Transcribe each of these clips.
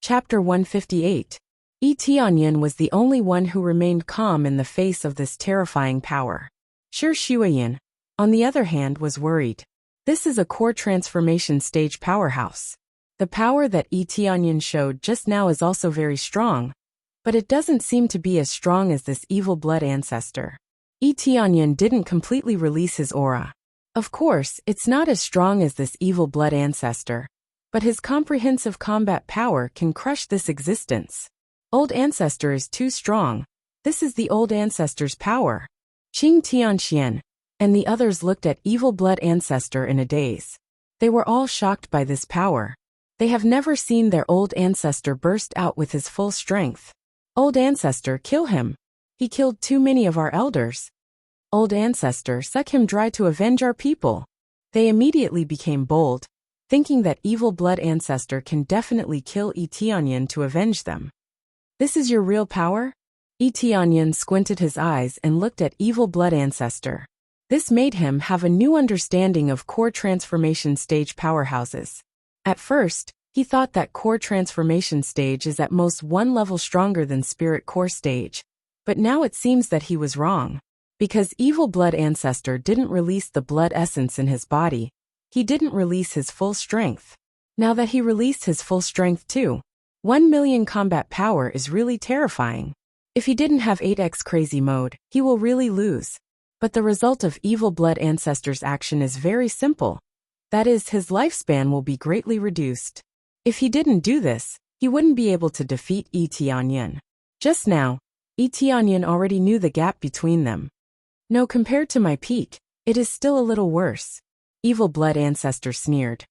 Chapter 158. Tianyan was the only one who remained calm in the face of this terrifying power. Shi Shuiyan, on the other hand, was worried. This is a core transformation stage powerhouse. The power that Tianyan showed just now is also very strong, but it doesn't seem to be as strong as this evil blood ancestor. Tianyan didn't completely release his aura. Of course, it's not as strong as this evil blood ancestor, but his comprehensive combat power can crush this existence. Old ancestor is too strong. This is the old ancestor's power. Qing Tianxian and the others looked at evil blood ancestor in a daze. They were all shocked by this power. They have never seen their old ancestor burst out with his full strength. Old ancestor, kill him. He killed too many of our elders. Old ancestor, suck him dry to avenge our people. They immediately became bold, thinking that evil blood ancestor can definitely kill Tianyan to avenge them. This is your real power? Tianyan squinted his eyes and looked at evil blood ancestor. This made him have a new understanding of core transformation stage powerhouses. At first, he thought that core transformation stage is at most one level stronger than spirit core stage, but now it seems that he was wrong. Because evil blood ancestor didn't release the blood essence in his body, he didn't release his full strength. Now that he released his full strength too, 1 million combat power is really terrifying. If he didn't have 8x crazy mode, he will really lose. But the result of evil blood ancestor's action is very simple. That is, his lifespan will be greatly reduced. If he didn't do this, he wouldn't be able to defeat Tianyan. Just now, Tianyan already knew the gap between them. No, compared to my peak, it is still a little worse. Evil blood ancestor sneered.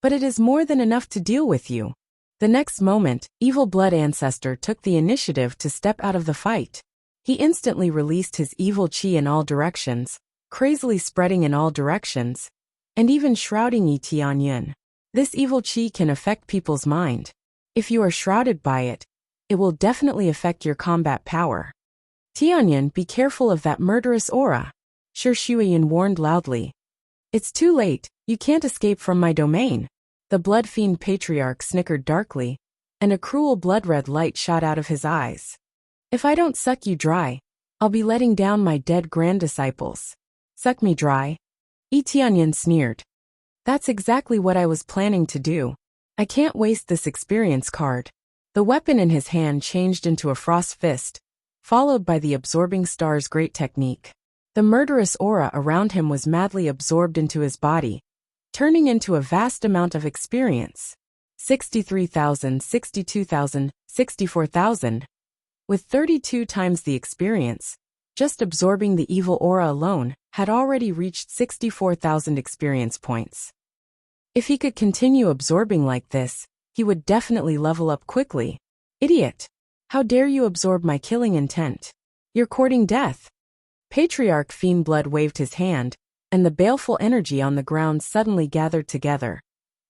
But it is more than enough to deal with you. The next moment, evil blood ancestor took the initiative to step out of the fight. He instantly released his evil chi in all directions, crazily spreading in all directions, and even shrouding Tianyan. This evil chi can affect people's mind. If you are shrouded by it, it will definitely affect your combat power. Tianyan, be careful of that murderous aura. Shi Shuiyan warned loudly. It's too late, you can't escape from my domain. The blood fiend patriarch snickered darkly, and a cruel blood-red light shot out of his eyes. If I don't suck you dry, I'll be letting down my dead grand-disciples. Suck me dry? Tianyan sneered. That's exactly what I was planning to do. I can't waste this experience card. The weapon in his hand changed into a frost fist, followed by the absorbing star's great technique. The murderous aura around him was madly absorbed into his body, turning into a vast amount of experience. 63,000, 62,000, 64,000. With 32 times the experience, just absorbing the evil aura alone had already reached 64,000 experience points. If he could continue absorbing like this, he would definitely level up quickly. Idiot! How dare you absorb my killing intent? You're courting death. Patriarch Fiendblood waved his hand, and the baleful energy on the ground suddenly gathered together,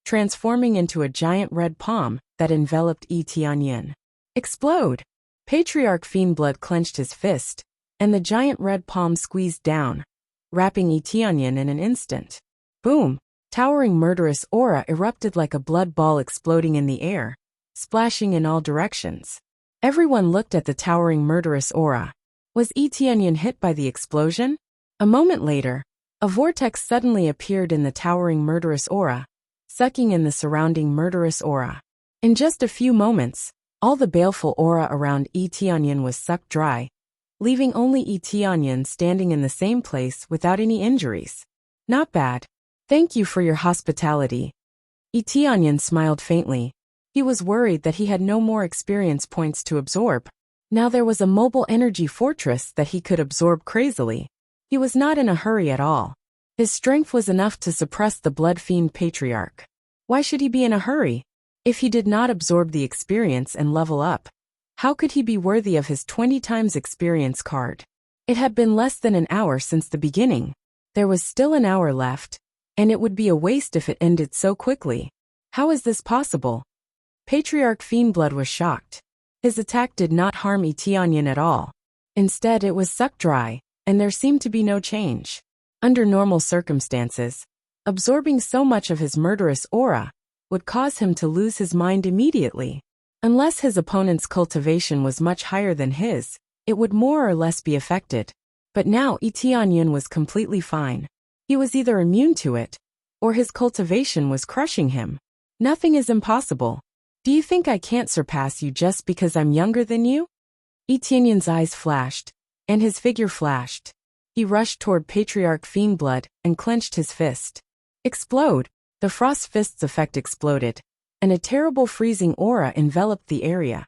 transforming into a giant red palm that enveloped Tianyan. Explode! Patriarch Fiendblood clenched his fist, and the giant red palm squeezed down, wrapping Tianyan in an instant. Boom! Towering murderous aura erupted like a blood ball exploding in the air, splashing in all directions. Everyone looked at the towering murderous aura. Was Tianyan hit by the explosion? A moment later, a vortex suddenly appeared in the towering murderous aura, sucking in the surrounding murderous aura. In just a few moments, all the baleful aura around Tianyan was sucked dry, leaving only Tianyan standing in the same place without any injuries. Not bad. Thank you for your hospitality. Tianyan smiled faintly. He was worried that he had no more experience points to absorb. Now there was a mobile energy fortress that he could absorb crazily. He was not in a hurry at all. His strength was enough to suppress the blood fiend patriarch. Why should he be in a hurry? If he did not absorb the experience and level up, how could he be worthy of his 20 times experience card? It had been less than an hour since the beginning. There was still an hour left, and it would be a waste if it ended so quickly. How is this possible? Patriarch Fiendblood was shocked. His attack did not harm Tianyan at all. Instead, it was sucked dry, and there seemed to be no change. Under normal circumstances, absorbing so much of his murderous aura would cause him to lose his mind immediately. Unless his opponent's cultivation was much higher than his, it would more or less be affected. But now Tianyun was completely fine. He was either immune to it, or his cultivation was crushing him. Nothing is impossible. Do you think I can't surpass you just because I'm younger than you? Tianyun's eyes flashed, and his figure flashed. He rushed toward Patriarch Fiendblood and clenched his fist. Explode! The Frost Fist's effect exploded, and a terrible freezing aura enveloped the area,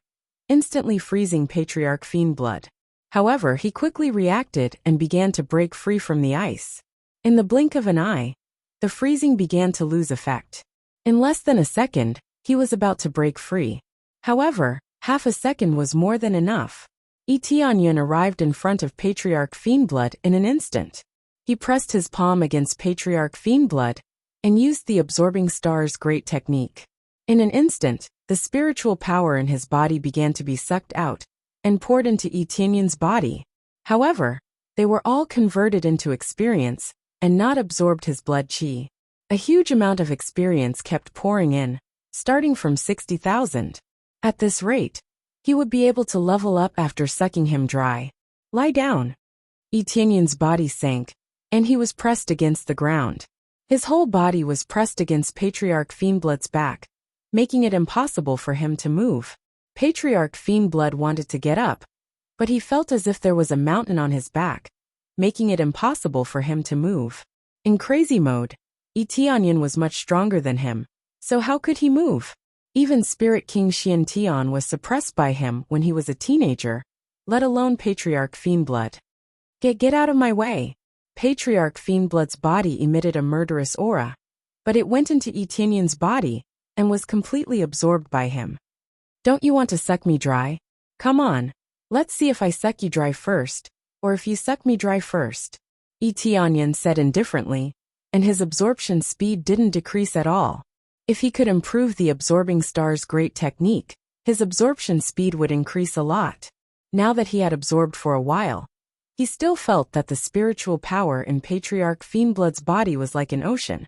instantly freezing Patriarch Fiendblood. However, he quickly reacted and began to break free from the ice. In the blink of an eye, the freezing began to lose effect. In less than a second, he was about to break free. However, half a second was more than enough. Tianyun arrived in front of Patriarch Fiendblood in an instant. He pressed his palm against Patriarch Fiendblood and used the Absorbing Star's great technique. In an instant, the spiritual power in his body began to be sucked out and poured into Tianyun's body. However, they were all converted into experience and not absorbed his blood chi. A huge amount of experience kept pouring in, starting from 60,000. At this rate, he would be able to level up after sucking him dry. Lie down. Tianyun's body sank, and he was pressed against the ground. His whole body was pressed against Patriarch Fiendblood's back, making it impossible for him to move. Patriarch Fiendblood wanted to get up, but he felt as if there was a mountain on his back, making it impossible for him to move. In crazy mode, Tianyun was much stronger than him, so how could he move? Even Spirit King Xiantian was suppressed by him when he was a teenager, let alone Patriarch Fiendblood. Get out of my way! Patriarch Fiendblood's body emitted a murderous aura, but it went into Tianyun's body and was completely absorbed by him. Don't you want to suck me dry? Come on, let's see if I suck you dry first, or if you suck me dry first. Tianyun said indifferently, and his absorption speed didn't decrease at all. If he could improve the Absorbing Star's great technique, his absorption speed would increase a lot. Now that he had absorbed for a while, he still felt that the spiritual power in Patriarch Fiendblood's body was like an ocean,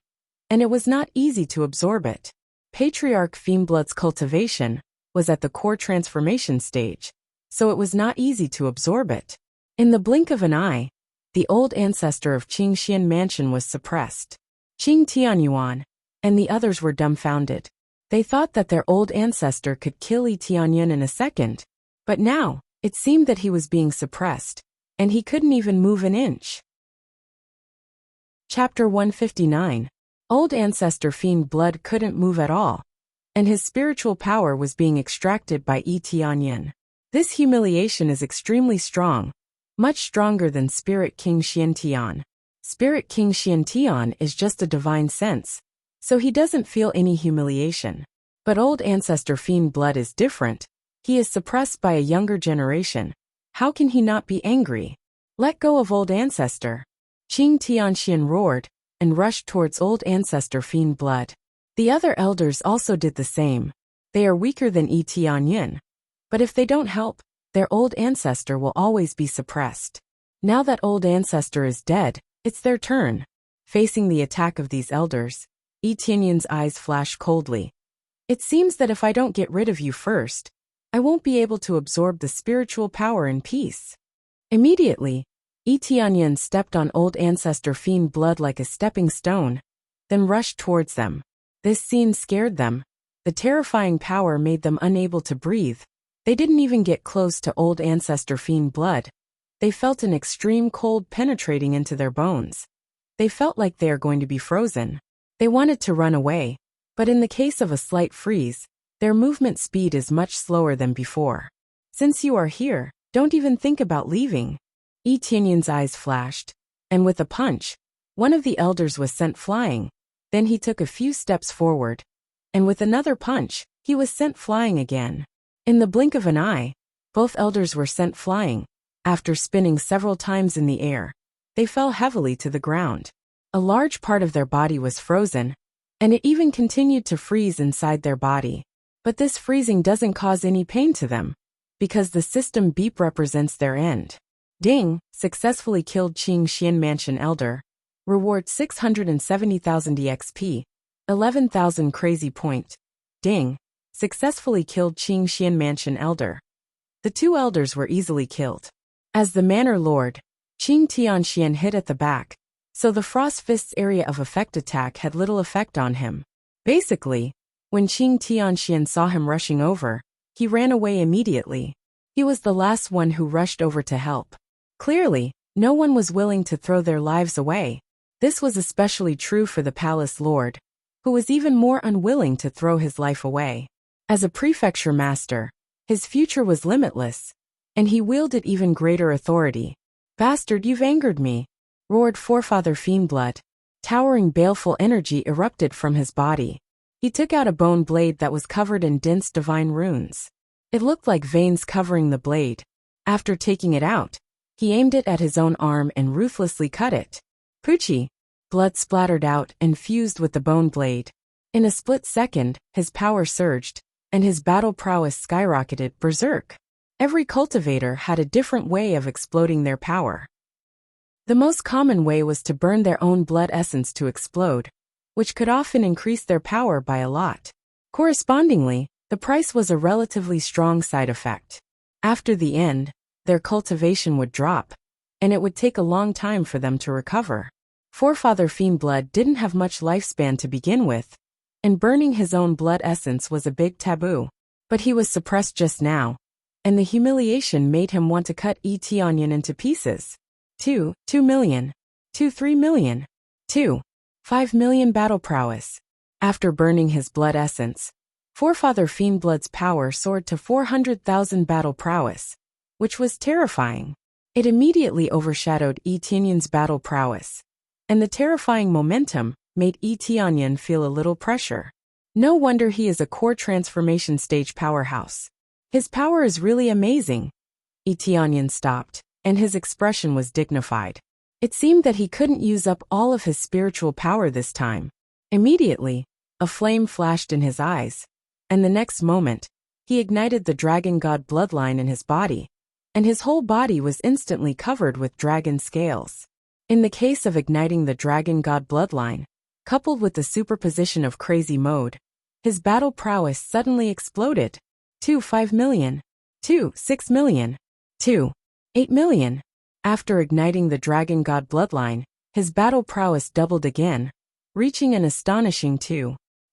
and it was not easy to absorb it. Patriarch Fiendblood's cultivation was at the core transformation stage, so it was not easy to absorb it. In the blink of an eye, the old ancestor of Qingxian Mansion was suppressed. Qing Tianyuan and the others were dumbfounded. They thought that their old ancestor could kill Tianyun in a second, but now, it seemed that he was being suppressed, and he couldn't even move an inch. Chapter 159. Old Ancestor Fiendblood couldn't move at all, and his spiritual power was being extracted by Tianyun. This humiliation is extremely strong, much stronger than Spirit King Xiantian. Spirit King Xiantian is just a divine sense, so he doesn't feel any humiliation. But Old Ancestor Fiendblood is different. He is suppressed by a younger generation. How can he not be angry? Let go of Old Ancestor. Qing Tianxian roared and rushed towards Old Ancestor Fiendblood. The other elders also did the same. They are weaker than Tianyun, but if they don't help, their old ancestor will always be suppressed. Now that Old Ancestor is dead, it's their turn. Facing the attack of these elders, Tianyun's eyes flashed coldly. It seems that if I don't get rid of you first, I won't be able to absorb the spiritual power in peace. Immediately, Tianyun stepped on Old Ancestor Fiendblood like a stepping stone, then rushed towards them. This scene scared them. The terrifying power made them unable to breathe. They didn't even get close to Old Ancestor Fiendblood. They felt an extreme cold penetrating into their bones. They felt like they are going to be frozen. They wanted to run away, but in the case of a slight freeze, their movement speed is much slower than before. Since you are here, don't even think about leaving. Tianyun's eyes flashed, and with a punch, one of the elders was sent flying. Then he took a few steps forward, and with another punch, he was sent flying again. In the blink of an eye, both elders were sent flying. After spinning several times in the air, they fell heavily to the ground. A large part of their body was frozen, and it even continued to freeze inside their body. But this freezing doesn't cause any pain to them, because the system beep represents their end. Ding, successfully killed Qingxian Mansion Elder. Reward 670,000 EXP, 11,000 crazy point. Ding. successfully killed Qing Xian Mansion Elder. The two elders were easily killed. As the Manor Lord, Qing Tianxian hit at the back, so the Frost Fist's area of effect attack had little effect on him. Basically, when Qing Tianxian saw him rushing over, he ran away immediately. He was the last one who rushed over to help. Clearly, no one was willing to throw their lives away. This was especially true for the palace lord, who was even more unwilling to throw his life away. As a prefecture master, his future was limitless, and he wielded even greater authority. "Bastard, you've angered me," roared Forefather Fiendblood. Towering baleful energy erupted from his body. He took out a bone blade that was covered in dense divine runes. It looked like veins covering the blade. After taking it out, he aimed it at his own arm and ruthlessly cut it. Poochie! Blood splattered out and fused with the bone blade. In a split second, his power surged, and his battle prowess skyrocketed berserk. Every cultivator had a different way of exploding their power. The most common way was to burn their own blood essence to explode, which could often increase their power by a lot. Correspondingly, the price was a relatively strong side effect. After the end, their cultivation would drop, and it would take a long time for them to recover. Forefather Fiendblood didn't have much lifespan to begin with, and burning his own blood essence was a big taboo. But he was suppressed just now, and the humiliation made him want to cut Tianyan into pieces. 2 million. 3 million. 5 million battle prowess. After burning his blood essence, Forefather Fiendblood's power soared to 400,000 battle prowess, which was terrifying. It immediately overshadowed Tianyan's battle prowess, and the terrifying momentum made Tianyan feel a little pressure. No wonder he is a core transformation stage powerhouse. His power is really amazing. Tianyan stopped, and his expression was dignified. It seemed that he couldn't use up all of his spiritual power this time. Immediately, a flame flashed in his eyes, and the next moment, he ignited the dragon god bloodline in his body, and his whole body was instantly covered with dragon scales. In the case of igniting the dragon god bloodline, coupled with the superposition of crazy mode, his battle prowess suddenly exploded. 5 million. 6 million. 8 million. After igniting the dragon god bloodline, his battle prowess doubled again, reaching an astonishing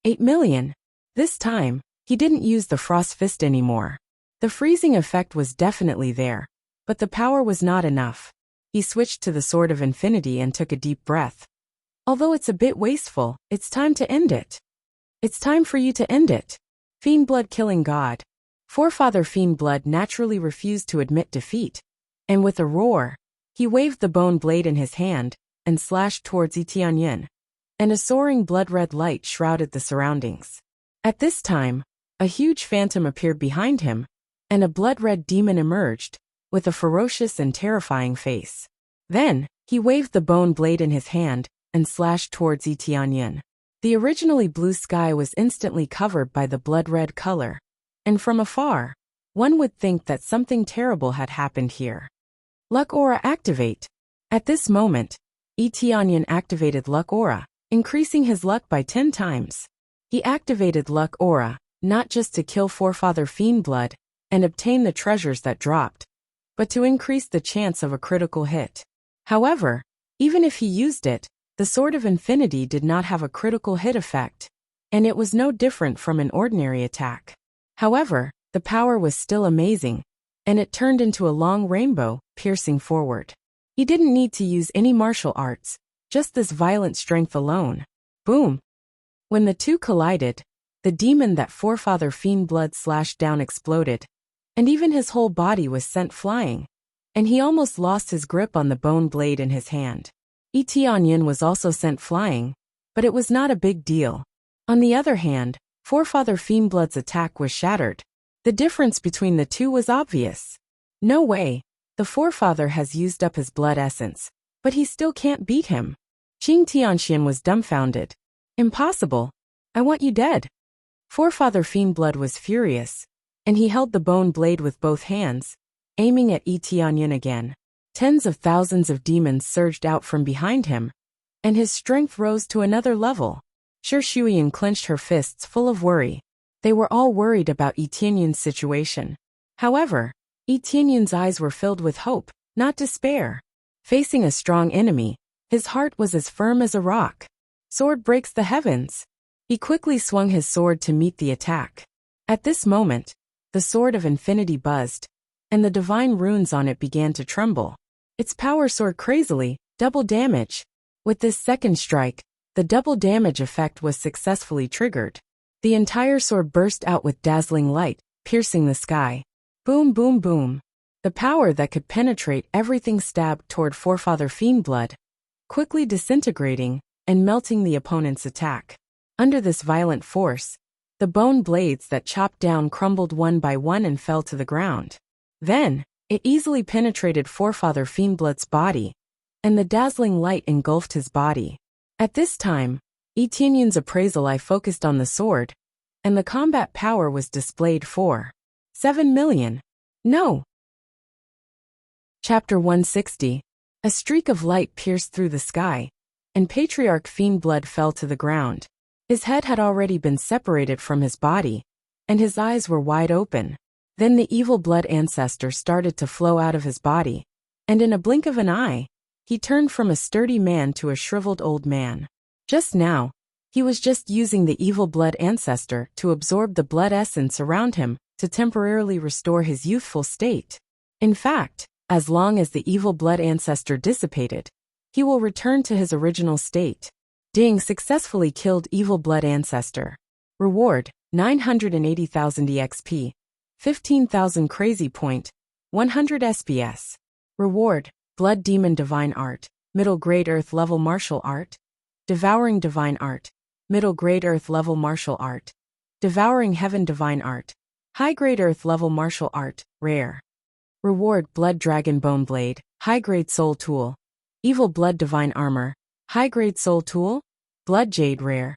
8 million. This time, he didn't use the Frost Fist anymore. The freezing effect was definitely there, but the power was not enough. He switched to the Sword of Infinity and took a deep breath. Although it's a bit wasteful, it's time to end it. It's time for you to end it. Fiendblood killing god. Forefather Fiendblood naturally refused to admit defeat, and with a roar, he waved the bone blade in his hand and slashed towards Tianyan, and a soaring blood-red light shrouded the surroundings. At this time, a huge phantom appeared behind him, and a blood-red demon emerged, with a ferocious and terrifying face. Then, he waved the bone blade in his hand and slashed towards Tianyan. The originally blue sky was instantly covered by the blood-red color, and from afar, one would think that something terrible had happened here. Luck Aura activate. At this moment, Tianyan activated Luck Aura, increasing his luck by 10 times. He activated Luck Aura, not just to kill Forefather Fiendblood and obtain the treasures that dropped, but to increase the chance of a critical hit. However, even if he used it, the Sword of Infinity did not have a critical hit effect, and it was no different from an ordinary attack. However, the power was still amazing, and it turned into a long rainbow, piercing forward. He didn't need to use any martial arts, just this violent strength alone. Boom! When the two collided, the demon that Forefather Fiendblood slashed down exploded, and even his whole body was sent flying, and he almost lost his grip on the bone blade in his hand. Tianyan was also sent flying, but it was not a big deal. On the other hand, Forefather Fiendblood's attack was shattered. The difference between the two was obvious. No way, the Forefather has used up his blood essence, but he still can't beat him. Qing Tianxian was dumbfounded. Impossible. I want you dead. Forefather Fiendblood was furious, and he held the bone blade with both hands, aiming at Tianyan again. Tens of thousands of demons surged out from behind him, and his strength rose to another level. Shuiyan clenched her fists full of worry. They were all worried about Etienne's situation. However, Etienne's eyes were filled with hope, not despair. Facing a strong enemy, his heart was as firm as a rock. Sword breaks the heavens. He quickly swung his sword to meet the attack. At this moment, the sword of infinity buzzed, and the divine runes on it began to tremble. Its power soared crazily, double damage. With this second strike, the double damage effect was successfully triggered. The entire sword burst out with dazzling light, piercing the sky. Boom, boom, boom. The power that could penetrate everything stabbed toward Forefather Fiendblood, quickly disintegrating and melting the opponent's attack. Under this violent force, the bone blades that chopped down crumbled one by one and fell to the ground. Then, it easily penetrated Forefather Fiendblood's body, and the dazzling light engulfed his body. At this time, Etienne's appraisal eye focused on the sword, and the combat power was displayed for 7 million. No. Chapter 160. A streak of light pierced through the sky, and Patriarch Fiendblood fell to the ground. His head had already been separated from his body, and his eyes were wide open. Then the evil blood ancestor started to flow out of his body, and in a blink of an eye, he turned from a sturdy man to a shriveled old man. Just now, he was just using the evil blood ancestor to absorb the blood essence around him to temporarily restore his youthful state. In fact, as long as the evil blood ancestor dissipated, he will return to his original state. Ding successfully killed evil blood ancestor. Reward, 980,000 EXP. 15,000 crazy point, 100 SPS. Reward, Blood Demon Divine Art, Middle Grade Earth Level Martial Art. Devouring Divine Art, Middle Grade Earth Level Martial Art. Devouring Heaven Divine Art, High Grade Earth Level Martial Art, Rare. Reward, Blood Dragon Bone Blade, High Grade Soul Tool. Evil Blood Divine Armor, High Grade Soul Tool. Blood Jade Rare.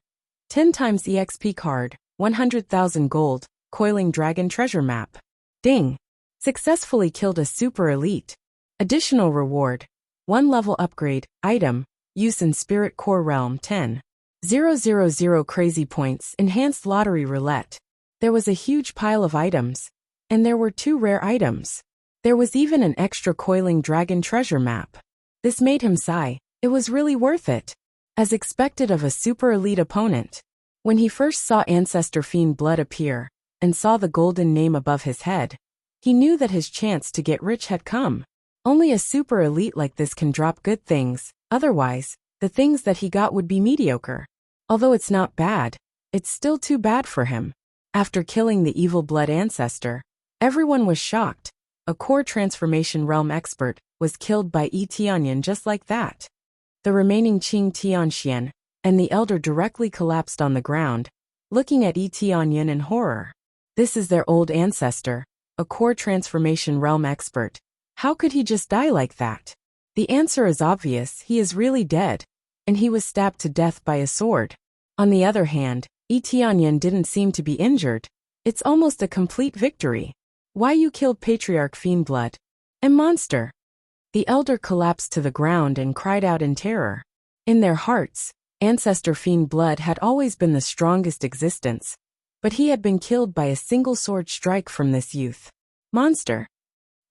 10 times EXP card, 100,000 gold. Coiling Dragon Treasure Map. Ding. Successfully killed a super elite. Additional reward. 1 level upgrade, item, use in Spirit Core Realm 10,000 crazy points, enhanced lottery roulette. There was a huge pile of items, and there were 2 rare items. There was even an extra coiling dragon treasure map. This made him sigh. It was really worth it. As expected of a super elite opponent. When he first saw Ancestor Fiendblood appear, and saw the golden name above his head, he knew that his chance to get rich had come. Only a super elite like this can drop good things, otherwise, the things that he got would be mediocre. Although it's not bad, it's still too bad for him. After killing the evil blood ancestor, everyone was shocked. A core transformation realm expert was killed by Etienne just like that. The remaining Qing Tianxian and the elder directly collapsed on the ground, looking at Etienne in horror. This is their old ancestor, a core transformation realm expert. How could he just die like that? The answer is obvious, he is really dead, and he was stabbed to death by a sword. On the other hand, Etienne didn't seem to be injured. It's almost a complete victory. Why you killed Patriarch Fiendblood? And monster. The elder collapsed to the ground and cried out in terror. In their hearts, Ancestor Fiendblood had always been the strongest existence, but he had been killed by a single sword strike from this youth. Monster.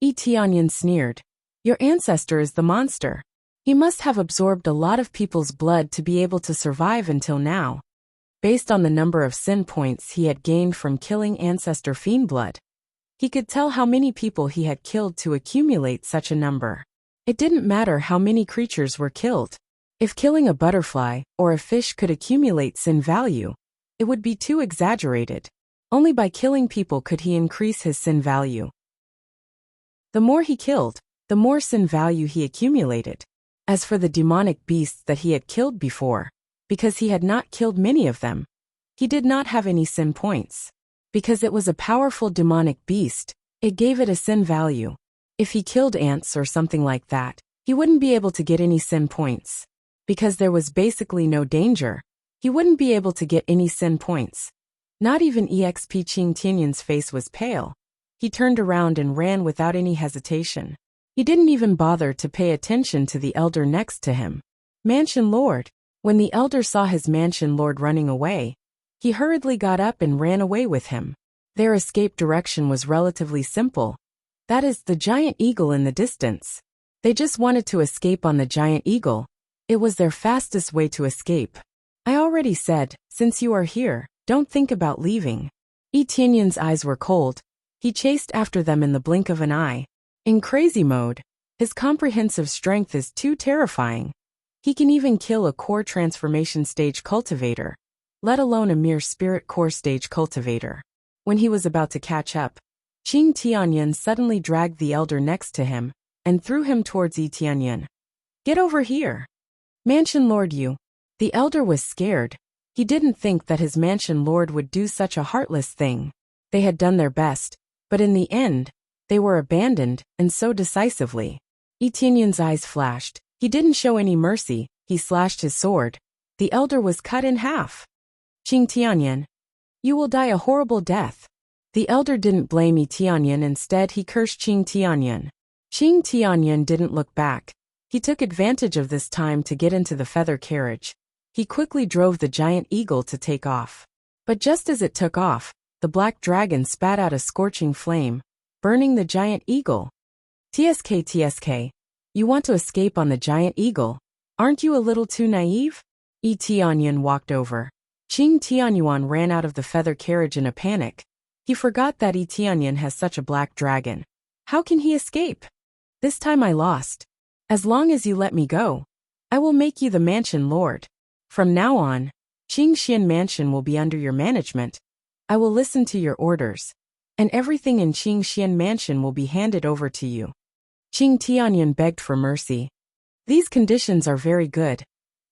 Etienne sneered. Your ancestor is the monster. He must have absorbed a lot of people's blood to be able to survive until now. Based on the number of sin points he had gained from killing Ancestor Fiendblood, he could tell how many people he had killed to accumulate such a number. It didn't matter how many creatures were killed. If killing a butterfly or a fish could accumulate sin value, it would be too exaggerated. Only by killing people could he increase his sin value. The more he killed, the more sin value he accumulated. As for the demonic beasts that he had killed before, because he had not killed many of them, he did not have any sin points. Because it was a powerful demonic beast, it gave it a sin value. If he killed ants or something like that, he wouldn't be able to get any sin points. Because there was basically no danger, he wouldn't be able to get any sin points. Not even EXP Qing Tianyan's face was pale. He turned around and ran without any hesitation. He didn't even bother to pay attention to the elder next to him. Mansion Lord. When the elder saw his Mansion Lord running away, He hurriedly got up and ran away with him. Their escape direction was relatively simple. That is, the giant eagle in the distance. They just wanted to escape on the giant eagle. It was their fastest way to escape. I already said, since you are here, don't think about leaving. Etienne's eyes were cold. He chased after them in the blink of an eye. In crazy mode, his comprehensive strength is too terrifying. He can even kill a core transformation stage cultivator, let alone a mere spirit core stage cultivator. When he was about to catch up, Qing Tianyan suddenly dragged the elder next to him and threw him towards Etienne. Get over here. Mansion Lord you. The elder was scared. He didn't think that his mansion lord would do such a heartless thing. They had done their best, but in the end, they were abandoned, and so decisively. Etienne's eyes flashed. He didn't show any mercy. He slashed his sword. The elder was cut in half. Qing Tianyan, you will die a horrible death. The elder didn't blame Etienne, instead he cursed Qing Tianyan. Qing Tianyan didn't look back. He took advantage of this time to get into the feather carriage. He quickly drove the giant eagle to take off. But just as it took off, the black dragon spat out a scorching flame, burning the giant eagle. TSK, you want to escape on the giant eagle? Aren't you a little too naive? Etienne walked over. Qing Tianyuan ran out of the feather carriage in a panic. He forgot that Etienne has such a black dragon. How can he escape? This time I lost. As long as you let me go, I will make you the mansion lord. From now on, Qingxian Mansion will be under your management. I will listen to your orders, and everything in Qingxian Mansion will be handed over to you. Qing Tianyan begged for mercy. These conditions are very good.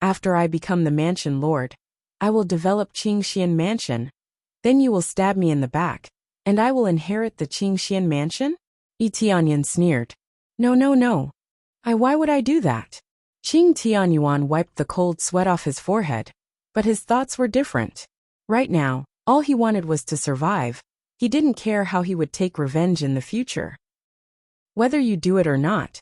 After I become the mansion lord, I will develop Qingxian Mansion. Then you will stab me in the back, and I will inherit the Qingxian Mansion? Etienne sneered. No. Why would I do that? Qing Tianyuan wiped the cold sweat off his forehead, but his thoughts were different. Right now, all he wanted was to survive. He didn't care how he would take revenge in the future. Whether you do it or not,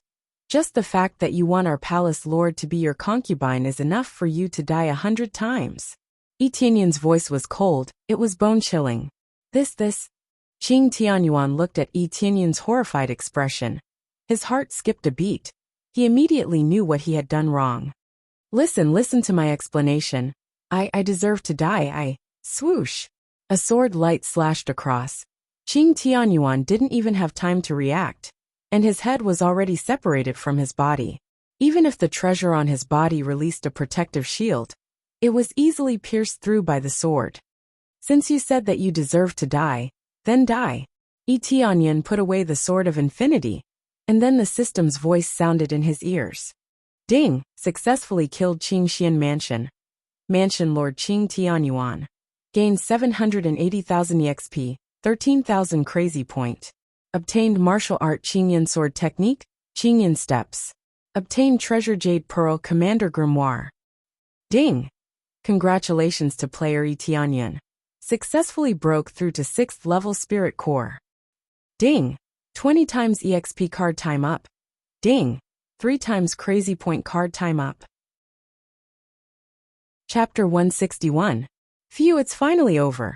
just the fact that you want our palace lord to be your concubine is enough for you to die 100 times. Etienne's voice was cold, it was bone-chilling. This. Qing Tianyuan looked at Etienne's horrified expression. His heart skipped a beat. He immediately knew what he had done wrong. Listen to my explanation. I deserve to die, swoosh. A sword light slashed across. Qing Tianyuan didn't even have time to react, and his head was already separated from his body. Even if the treasure on his body released a protective shield, it was easily pierced through by the sword. Since you said that you deserve to die, then die. Etienne put away the sword of infinity, and then the system's voice sounded in his ears. Ding! Successfully killed Qingxian Mansion. Mansion Lord Qing Tianyuan. Gained 780,000 EXP, 13,000 crazy point. Obtained martial art Qingyan sword technique, Qingyan steps. Obtained treasure jade pearl commander grimoire. Ding! Congratulations to player Etienne. Successfully broke through to 6th level spirit core. Ding! 20 times EXP card time up. Ding! 3 times crazy point card time up. Chapter 161. Phew, it's finally over.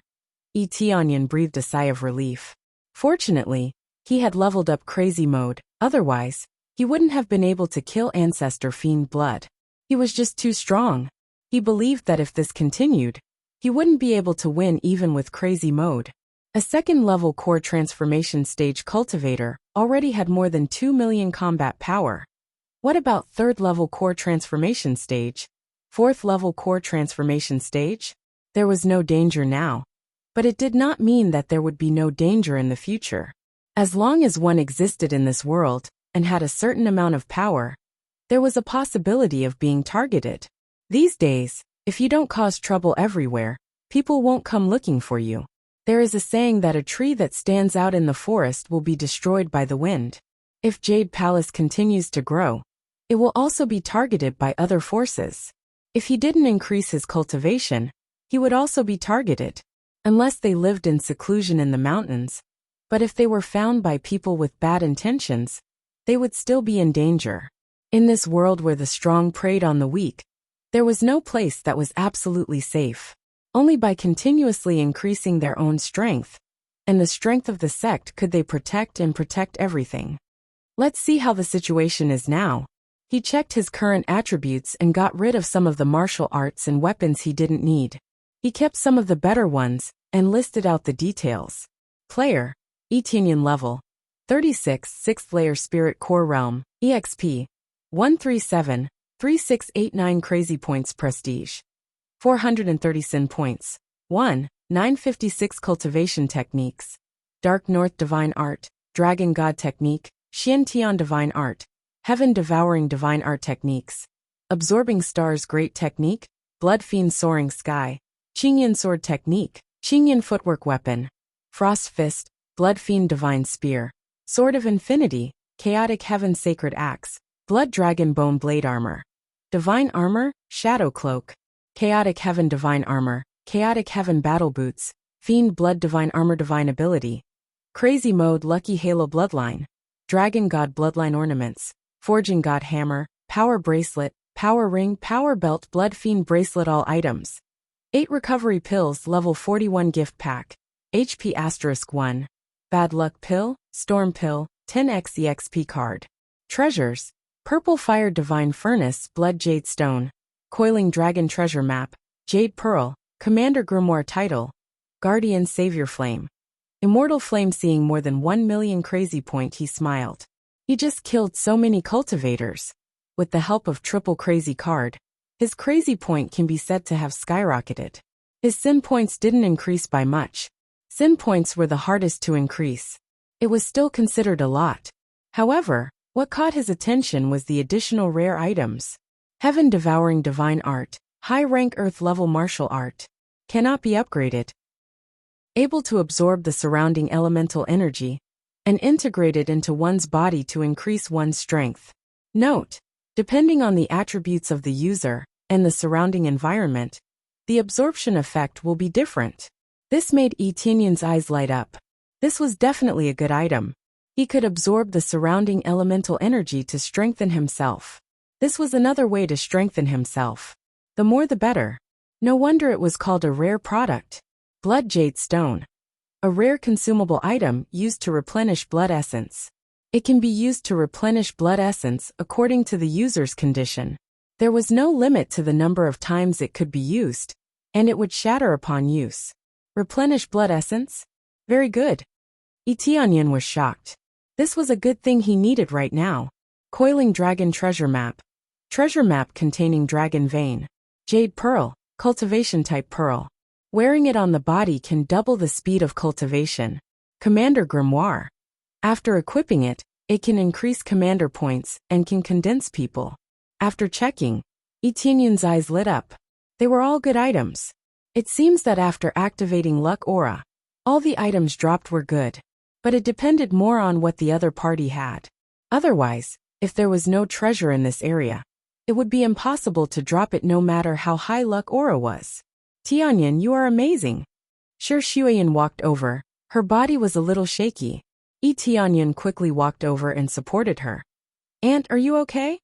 Etienne breathed a sigh of relief. Fortunately, he had leveled up crazy mode, otherwise, he wouldn't have been able to kill Ancestor Fiend Blood. He was just too strong. He believed that if this continued, he wouldn't be able to win even with crazy mode. A 2nd level core transformation stage cultivator already had more than 2 million combat power. What about 3rd level core transformation stage? 4th level core transformation stage? There was no danger now. But it did not mean that there would be no danger in the future. As long as one existed in this world, and had a certain amount of power, there was a possibility of being targeted. These days, if you don't cause trouble everywhere, people won't come looking for you. There is a saying that a tree that stands out in the forest will be destroyed by the wind. If Jade Palace continues to grow, it will also be targeted by other forces. If he didn't increase his cultivation, he would also be targeted, unless they lived in seclusion in the mountains. But if they were found by people with bad intentions, they would still be in danger. In this world where the strong preyed on the weak, there was no place that was absolutely safe. Only by continuously increasing their own strength and the strength of the sect could they protect everything. Let's see how the situation is now. He checked his current attributes and got rid of some of the martial arts and weapons he didn't need. He kept some of the better ones and listed out the details. Player, Etienne level 36, 6th layer Spirit Core Realm, EXP 137, 3689 Crazy Points Prestige 430 Sin Points 1, 956 Cultivation Techniques, Dark North Divine Art, Dragon God Technique, Xian Tian Divine Art, Heaven Devouring Divine Art Techniques, Absorbing Stars Great Technique, Blood Fiend Soaring Sky, Qingyan Sword Technique, Qingyan Footwork Weapon, Frost Fist, Blood Fiend Divine Spear, Sword of Infinity, Chaotic Heaven Sacred Axe, Blood Dragon Bone Blade Armor, Divine Armor, Shadow Cloak, Chaotic Heaven Divine Armor, Chaotic Heaven Battle Boots, Fiend Blood Divine Armor Divine Ability, Crazy Mode Lucky Halo Bloodline, Dragon God Bloodline Ornaments, Forging God Hammer, Power Bracelet, Power Ring, Power Belt, Blood Fiend Bracelet. All items. 8 Recovery Pills Level 41 Gift Pack, HP *1, Bad Luck Pill, Storm Pill, 10x EXP Card. Treasures, Purple Fire Divine Furnace Blood Jade Stone, Coiling Dragon Treasure Map, Jade Pearl, Commander Grimoire Title, Guardian Savior Flame. Immortal Flame. Seeing more than 1 million Crazy Point, he smiled. He just killed so many cultivators. With the help of Triple Crazy Card, his Crazy Point can be said to have skyrocketed. His Sin Points didn't increase by much. Sin Points were the hardest to increase. It was still considered a lot. However, what caught his attention was the additional rare items. Heaven Devouring Divine Art, High Rank Earth Level Martial Art. Cannot be upgraded. Able to absorb the surrounding elemental energy and integrate it into one's body to increase one's strength. Note, depending on the attributes of the user and the surrounding environment, the absorption effect will be different. This made Etienne's eyes light up. This was definitely a good item. He could absorb the surrounding elemental energy to strengthen himself. This was another way to strengthen himself. The more the better. No wonder it was called a rare product. Blood Jade Stone. A rare consumable item used to replenish blood essence. It can be used to replenish blood essence according to the user's condition. There was no limit to the number of times it could be used, and it would shatter upon use. Replenish blood essence? Very good. Etienne was shocked. This was a good thing he needed right now. Coiling Dragon Treasure Map. Treasure map containing Dragon Vein. Jade Pearl, Cultivation Type Pearl. Wearing it on the body can double the speed of cultivation. Commander Grimoire. After equipping it, it can increase commander points and can condense people. After checking, Etienne's eyes lit up. They were all good items. It seems that after activating Luck Aura, all the items dropped were good. But it depended more on what the other party had. Otherwise, if there was no treasure in this area, it would be impossible to drop it no matter how high Luck Aura was. Tianyan, you are amazing. Shi Shuiyan walked over. Her body was a little shaky. Tianyan quickly walked over and supported her. Aunt, are you okay?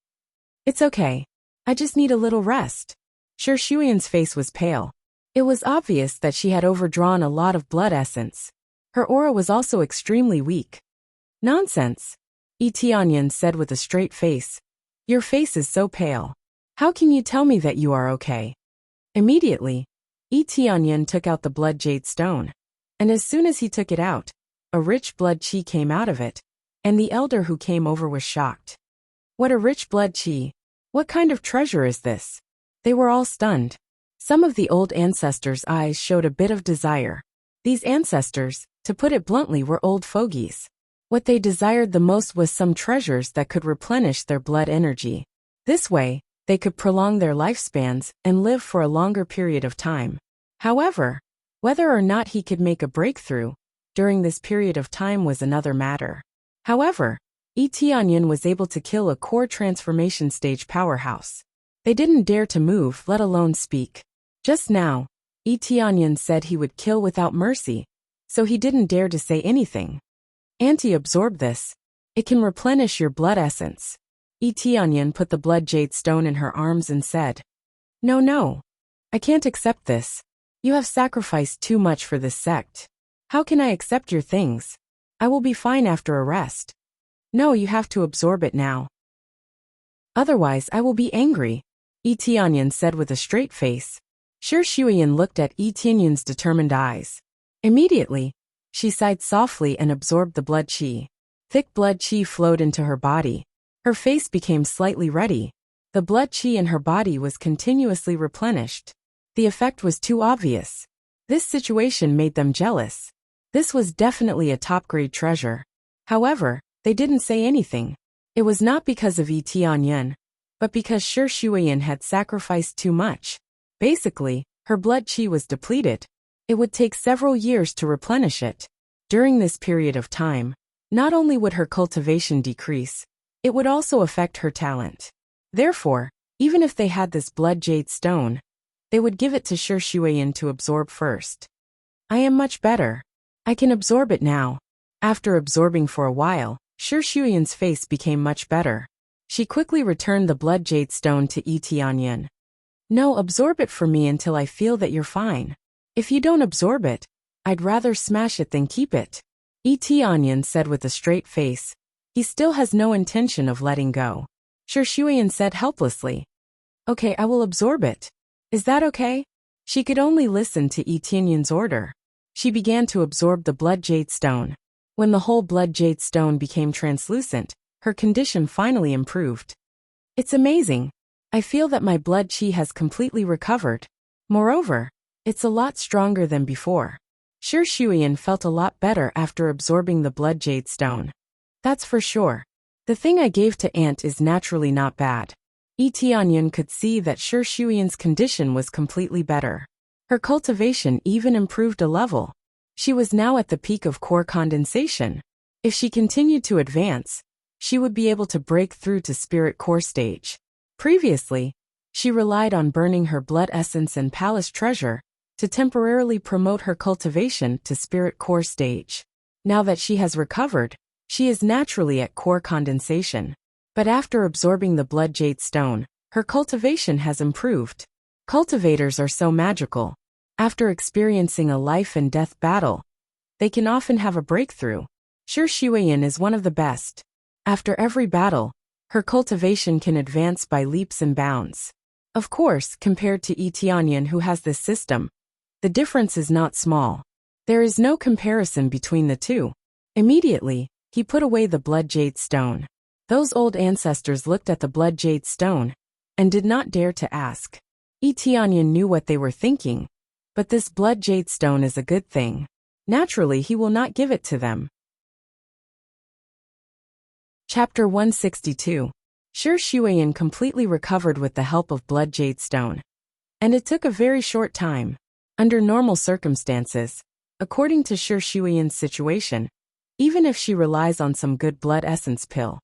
It's okay. I just need a little rest. Shi Shuiyan's face was pale. It was obvious that she had overdrawn a lot of blood essence. Her aura was also extremely weak. Nonsense. Tianyan said with a straight face. Your face is so pale. How can you tell me that you are okay? Immediately, Etienne took out the blood jade stone. And as soon as he took it out, a rich blood chi came out of it. And the elder who came over was shocked. What a rich blood chi. What kind of treasure is this? They were all stunned. Some of the old ancestors' eyes showed a bit of desire. These ancestors, to put it bluntly, were old fogies. What they desired the most was some treasures that could replenish their blood energy. This way, they could prolong their lifespans and live for a longer period of time. However, whether or not he could make a breakthrough during this period of time was another matter. However, Etienne was able to kill a core transformation stage powerhouse. They didn't dare to move, let alone speak. Just now, Etienne said he would kill without mercy, so he didn't dare to say anything. Anti-absorb this. It can replenish your blood essence. Etienne put the blood jade stone in her arms and said, No, I can't accept this. You have sacrificed too much for this sect. How can I accept your things? I will be fine after a rest. No, you have to absorb it now. Otherwise, I will be angry, Yi Tianyan said with a straight face. Shi Shuiyan looked at Yi Tianyan's determined eyes. Immediately, she sighed softly and absorbed the blood qi. Thick blood qi flowed into her body. Her face became slightly ruddy. The blood qi in her body was continuously replenished. The effect was too obvious. This situation made them jealous. This was definitely a top-grade treasure. However, they didn't say anything. It was not because of Yi Tianyan, but because Shi Shuiyan had sacrificed too much. Basically, her blood qi was depleted. It would take several years to replenish it. During this period of time, not only would her cultivation decrease, it would also affect her talent. Therefore, even if they had this blood jade stone, they would give it to Shi Shuiyan to absorb first. I am much better. I can absorb it now. After absorbing for a while, Shi Shuiyan's face became much better. She quickly returned the blood jade stone to Yi Tianyan. No, absorb it for me until I feel that you're fine. If you don't absorb it, I'd rather smash it than keep it, Yi Tianyan said with a straight face. He still has no intention of letting go. Shi Shuiyan said helplessly. Okay, I will absorb it. Is that okay? She could only listen to Yi Tianyan's order. She began to absorb the blood jade stone. When the whole blood jade stone became translucent, her condition finally improved. It's amazing. I feel that my blood qi has completely recovered. Moreover, it's a lot stronger than before. Shi Shuiyan felt a lot better after absorbing the blood jade stone. That's for sure. The thing I gave to Aunt is naturally not bad. Yi Tianyan could see that Shi Shuiyan's condition was completely better. Her cultivation even improved a level. She was now at the peak of core condensation. If she continued to advance, she would be able to break through to spirit core stage. Previously, she relied on burning her blood essence and palace treasure to temporarily promote her cultivation to spirit core stage. Now that she has recovered, she is naturally at core condensation. But after absorbing the blood jade stone, her cultivation has improved. Cultivators are so magical. After experiencing a life and death battle, they can often have a breakthrough. Shi Shuiyan is one of the best. After every battle, her cultivation can advance by leaps and bounds. Of course, compared to Yi Tianyan who has this system, the difference is not small. There is no comparison between the two. Immediately, he put away the blood jade stone. Those old ancestors looked at the blood jade stone and did not dare to ask. Yi Tianyan knew what they were thinking, but this blood jade stone is a good thing. Naturally, he will not give it to them. Chapter 162. Shi Shuiyan completely recovered with the help of blood jade stone. And it took a very short time. Under normal circumstances, according to Shi Shuiyan's situation, even if she relies on some good blood essence pill,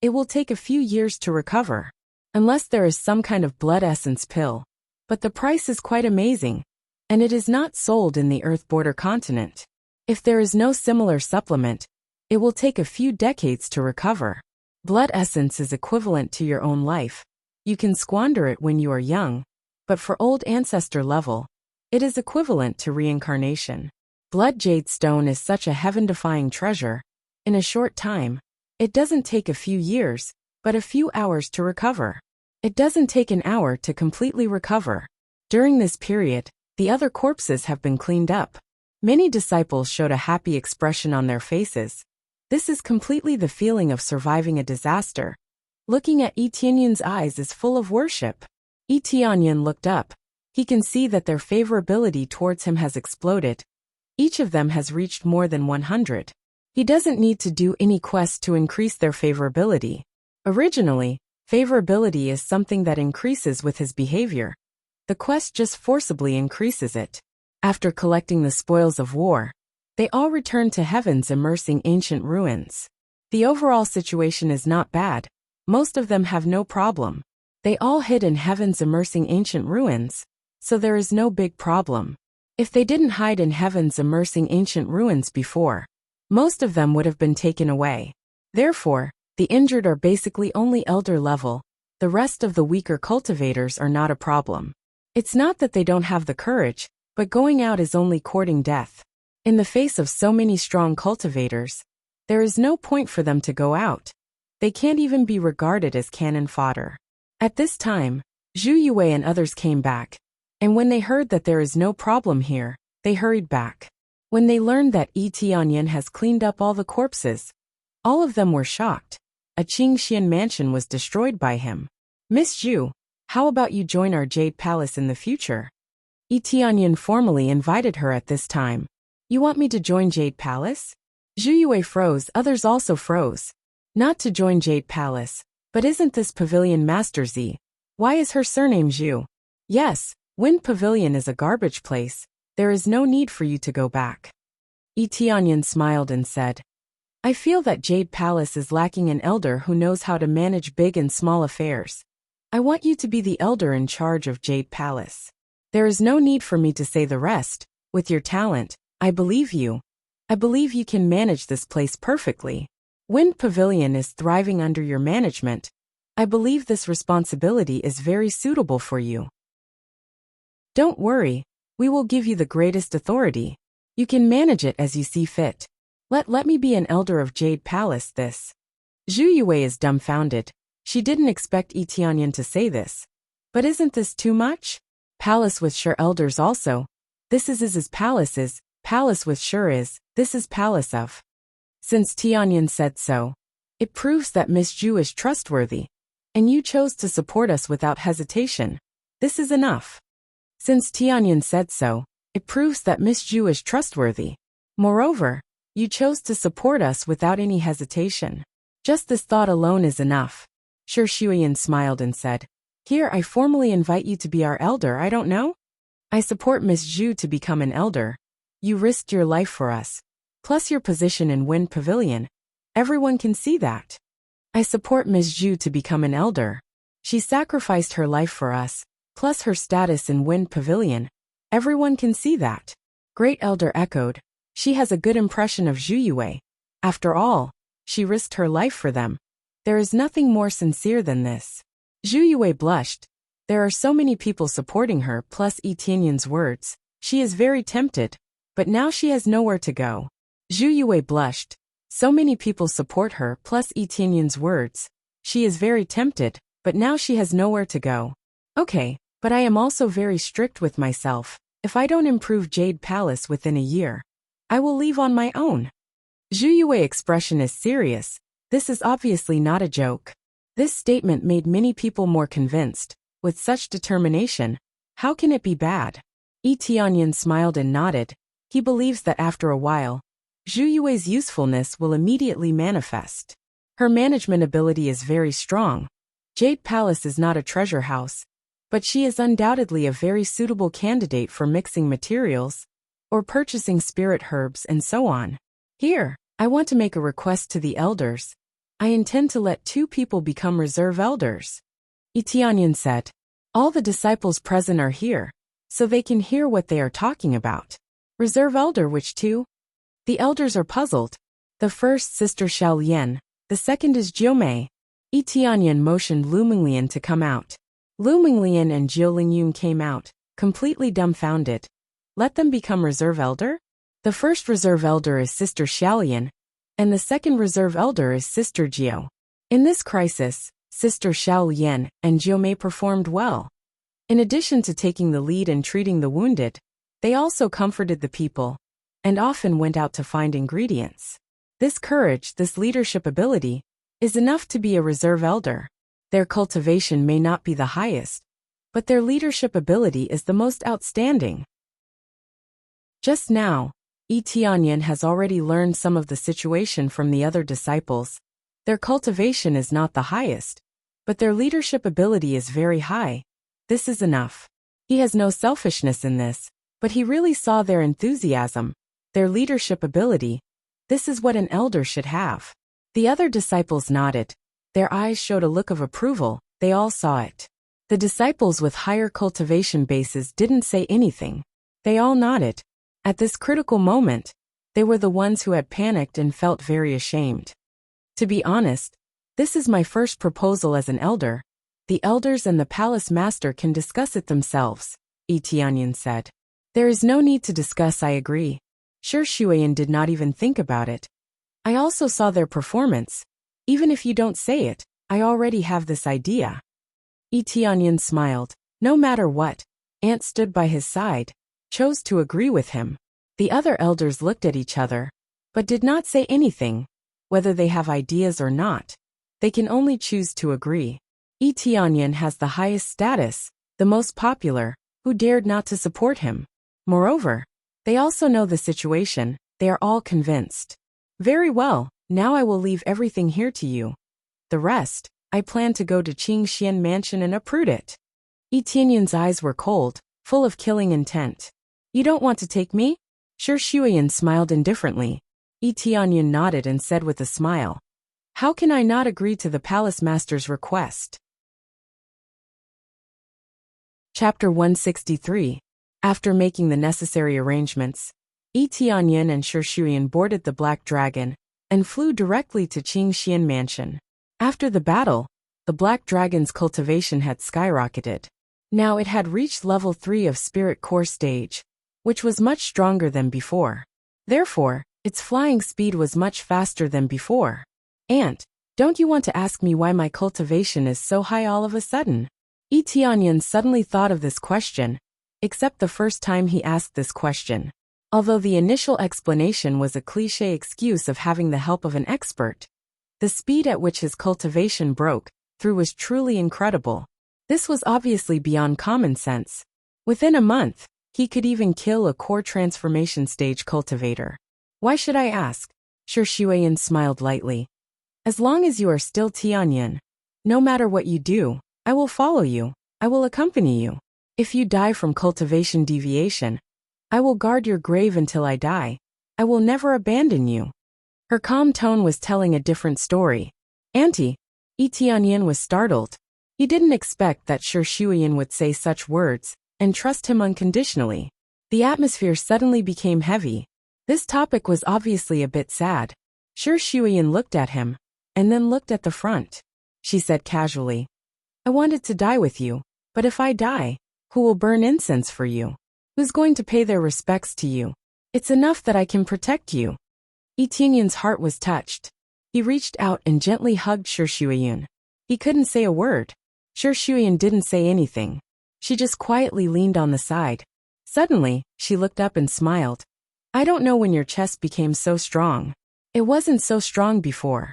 it will take a few years to recover, unless there is some kind of blood essence pill. But the price is quite amazing, and it is not sold in the Earth border continent. If there is no similar supplement, it will take a few decades to recover. Blood essence is equivalent to your own life. You can squander it when you are young, but for old ancestor level, it is equivalent to reincarnation. Blood jade stone is such a heaven-defying treasure. In a short time, it doesn't take a few years, but a few hours to recover. It doesn't take an hour to completely recover. During this period, the other corpses have been cleaned up. Many disciples showed a happy expression on their faces. This is completely the feeling of surviving a disaster. Looking at Yi Tianyan's eyes is full of worship. Yi Tianyan looked up. He can see that their favorability towards him has exploded. Each of them has reached more than 100. He doesn't need to do any quest to increase their favorability. Originally, favorability is something that increases with his behavior. The quest just forcibly increases it. After collecting the spoils of war, they all return to heaven's immersing ancient ruins. The overall situation is not bad. Most of them have no problem. They all hid in heaven's immersing ancient ruins, so there is no big problem. If they didn't hide in heaven's immersing ancient ruins before, most of them would have been taken away. Therefore, the injured are basically only elder level. The rest of the weaker cultivators are not a problem. It's not that they don't have the courage, But going out is only courting death. In the face of so many strong cultivators, there is no point for them to go out. They can't even be regarded as cannon fodder. At this time, Zhu Yue and others came back, and when they heard that there is no problem here, they hurried back. When they learned that Yi Tianyan has cleaned up all the corpses, all of them were shocked. A Qingxian mansion was destroyed by him. Miss Zhu, how about you join our Jade Palace in the future? Yi Tianyan formally invited her at this time. You want me to join Jade Palace? Zhu Yue froze, others also froze. Not to join Jade Palace, but isn't this pavilion Master Z? Why is her surname Zhu? Yes, Wind Pavilion is a garbage place. There is no need for you to go back. Yi Tianyan smiled and said, I feel that Jade Palace is lacking an elder who knows how to manage big and small affairs. I want you to be the elder in charge of Jade Palace. There is no need for me to say the rest. With your talent, I believe you. I believe you can manage this place perfectly. Wind Pavilion is thriving under your management. I believe this responsibility is very suitable for you. Don't worry, we will give you the greatest authority. You can manage it as you see fit. Let me be an elder of Jade Palace this. Zhu Yue is dumbfounded. She didn't expect Yi Tianyan to say this. But isn't this too much? Palace with sure elders also. This is palace is, palace with sure is, this is palace of. Since Tianyan said so, it proves that Miss Zhu is trustworthy. And you chose to support us without hesitation. This is enough. Since Tianyan said so, it proves that Miss Zhu is trustworthy. Moreover, you chose to support us without any hesitation. Just this thought alone is enough. Shi Shuyan smiled and said, Here I formally invite you to be our elder, I don't know? I support Miss Zhu to become an elder. You risked your life for us. Plus your position in Wind Pavilion. Everyone can see that. I support Miss Zhu to become an elder. She sacrificed her life for us, plus her status in Wind Pavilion. Everyone can see that. Great elder echoed. She has a good impression of Zhu Yue. After all, she risked her life for them. There is nothing more sincere than this. Zhu Yue blushed. There are so many people supporting her plus Yi Tianyan's words. She is very tempted. But now she has nowhere to go. Zhu Yue blushed. So many people support her plus Yi Tianyan's words. She is very tempted, but now she has nowhere to go. Okay, but I am also very strict with myself. If I don't improve Jade Palace within a year, I will leave on my own. Zhu Yue's expression is serious. This is obviously not a joke. This statement made many people more convinced. With such determination, how can it be bad? Yi Tianyan smiled and nodded. He believes that after a while, Zhu Yue's usefulness will immediately manifest. Her management ability is very strong. Jade Palace is not a treasure house, but she is undoubtedly a very suitable candidate for mixing materials, or purchasing spirit herbs and so on. Here, I want to make a request to the elders. I intend to let 2 people become reserve elders. Yi Tianyan said. All the disciples present are here, so they can hear what they are talking about. Reserve elder which 2? The elders are puzzled. The first Sister Xiao Lian, the second is Jiu Mei. Yi Tianyan motioned Lu Minglian to come out. Lu Minglian and Jiu Lingyun came out, completely dumbfounded. Let them become reserve elder? The first reserve elder is Sister Xiaolian, and the second reserve elder is Sister Jiu. In this crisis, Sister Xiaolian and Jiu Mei performed well. In addition to taking the lead in treating the wounded, they also comforted the people, and often went out to find ingredients. This courage, this leadership ability, is enough to be a reserve elder. Their cultivation may not be the highest, but their leadership ability is the most outstanding. Just now, Yi Tianyan has already learned some of the situation from the other disciples. Their cultivation is not the highest, but their leadership ability is very high. This is enough. He has no selfishness in this, but he really saw their enthusiasm, their leadership ability. This is what an elder should have. The other disciples nodded. Their eyes showed a look of approval. They all saw it. The disciples with higher cultivation bases didn't say anything. They all nodded. At this critical moment, they were the ones who had panicked and felt very ashamed. To be honest, this is my first proposal as an elder. The elders and the palace master can discuss it themselves, Yi Tianyan said. There is no need to discuss, I agree. Sure, Shuayan did not even think about it. I also saw their performance. Even if you don't say it, I already have this idea. Tianyan smiled. No matter what, Ant stood by his side, chose to agree with him. The other elders looked at each other, but did not say anything. Whether they have ideas or not, they can only choose to agree. Tianyan has the highest status, the most popular, who dared not to support him. Moreover, they also know the situation, they are all convinced. Very well, now I will leave everything here to you. The rest, I plan to go to Qingxian Mansion and uproot it. Tianyan's eyes were cold, full of killing intent. You don't want to take me? Sure, Shuayan smiled indifferently. Tianyan nodded and said with a smile. How can I not agree to the palace master's request? Chapter 163. After making the necessary arrangements, Tianyan and Sure Shuayan boarded the Black Dragon and flew directly to Qingxian Mansion. After the battle, the Black Dragon's cultivation had skyrocketed. Now it had reached level 3 of Spirit Core stage, which was much stronger than before. Therefore, its flying speed was much faster than before. Ant, don't you want to ask me why my cultivation is so high all of a sudden? Tianyan suddenly thought of this question, except the first time he asked this question. Although the initial explanation was a cliché excuse of having the help of an expert, the speed at which his cultivation broke through was truly incredible. This was obviously beyond common sense. Within a month, he could even kill a core transformation stage cultivator. Why should I ask? Sure, Shuayan smiled lightly. As long as you are still Tianyan, no matter what you do, I will follow you, I will accompany you. If you die from cultivation deviation, I will guard your grave until I die. I will never abandon you. Her calm tone was telling a different story. Auntie, Tianyan was startled. He didn't expect that Sure Shuayan would say such words and trust him unconditionally. The atmosphere suddenly became heavy. This topic was obviously a bit sad. Sure Shuayan looked at him, and then looked at the front. She said casually, I wanted to die with you, but if I die, who will burn incense for you? Who's going to pay their respects to you? It's enough that I can protect you. Tianyan's heart was touched. He reached out and gently hugged Sure Shuayan. He couldn't say a word. Sure Shuayan didn't say anything. She just quietly leaned on the side. Suddenly, she looked up and smiled. I don't know when your chest became so strong. It wasn't so strong before.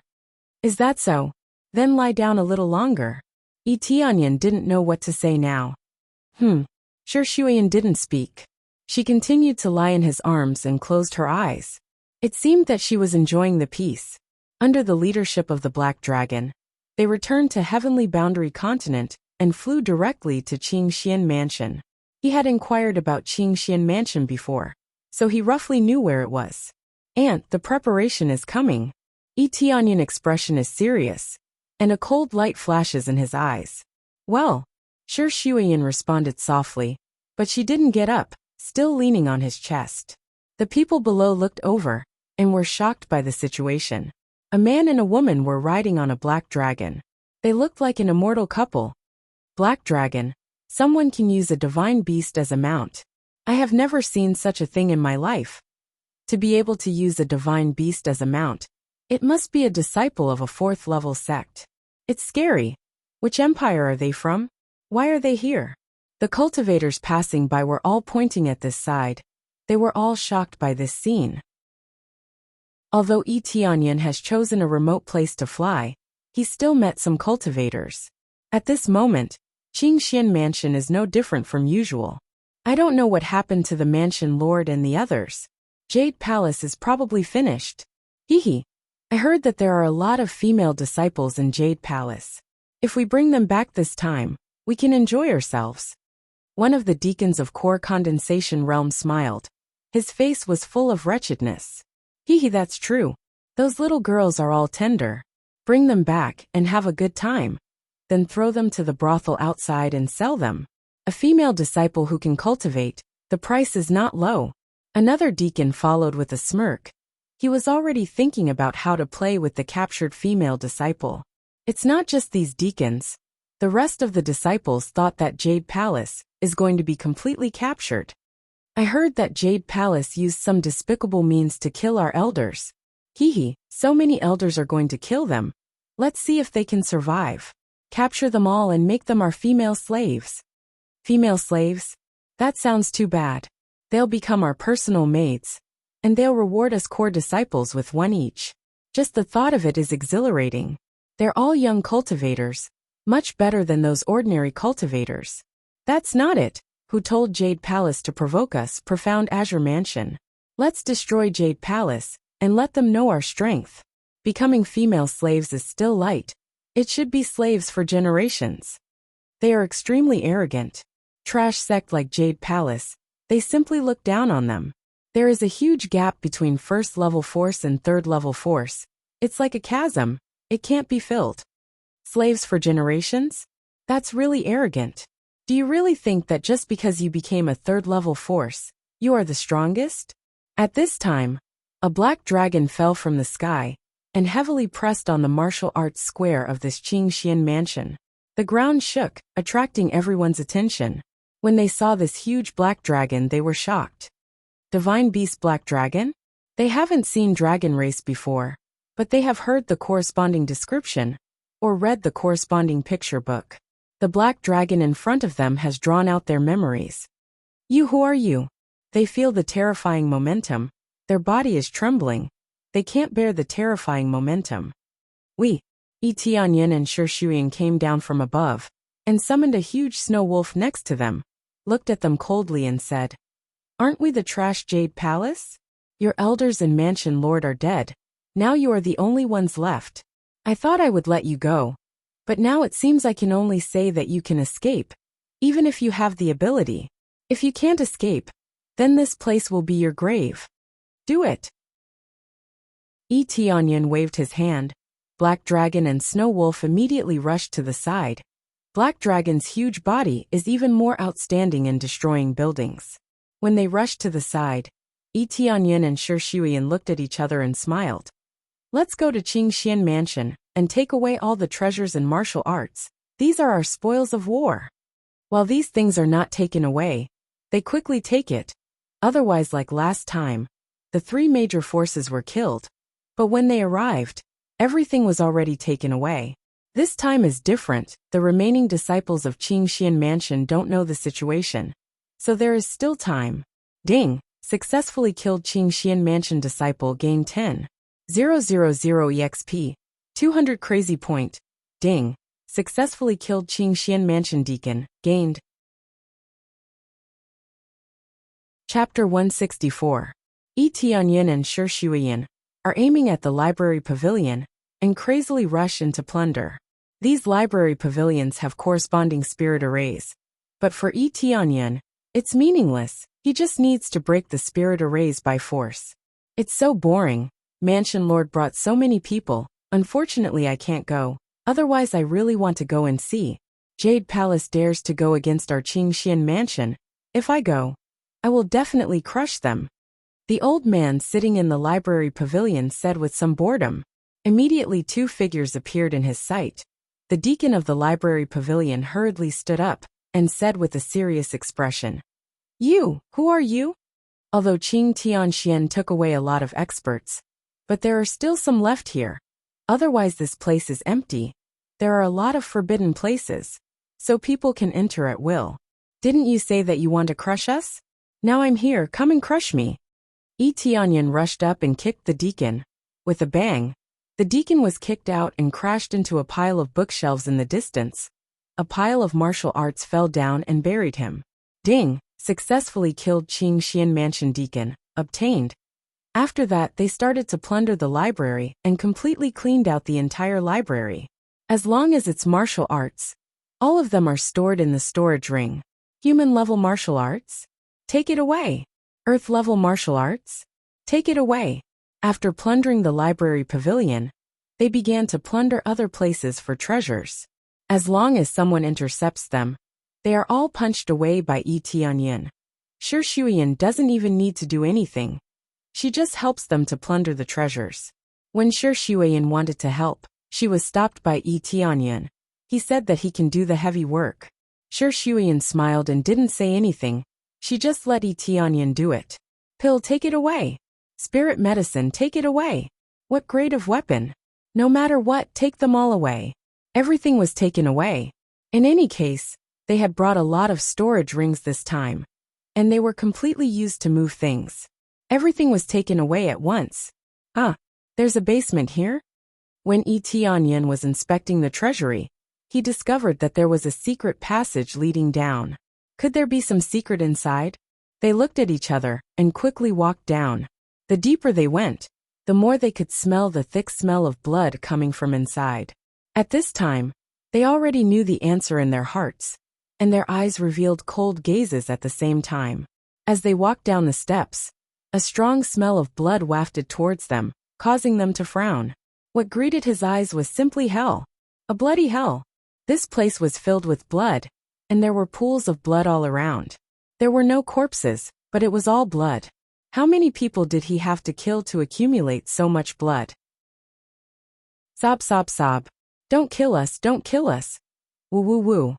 Is that so? Then lie down a little longer. Tianyan didn't know what to say now. Sure Shuayan didn't speak. She continued to lie in his arms and closed her eyes. It seemed that she was enjoying the peace. Under the leadership of the Black Dragon, they returned to Heavenly Boundary Continent and flew directly to Qingxian Mansion. He had inquired about Qingxian Mansion before, so he roughly knew where it was. Aunt, the preparation is coming. Tianyan's expression is serious, and a cold light flashes in his eyes. Well, Sure Shuayan responded softly, but she didn't get up, still leaning on his chest. The people below looked over, and were shocked by the situation. A man and a woman were riding on a black dragon. They looked like an immortal couple. Black dragon, someone can use a divine beast as a mount. I have never seen such a thing in my life. To be able to use a divine beast as a mount, it must be a disciple of a 4th level sect. It's scary. Which empire are they from? Why are they here? The cultivators passing by were all pointing at this side. They were all shocked by this scene. Although Tianyan has chosen a remote place to fly, he still met some cultivators. At this moment, Qingxian Mansion is no different from usual. I don't know what happened to the mansion lord and the others. Jade Palace is probably finished. Hehe. I heard that there are a lot of female disciples in Jade Palace. If we bring them back this time, we can enjoy ourselves. One of the deacons of Core Condensation Realm smiled. His face was full of wretchedness. Hehe, that's true. Those little girls are all tender. Bring them back and have a good time. Then throw them to the brothel outside and sell them. A female disciple who can cultivate, the price is not low. Another deacon followed with a smirk. He was already thinking about how to play with the captured female disciple. It's not just these deacons. The rest of the disciples thought that Jade Palace is going to be completely captured. I heard that Jade Palace used some despicable means to kill our elders. Hee, so many elders are going to kill them. Let's see if they can survive. Capture them all and make them our female slaves. Female slaves? That sounds too bad. They'll become our personal maids. And they'll reward us core disciples with one each. Just the thought of it is exhilarating. They're all young cultivators. Much better than those ordinary cultivators. That's not it. Who told Jade Palace to provoke us? Profound Azure Mansion. Let's destroy Jade Palace, and let them know our strength. Becoming female slaves is still light. It should be slaves for generations. They are extremely arrogant. Trash sect like Jade Palace, they simply look down on them. There is a huge gap between first-level force and third-level force. It's like a chasm. It can't be filled. Slaves for generations? That's really arrogant. Do you really think that just because you became a third-level force, you are the strongest? At this time, a black dragon fell from the sky and heavily pressed on the martial arts square of this Qingxian mansion. The ground shook, attracting everyone's attention. When they saw this huge black dragon, they were shocked. Divine Beast Black Dragon? They haven't seen Dragon Race before, but they have heard the corresponding description or read the corresponding picture book. The black dragon in front of them has drawn out their memories. Who are you? They feel the terrifying momentum. Their body is trembling. They can't bear the terrifying momentum. Tianyin and Shi Shuyan came down from above and summoned a huge snow wolf next to them, looked at them coldly and said, "Aren't we the trash Jade Palace? Your elders and mansion lord are dead. Now you are the only ones left. I thought I would let you go. But now it seems I can only say that you can escape, even if you have the ability. If you can't escape, then this place will be your grave. Do it." Tianyin waved his hand. Black Dragon and Snow Wolf immediately rushed to the side. Black Dragon's huge body is even more outstanding in destroying buildings. When they rushed to the side, Tianyin and Shi Shuyan looked at each other and smiled. "Let's go to Qingxian Mansion and take away all the treasures and martial arts. These are our spoils of war. While these things are not taken away, they quickly take it. Otherwise, like last time, the three major forces were killed. But when they arrived, everything was already taken away. This time is different. The remaining disciples of Qingxian Mansion don't know the situation. So there is still time." Ding! Successfully killed Qingxian Mansion disciple gained 10,000 EXP. 200 crazy point. Ding! Successfully killed Qingxian Mansion deacon, gained. Chapter 164. Tianyin and Shi Shuyan are aiming at the library pavilion and crazily rush into plunder. These library pavilions have corresponding spirit arrays. But for Tianyin, it's meaningless. He just needs to break the spirit arrays by force. It's so boring. Mansion Lord brought so many people. Unfortunately, I can't go. Otherwise, I really want to go and see. Jade Palace dares to go against our Qingxian Mansion. If I go, I will definitely crush them. The old man sitting in the library pavilion said with some boredom. Immediately 2 figures appeared in his sight. The deacon of the library pavilion hurriedly stood up and said with a serious expression, Who are you?" Although Qing Tianxian took away a lot of experts, but there are still some left here. Otherwise this place is empty. There are a lot of forbidden places, so people can enter at will. Didn't you say that you want to crush us? Now I'm here, come and crush me. Tianyin rushed up and kicked the deacon. With a bang, the deacon was kicked out and crashed into a pile of bookshelves in the distance. A pile of martial arts fell down and buried him. Ding! Successfully killed Qingxian Mansion deacon, obtained. After that they started to plunder the library and completely cleaned out the entire library. As long as it's martial arts, all of them are stored in the storage ring. Human-level martial arts? Take it away. Earth-level martial arts? Take it away. After plundering the library pavilion, they began to plunder other places for treasures. As long as someone intercepts them, they are all punched away by Tianyin. Shi Shuyan doesn't even need to do anything. She just helps them to plunder the treasures. When Shi Shuyan wanted to help, she was stopped by Tianyin. He said that he can do the heavy work. Shi Shuyan smiled and didn't say anything. She just let Etianyan do it. Pill, take it away. Spirit medicine, take it away. What grade of weapon? No matter what, take them all away. Everything was taken away. In any case, they had brought a lot of storage rings this time, and they were completely used to move things. Everything was taken away at once. There's a basement here? When Etianyan was inspecting the treasury, he discovered that there was a secret passage leading down. Could there be some secret inside? They looked at each other and quickly walked down. The deeper they went, the more they could smell the thick smell of blood coming from inside. At this time, they already knew the answer in their hearts, and their eyes revealed cold gazes at the same time. As they walked down the steps, a strong smell of blood wafted towards them, causing them to frown. What greeted his eyes was simply hell. A bloody hell. This place was filled with blood, and there were pools of blood all around. There were no corpses, but it was all blood. How many people did he have to kill to accumulate so much blood? Sob, sob, sob. Don't kill us, don't kill us. Woo, woo, woo.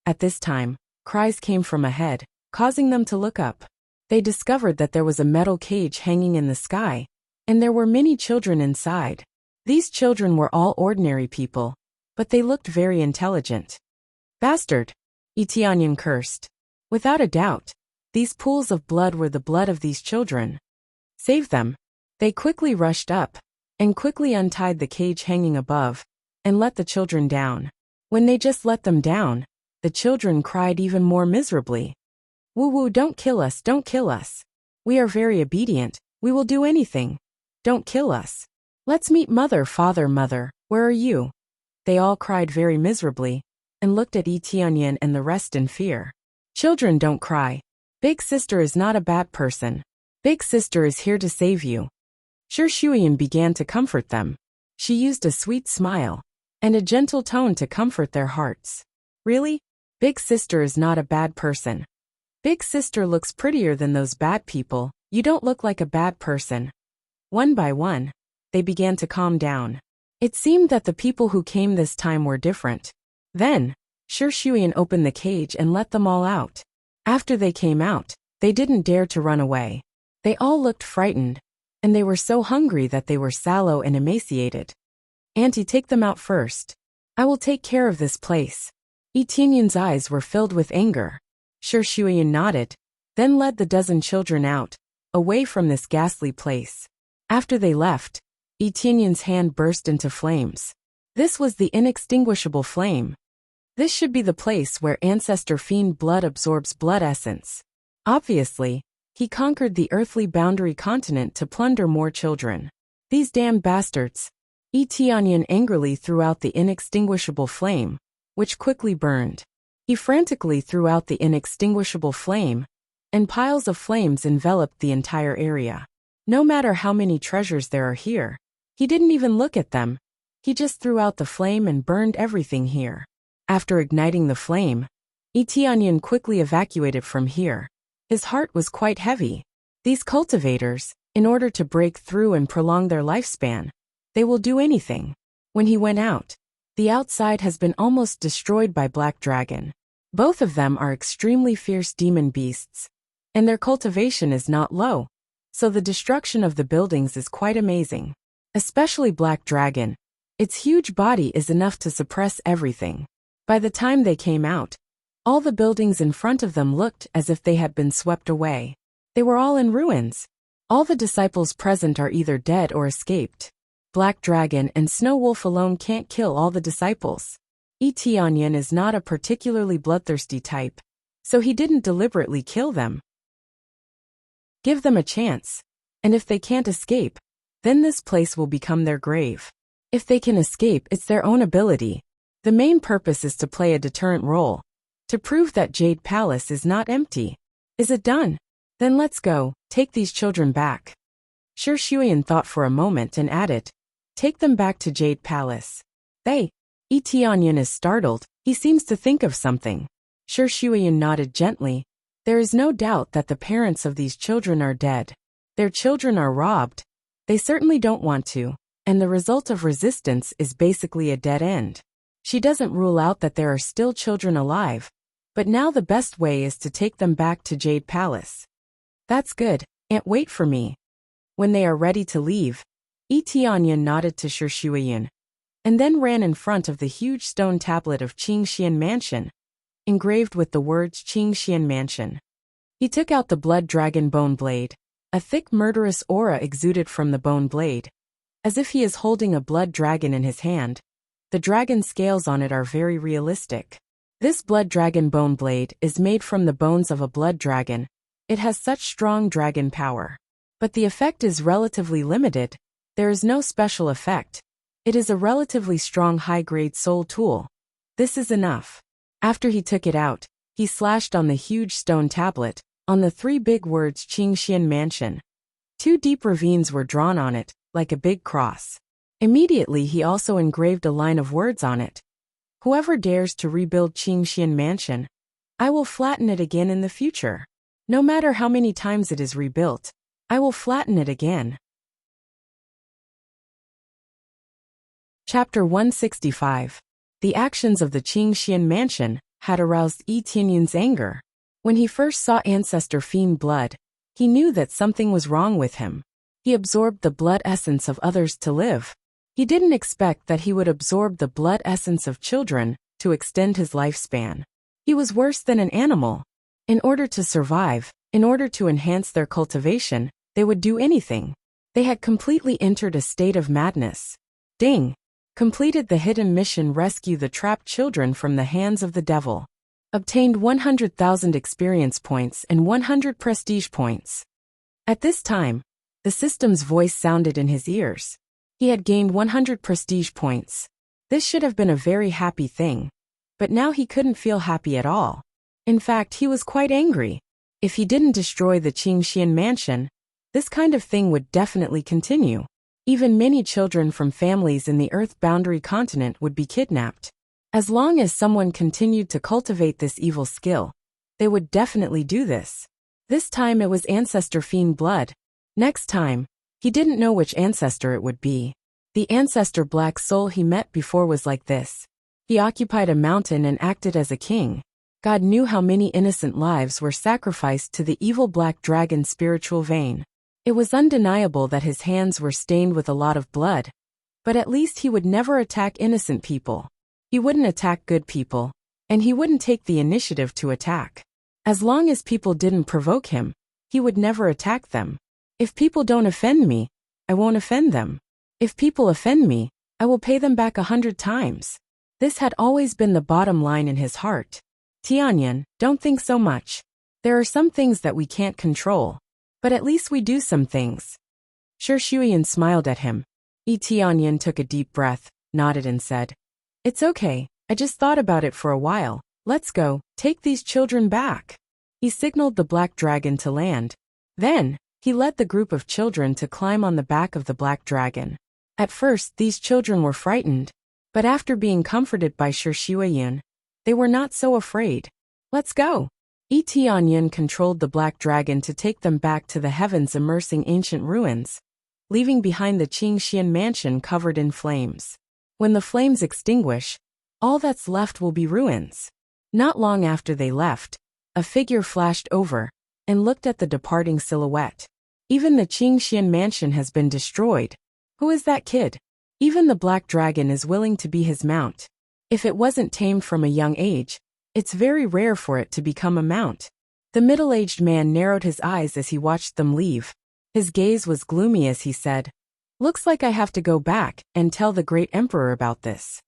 At this time, cries came from ahead, causing them to look up. They discovered that there was a metal cage hanging in the sky, and there were many children inside. These children were all ordinary people, but they looked very intelligent. Bastard! Etianyan cursed. Without a doubt, these pools of blood were the blood of these children. Save them. They quickly rushed up, and quickly untied the cage hanging above, and let the children down. When they just let them down, the children cried even more miserably. Woo woo, don't kill us, don't kill us. We are very obedient, we will do anything. Don't kill us. Let's meet mother, father, mother, where are you? They all cried very miserably, and looked at Etianyan and the rest in fear. Children, don't cry. Big sister is not a bad person. Big sister is here to save you. Shuiyan began to comfort them. She used a sweet smile and a gentle tone to comfort their hearts. Really? Big sister is not a bad person. Big sister looks prettier than those bad people. You don't look like a bad person. One by one, they began to calm down. It seemed that the people who came this time were different. Then, Shuiyan opened the cage and let them all out. After they came out, they didn't dare to run away. They all looked frightened, and they were so hungry that they were sallow and emaciated. Auntie, take them out first. I will take care of this place. Etianyan's eyes were filled with anger. Shuiyan nodded, then led the dozen children out, away from this ghastly place. After they left, Etianyan's hand burst into flames. This was the inextinguishable flame. This should be the place where ancestor fiend blood absorbs blood essence. Obviously, he conquered the earthly boundary continent to plunder more children. These damned bastards. Etianyan angrily threw out the inextinguishable flame, which quickly burned. He frantically threw out the inextinguishable flame, and piles of flames enveloped the entire area. No matter how many treasures there are here, he didn't even look at them. He just threw out the flame and burned everything here. After igniting the flame, Etianyan quickly evacuated from here. His heart was quite heavy. These cultivators, in order to break through and prolong their lifespan, they will do anything. When he went out, the outside has been almost destroyed by Black Dragon. Both of them are extremely fierce demon beasts, and their cultivation is not low, so the destruction of the buildings is quite amazing. Especially Black Dragon. Its huge body is enough to suppress everything. By the time they came out, all the buildings in front of them looked as if they had been swept away. They were all in ruins. All the disciples present are either dead or escaped. Black Dragon and Snow Wolf alone can't kill all the disciples. Etianyan is not a particularly bloodthirsty type, so he didn't deliberately kill them. Give them a chance, and if they can't escape, then this place will become their grave. If they can escape, it's their own ability. The main purpose is to play a deterrent role, to prove that Jade Palace is not empty. Is it done? Then let's go, take these children back. Shuiyan thought for a moment and added, take them back to Jade Palace. Etianyan is startled, he seems to think of something. Shuiyan nodded gently. There is no doubt that the parents of these children are dead. Their children are robbed. They certainly don't want to, and the result of resistance is basically a dead end. She doesn't rule out that there are still children alive, But now the best way is to take them back to Jade Palace. That's good, Aunt, wait for me. When they are ready to leave, Tianyan nodded to Shi Shuiyan, and then ran in front of the huge stone tablet of Qingxian Mansion, engraved with the words Qingxian Mansion. He took out the blood dragon bone blade. A thick murderous aura exuded from the bone blade, as if he is holding a blood dragon in his hand. The dragon scales on it are very realistic. This blood dragon bone blade is made from the bones of a blood dragon. It has such strong dragon power. But the effect is relatively limited. There is no special effect. It is a relatively strong high-grade soul tool. This is enough. After he took it out, he slashed on the huge stone tablet, on the 3 big words Qingxian Mansion. 2 deep ravines were drawn on it, like a big cross. Immediately he also engraved a line of words on it. Whoever dares to rebuild Qingxian Mansion, I will flatten it again in the future. No matter how many times it is rebuilt, I will flatten it again. Chapter 165. The actions of the Qingxian Mansion had aroused Tianyan's anger. When he first saw Ancestor Fiend blood, he knew that something was wrong with him. He absorbed the blood essence of others to live. He didn't expect that he would absorb the blood essence of children to extend his lifespan. He was worse than an animal. In order to survive, in order to enhance their cultivation, they would do anything. They had completely entered a state of madness. Ding! Completed the hidden mission rescue the trapped children from the hands of the devil. Obtained 100,000 experience points and 100 prestige points. At this time, the system's voice sounded in his ears. He had gained 100 prestige points. This should have been a very happy thing. But now he couldn't feel happy at all. In fact, he was quite angry. If he didn't destroy the Qingxian Mansion, this kind of thing would definitely continue. Even many children from families in the Earth Boundary continent would be kidnapped. As long as someone continued to cultivate this evil skill, they would definitely do this. This time it was Ancestor Fiend blood. Next time, he didn't know which ancestor it would be. The ancestor Black Soul he met before was like this. He occupied a mountain and acted as a king. God knew how many innocent lives were sacrificed to the evil Black Dragon's spiritual vein. It was undeniable that his hands were stained with a lot of blood. But at least he would never attack innocent people. He wouldn't attack good people, and he wouldn't take the initiative to attack. As long as people didn't provoke him, he would never attack them. If people don't offend me, I won't offend them. If people offend me, I will pay them back 100 times. This had always been the bottom line in his heart. Tianyan, don't think so much. There are some things that we can't control. But at least we do some things. Shi Shuiyan smiled at him. Tianyan took a deep breath, nodded and said, It's okay, I just thought about it for a while. Let's go, take these children back. He signaled the black dragon to land. Then, he led the group of children to climb on the back of the black dragon. At first, these children were frightened. But after being comforted by Shi Shuiyan, they were not so afraid. Let's go. Tianyan controlled the black dragon to take them back to the heavens immersing ancient ruins, leaving behind the Qingxian Mansion covered in flames. When the flames extinguish, all that's left will be ruins. Not long after they left, a figure flashed over and looked at the departing silhouette. Even the Qingxian Mansion has been destroyed. Who is that kid? Even the black dragon is willing to be his mount. If it wasn't tamed from a young age, it's very rare for it to become a mount. The middle-aged man narrowed his eyes as he watched them leave. His gaze was gloomy as he said, Looks like I have to go back and tell the great emperor about this.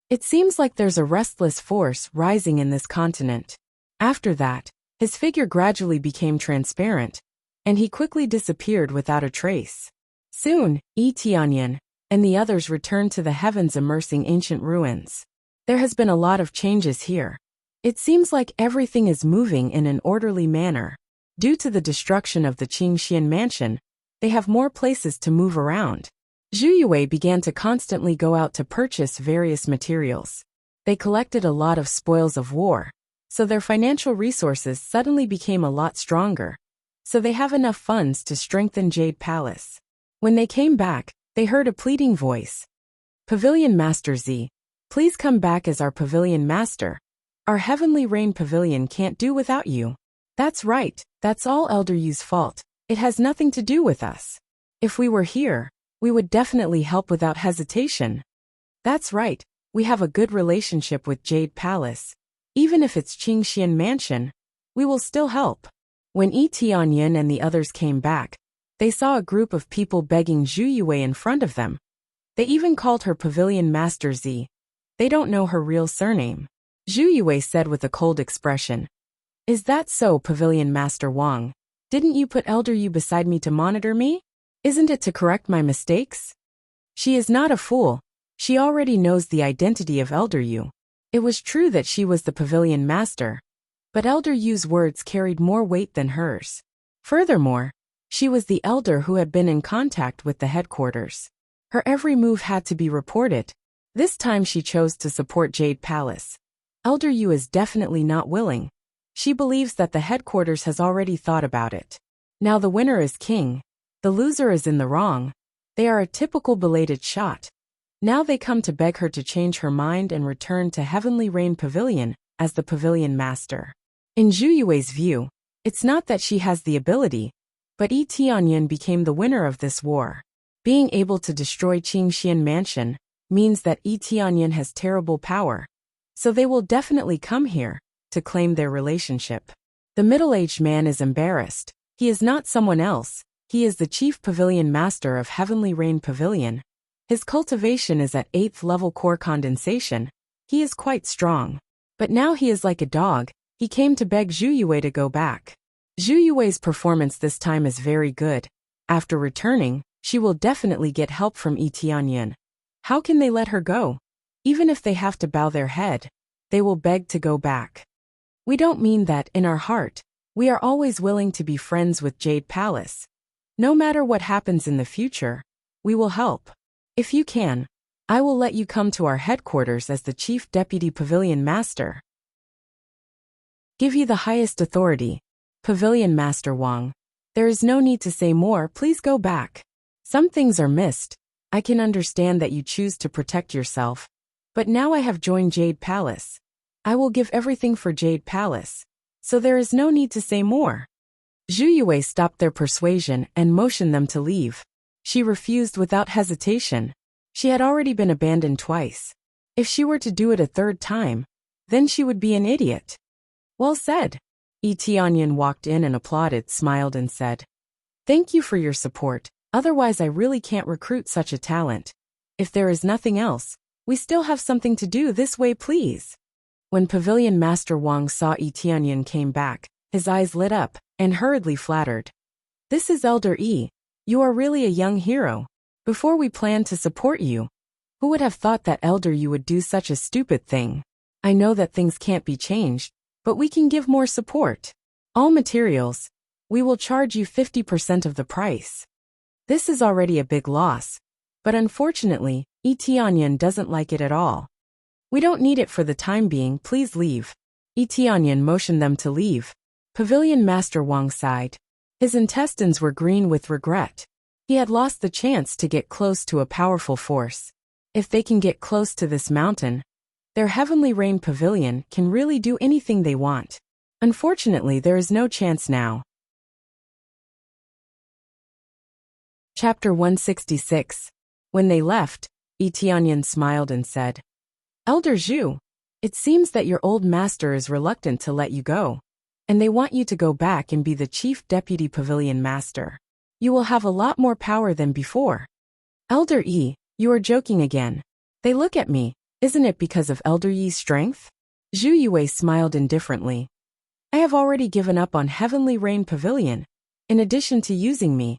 It seems like there's a restless force rising in this continent. After that, his figure gradually became transparent, and he quickly disappeared without a trace. Soon, Tianyan and the others returned to the heavens immersing ancient ruins. There has been a lot of changes here. It seems like everything is moving in an orderly manner. Due to the destruction of the Qingxian Mansion, they have more places to move around. Zhu Yue began to constantly go out to purchase various materials. They collected a lot of spoils of war, so their financial resources suddenly became a lot stronger. So they have enough funds to strengthen Jade Palace. When they came back, they heard a pleading voice. Pavilion Master Z, please come back as our pavilion master. Our Heavenly Rain Pavilion can't do without you. That's right, that's all Elder Yu's fault. It has nothing to do with us. If we were here, we would definitely help without hesitation. That's right, we have a good relationship with Jade Palace. Even if it's Qingxian Mansion, we will still help. When Yi Tianyan and the others came back, they saw a group of people begging Zhu Yue in front of them. They even called her Pavilion Master Z. They don't know her real surname. Zhu Yue said with a cold expression. Is that so, Pavilion Master Wang? Didn't you put Elder Yu beside me to monitor me? Isn't it to correct my mistakes? She is not a fool. She already knows the identity of Elder Yu. It was true that she was the Pavilion Master, but Elder Yu's words carried more weight than hers. Furthermore, she was the elder who had been in contact with the headquarters. Her every move had to be reported. This time she chose to support Jade Palace. Elder Yu is definitely not willing. She believes that the headquarters has already thought about it. Now the winner is king. The loser is in the wrong. They are a typical belated shot. Now they come to beg her to change her mind and return to Heavenly Rain Pavilion as the Pavilion Master. In Zhu Yue's view, it's not that she has the ability, but Yi Tianyan became the winner of this war. Being able to destroy Qingxian Mansion means that Yi Tianyan has terrible power, so they will definitely come here to claim their relationship. The middle-aged man is embarrassed. He is not someone else. He is the chief pavilion master of Heavenly Rain Pavilion. His cultivation is at 8th level core condensation. He is quite strong. But now he is like a dog. He came to beg Zhu Yue to go back. Zhu Yue's performance this time is very good. After returning, she will definitely get help from Yi Tianyan. How can they let her go? Even if they have to bow their head, they will beg to go back. We don't mean that in our heart. We are always willing to be friends with Jade Palace. No matter what happens in the future, we will help. If you can, I will let you come to our headquarters as the Chief Deputy Pavilion Master. Give you the highest authority. Pavilion Master Wang. There is no need to say more, please go back. Some things are missed. I can understand that you choose to protect yourself. But now I have joined Jade Palace. I will give everything for Jade Palace. So there is no need to say more. Zhu Yue stopped their persuasion and motioned them to leave. She refused without hesitation. She had already been abandoned twice. If she were to do it a third time, then she would be an idiot. Well said. Yi Tianyan walked in and applauded, smiled and said, Thank you for your support, otherwise I really can't recruit such a talent. If there is nothing else, we still have something to do, this way please. When Pavilion Master Wang saw Yi Tianyan came back, his eyes lit up, and hurriedly flattered. This is Elder Yi. You are really a young hero. Before we planned to support you, who would have thought that Elder Yi would do such a stupid thing? I know that things can't be changed, but we can give more support. All materials. We will charge you 50% of the price. This is already a big loss. But unfortunately, Yi Tianyan doesn't like it at all. We don't need it for the time being, please leave. Yi Tianyan motioned them to leave. Pavilion Master Wang sighed. His intestines were green with regret. He had lost the chance to get close to a powerful force. If they can get close to this mountain, their Heavenly Rain Pavilion can really do anything they want. Unfortunately, there is no chance now. Chapter 166. When they left, Yi Tianyan smiled and said, Elder Zhu, it seems that your old master is reluctant to let you go, and they want you to go back and be the Chief Deputy Pavilion Master. You will have a lot more power than before. Elder Yi, you are joking again. They look at me. Isn't it because of Elder Yi's strength? Zhu Yue smiled indifferently. I have already given up on Heavenly Rain Pavilion. In addition to using me,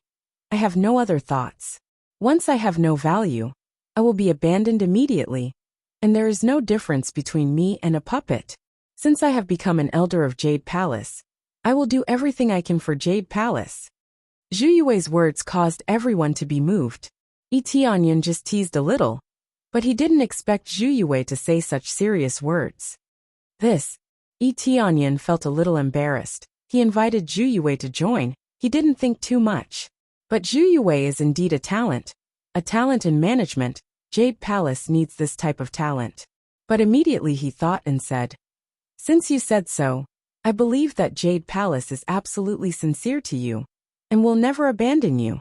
I have no other thoughts. Once I have no value, I will be abandoned immediately, and there is no difference between me and a puppet. Since I have become an elder of Jade Palace, I will do everything I can for Jade Palace. Zhu Yue's words caused everyone to be moved. Yi Tianyan just teased a little, but he didn't expect Zhu Yue to say such serious words. Yi Tianyan felt a little embarrassed. He invited Zhu Yue to join. He didn't think too much. But Zhu Yue is indeed a talent in management. Jade Palace needs this type of talent. But immediately he thought and said, Since you said so, I believe that Jade Palace is absolutely sincere to you and will never abandon you.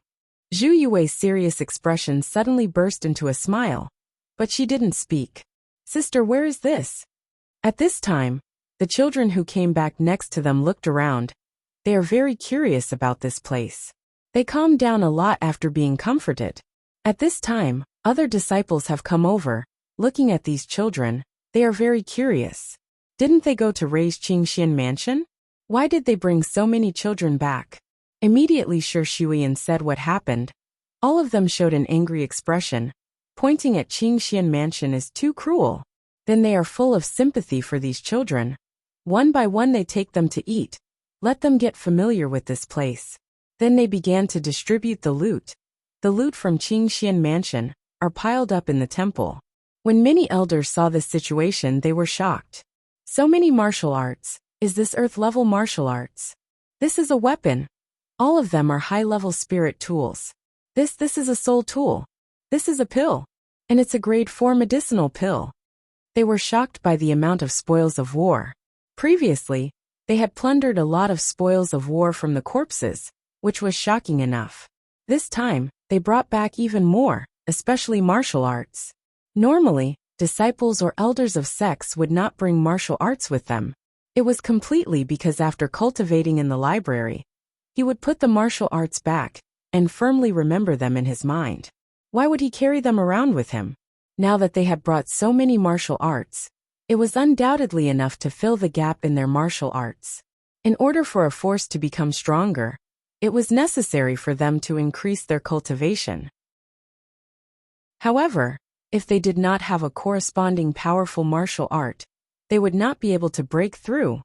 Zhu Yui's serious expression suddenly burst into a smile, but she didn't speak. Sister, where is this? At this time, the children who came back next to them looked around. They are very curious about this place. They calmed down a lot after being comforted. At this time, other disciples have come over. Looking at these children, they are very curious. Didn't they go to raise Qingxian Mansion? Why did they bring so many children back? Immediately Shi Shuiyan said what happened. All of them showed an angry expression, pointing at Qingxian Mansion as too cruel. Then they are full of sympathy for these children. One by one they take them to eat. Let them get familiar with this place. Then they began to distribute the loot. The loot from Qingxian Mansion are piled up in the temple. When many elders saw this situation, they were shocked. So many martial arts. Is this earth-level martial arts? This is a weapon. All of them are high-level spirit tools. This is a soul tool. This is a pill. And it's a grade 4 medicinal pill. They were shocked by the amount of spoils of war. Previously, they had plundered a lot of spoils of war from the corpses, which was shocking enough. This time, they brought back even more, especially martial arts. Normally, disciples or elders of sects would not bring martial arts with them. It was completely because after cultivating in the library, he would put the martial arts back and firmly remember them in his mind. Why would he carry them around with him? Now that they had brought so many martial arts, it was undoubtedly enough to fill the gap in their martial arts. In order for a force to become stronger, it was necessary for them to increase their cultivation. However, if they did not have a corresponding powerful martial art, they would not be able to break through,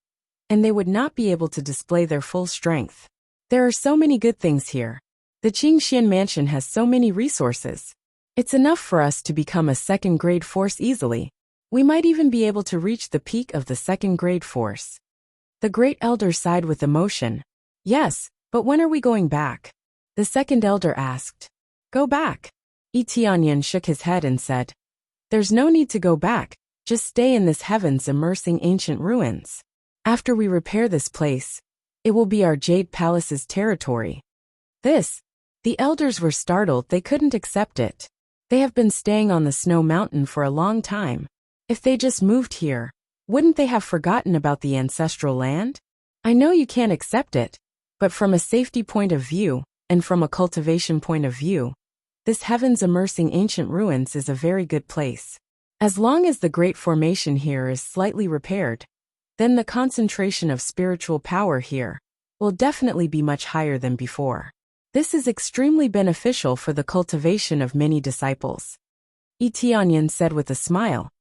and they would not be able to display their full strength. There are so many good things here. The Qingxian Mansion has so many resources. It's enough for us to become a second-grade force easily. We might even be able to reach the peak of the second-grade force. The great elder sighed with emotion. Yes, but when are we going back? The second elder asked. Go back. Tianyan shook his head and said, there's no need to go back, just stay in this heavens immersing ancient ruins. After we repair this place, it will be our Jade Palace's territory. The elders were startled, they couldn't accept it. They have been staying on the snow mountain for a long time. If they just moved here, wouldn't they have forgotten about the ancestral land? I know you can't accept it, but from a safety point of view, and from a cultivation point of view, this heavens immersing ancient ruins is a very good place. As long as the great formation here is slightly repaired, then the concentration of spiritual power here will definitely be much higher than before. This is extremely beneficial for the cultivation of many disciples. Tianyan said with a smile.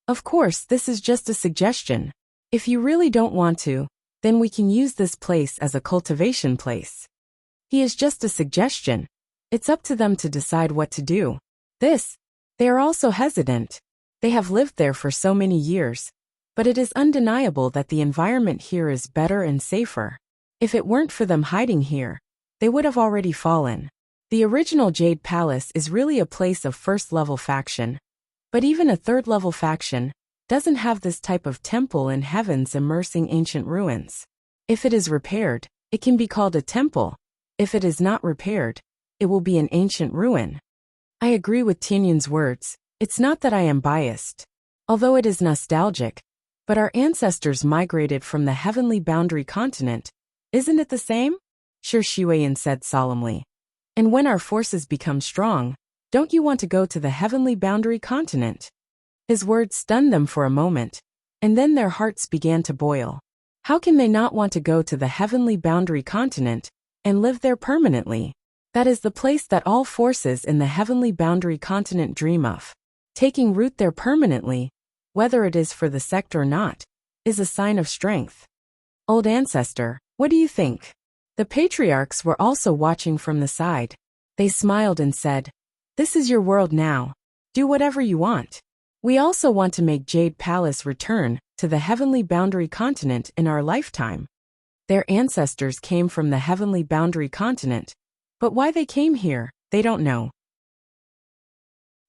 Of course, this is just a suggestion. If you really don't want to, then we can use this place as a cultivation place. He is just a suggestion. It's up to them to decide what to do. They are also hesitant. They have lived there for so many years, but it is undeniable that the environment here is better and safer. If it weren't for them hiding here, they would have already fallen. The original Jade Palace is really a place of first-level faction, but even a third-level faction doesn't have this type of temple in heavens immersing ancient ruins. If it is repaired, it can be called a temple. If it is not repaired, it will be an ancient ruin. I agree with Tianyan's words. It's not that I am biased. Although it is nostalgic, but our ancestors migrated from the heavenly boundary continent. Isn't it the same? Shi Shuiyan said solemnly. And when our forces become strong, don't you want to go to the heavenly boundary continent? His words stunned them for a moment, and then their hearts began to boil. How can they not want to go to the heavenly boundary continent and live there permanently? That is the place that all forces in the heavenly boundary continent dream of. Taking root there permanently, whether it is for the sect or not, is a sign of strength. Old ancestor, what do you think? The patriarchs were also watching from the side. They smiled and said, this is your world now. Do whatever you want. We also want to make Jade Palace return to the heavenly boundary continent in our lifetime. Their ancestors came from the heavenly boundary continent, but why they came here, they don't know.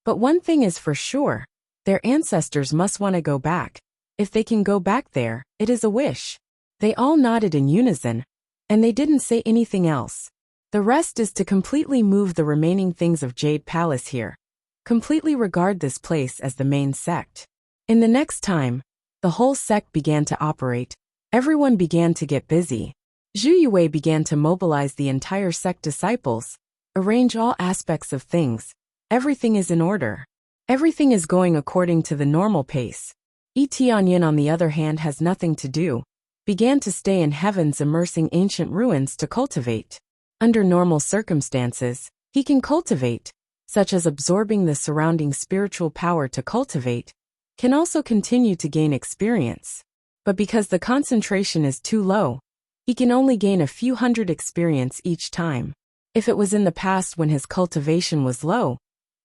But one thing is for sure, their ancestors must want to go back. If they can go back there, it is a wish. They all nodded in unison, and they didn't say anything else. The rest is to completely move the remaining things of Jade Palace here. Completely regard this place as the main sect. In the next time, the whole sect began to operate. Everyone began to get busy. Zhu Yue began to mobilize the entire sect disciples, arrange all aspects of things. Everything is in order. Everything is going according to the normal pace. Yi Tianyin, on the other hand, has nothing to do, began to stay in heavens, immersing ancient ruins to cultivate. Under normal circumstances, he can cultivate, such as absorbing the surrounding spiritual power to cultivate, can also continue to gain experience. But because the concentration is too low, he can only gain a few hundred experience each time. If it was in the past when his cultivation was low,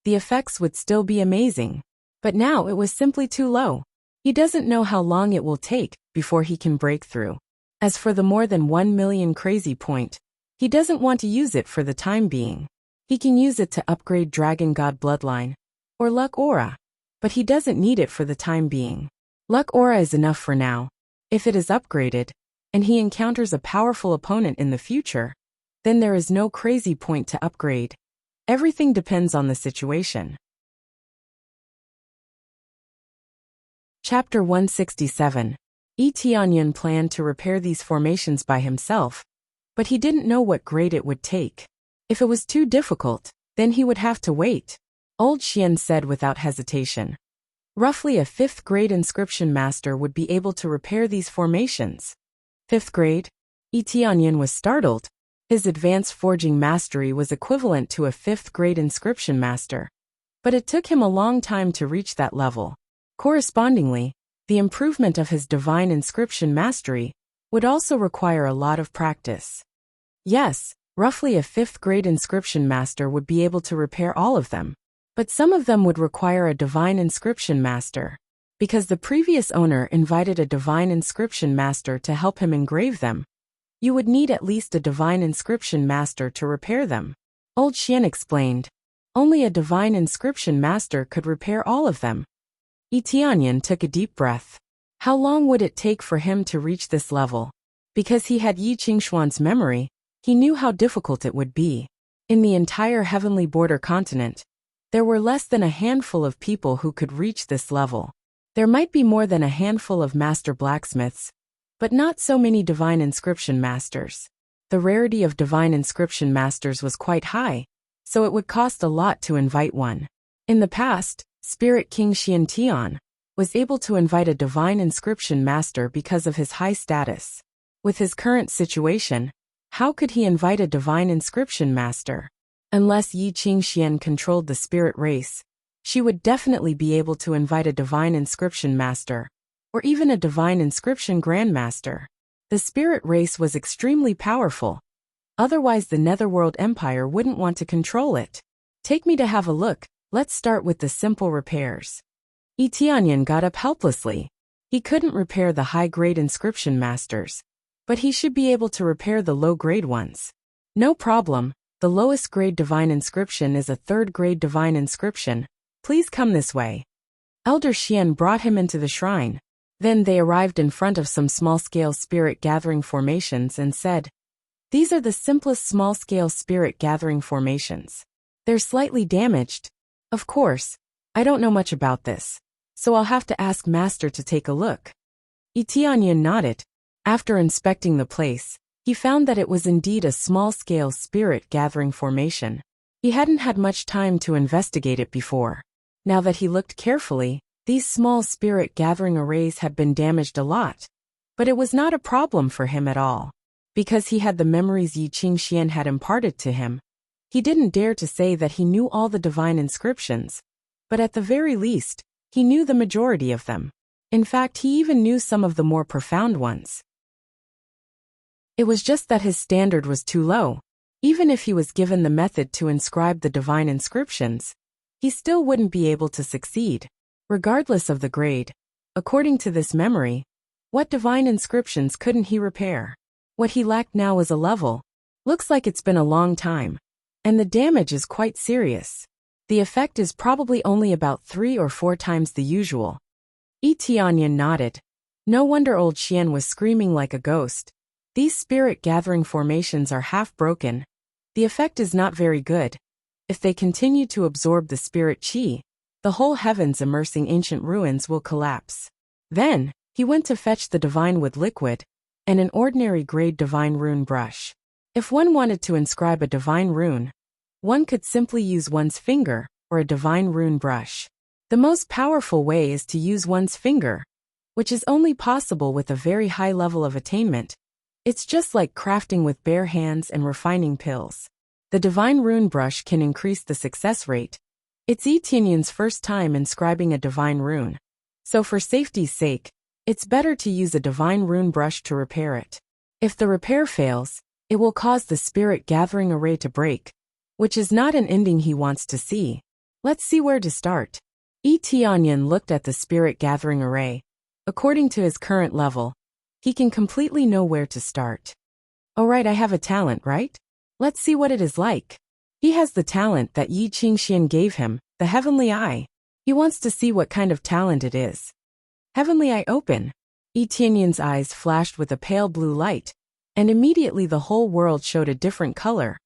the effects would still be amazing. But now it was simply too low. He doesn't know how long it will take before he can break through. As for the more than 1 million crazy point, he doesn't want to use it for the time being. He can use it to upgrade Dragon God Bloodline or Luck Aura, but he doesn't need it for the time being. Luck Aura is enough for now. If it is upgraded, and he encounters a powerful opponent in the future, then there is no crazy point to upgrade. Everything depends on the situation. Chapter 167. Yi Tianyin planned to repair these formations by himself, but he didn't know what grade it would take. If it was too difficult, then he would have to wait. Old Xian said without hesitation. Roughly a 5th grade inscription master would be able to repair these formations. 5th grade? Yi Tianyin was startled. His advanced forging mastery was equivalent to a 5th grade inscription master. But it took him a long time to reach that level. Correspondingly, the improvement of his divine inscription mastery would also require a lot of practice. Yes, roughly a 5th grade inscription master would be able to repair all of them. But some of them would require a divine inscription master. Because the previous owner invited a divine inscription master to help him engrave them, you would need at least a divine inscription master to repair them. Old Xian explained. Only a divine inscription master could repair all of them. Yi Tianyin took a deep breath. How long would it take for him to reach this level? Because he had Yi Qingshuan's memory, he knew how difficult it would be. In the entire heavenly border continent, there were less than a handful of people who could reach this level. There might be more than a handful of master blacksmiths, but not so many divine inscription masters. The rarity of divine inscription masters was quite high, so it would cost a lot to invite one. In the past, Spirit King Xian Tian was able to invite a divine inscription master because of his high status. With his current situation, how could he invite a divine inscription master? Unless Yi Qingxian controlled the spirit race, she would definitely be able to invite a divine inscription master, or even a divine inscription grandmaster. The spirit race was extremely powerful. Otherwise the Netherworld Empire wouldn't want to control it. Take me to have a look. Let's start with the simple repairs. Yi Tianyin got up helplessly. He couldn't repair the high-grade inscription masters, but he should be able to repair the low-grade ones. No problem. The lowest grade divine inscription is a 3rd grade divine inscription. Please come this way. Elder Xian brought him into the shrine. Then they arrived in front of some small-scale spirit-gathering formations and said, "These are the simplest small-scale spirit-gathering formations. They're slightly damaged. Of course, I don't know much about this, so I'll have to ask Master to take a look." Yi Tianyin nodded. After inspecting the place, he found that it was indeed a small-scale spirit-gathering formation. He hadn't had much time to investigate it before. Now that he looked carefully, these small spirit-gathering arrays had been damaged a lot. But it was not a problem for him at all. Because he had the memories Yi Qingxian had imparted to him, he didn't dare to say that he knew all the divine inscriptions. But at the very least, he knew the majority of them. In fact, he even knew some of the more profound ones. It was just that his standard was too low. Even if he was given the method to inscribe the divine inscriptions, he still wouldn't be able to succeed, regardless of the grade. According to this memory, what divine inscriptions couldn't he repair? What he lacked now was a level. Looks like it's been a long time. And the damage is quite serious. The effect is probably only about 3 or 4 times the usual. Tianyan nodded. No wonder old Xian was screaming like a ghost. These spirit-gathering formations are half broken. The effect is not very good. If they continue to absorb the spirit qi, the whole heavens immersing ancient ruins will collapse. Then, he went to fetch the divine wood liquid and an ordinary grade divine rune brush. If one wanted to inscribe a divine rune, one could simply use one's finger or a divine rune brush. The most powerful way is to use one's finger, which is only possible with a very high level of attainment. It's just like crafting with bare hands and refining pills. The divine rune brush can increase the success rate. It's Tianyan's first time inscribing a divine rune. So for safety's sake, it's better to use a divine rune brush to repair it. If the repair fails, it will cause the spirit gathering array to break, which is not an ending he wants to see. Let's see where to start. Tianyan looked at the spirit gathering array. According to his current level, he can completely know where to start. Alright, I have a talent, right? Let's see what it is like. He has the talent that Yi Qingxian gave him, the Heavenly Eye. He wants to see what kind of talent it is. Heavenly Eye open. Tianyan's eyes flashed with a pale blue light, and immediately the whole world showed a different color.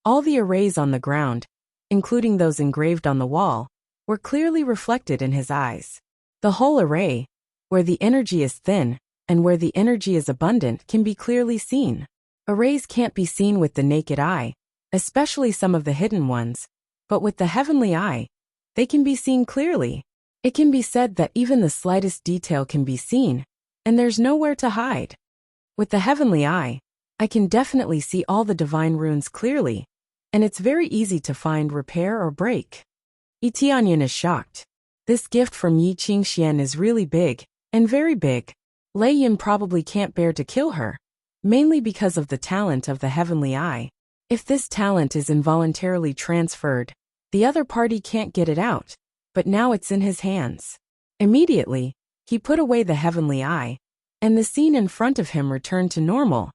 All the arrays on the ground, including those engraved on the wall, were clearly reflected in his eyes. The whole array, where the energy is thin and where the energy is abundant, can be clearly seen. Arrays can't be seen with the naked eye, especially some of the hidden ones, but with the Heavenly Eye, they can be seen clearly. It can be said that even the slightest detail can be seen, and there's nowhere to hide. With the Heavenly Eye, I can definitely see all the divine runes clearly, and it's very easy to find, repair, or break. Tianyan is shocked. This gift from Yi Qingxian is really big, and very big. Lei Yin probably can't bear to kill her, mainly because of the talent of the Heavenly Eye. If this talent is involuntarily transferred, the other party can't get it out, but now it's in his hands. Immediately, he put away the Heavenly Eye, and the scene in front of him returned to normal.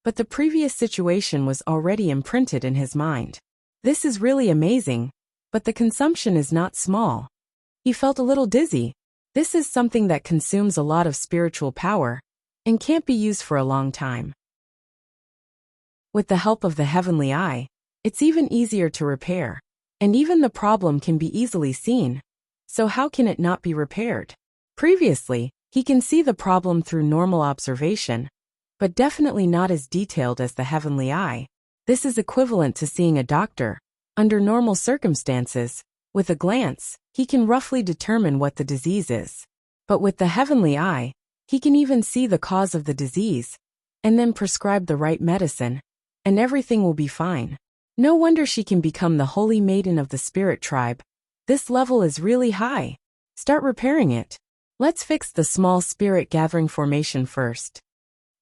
But the previous situation was already imprinted in his mind. This is really amazing, but the consumption is not small. He felt a little dizzy. This is something that consumes a lot of spiritual power and can't be used for a long time. With the help of the Heavenly Eye, it's even easier to repair, and even the problem can be easily seen. So how can it not be repaired? Previously, he can see the problem through normal observation, but definitely not as detailed as the Heavenly Eye. This is equivalent to seeing a doctor. Under normal circumstances, with a glance, he can roughly determine what the disease is. But with the Heavenly Eye, he can even see the cause of the disease, and then prescribe the right medicine, and everything will be fine. No wonder she can become the holy maiden of the spirit tribe. This level is really high. Start repairing it. Let's fix the small spirit gathering formation first.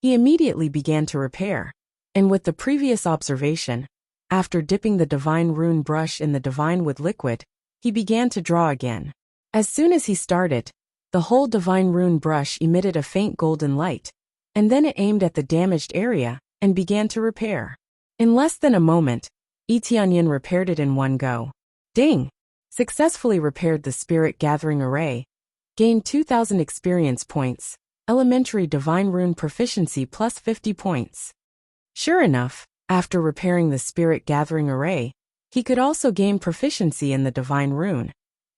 He immediately began to repair, and with the previous observation, after dipping the divine rune brush in the divine wood liquid, he began to draw again. As soon as he started, the whole divine rune brush emitted a faint golden light, and then it aimed at the damaged area and began to repair. In less than a moment, Tianyan repaired it in one go. Ding! Successfully repaired the spirit gathering array. Gained 2,000 experience points. Elementary divine rune proficiency plus 50 points. Sure enough, after repairing the spirit gathering array, he could also gain proficiency in the divine rune,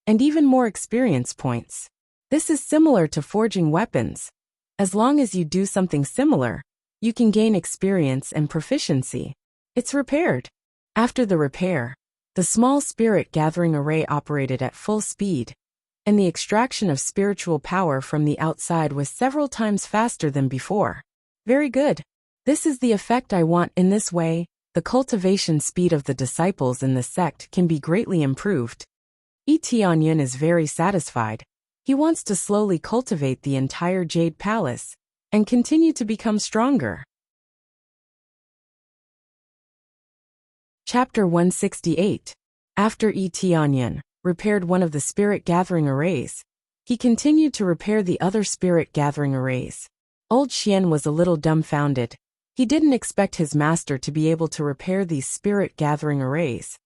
and even more experience points. This is similar to forging weapons. As long as you do something similar, you can gain experience and proficiency. It's repaired. After the repair, the small spirit gathering array operated at full speed, and the extraction of spiritual power from the outside was several times faster than before. Very good. This is the effect I want. In this way, the cultivation speed of the disciples in the sect can be greatly improved. Tianyan is very satisfied. He wants to slowly cultivate the entire Jade Palace and continue to become stronger. Chapter 168. After Tianyan repaired one of the spirit gathering arrays, he continued to repair the other spirit gathering arrays. Old Xian was a little dumbfounded. He didn't expect his master to be able to repair these spirit gathering arrays,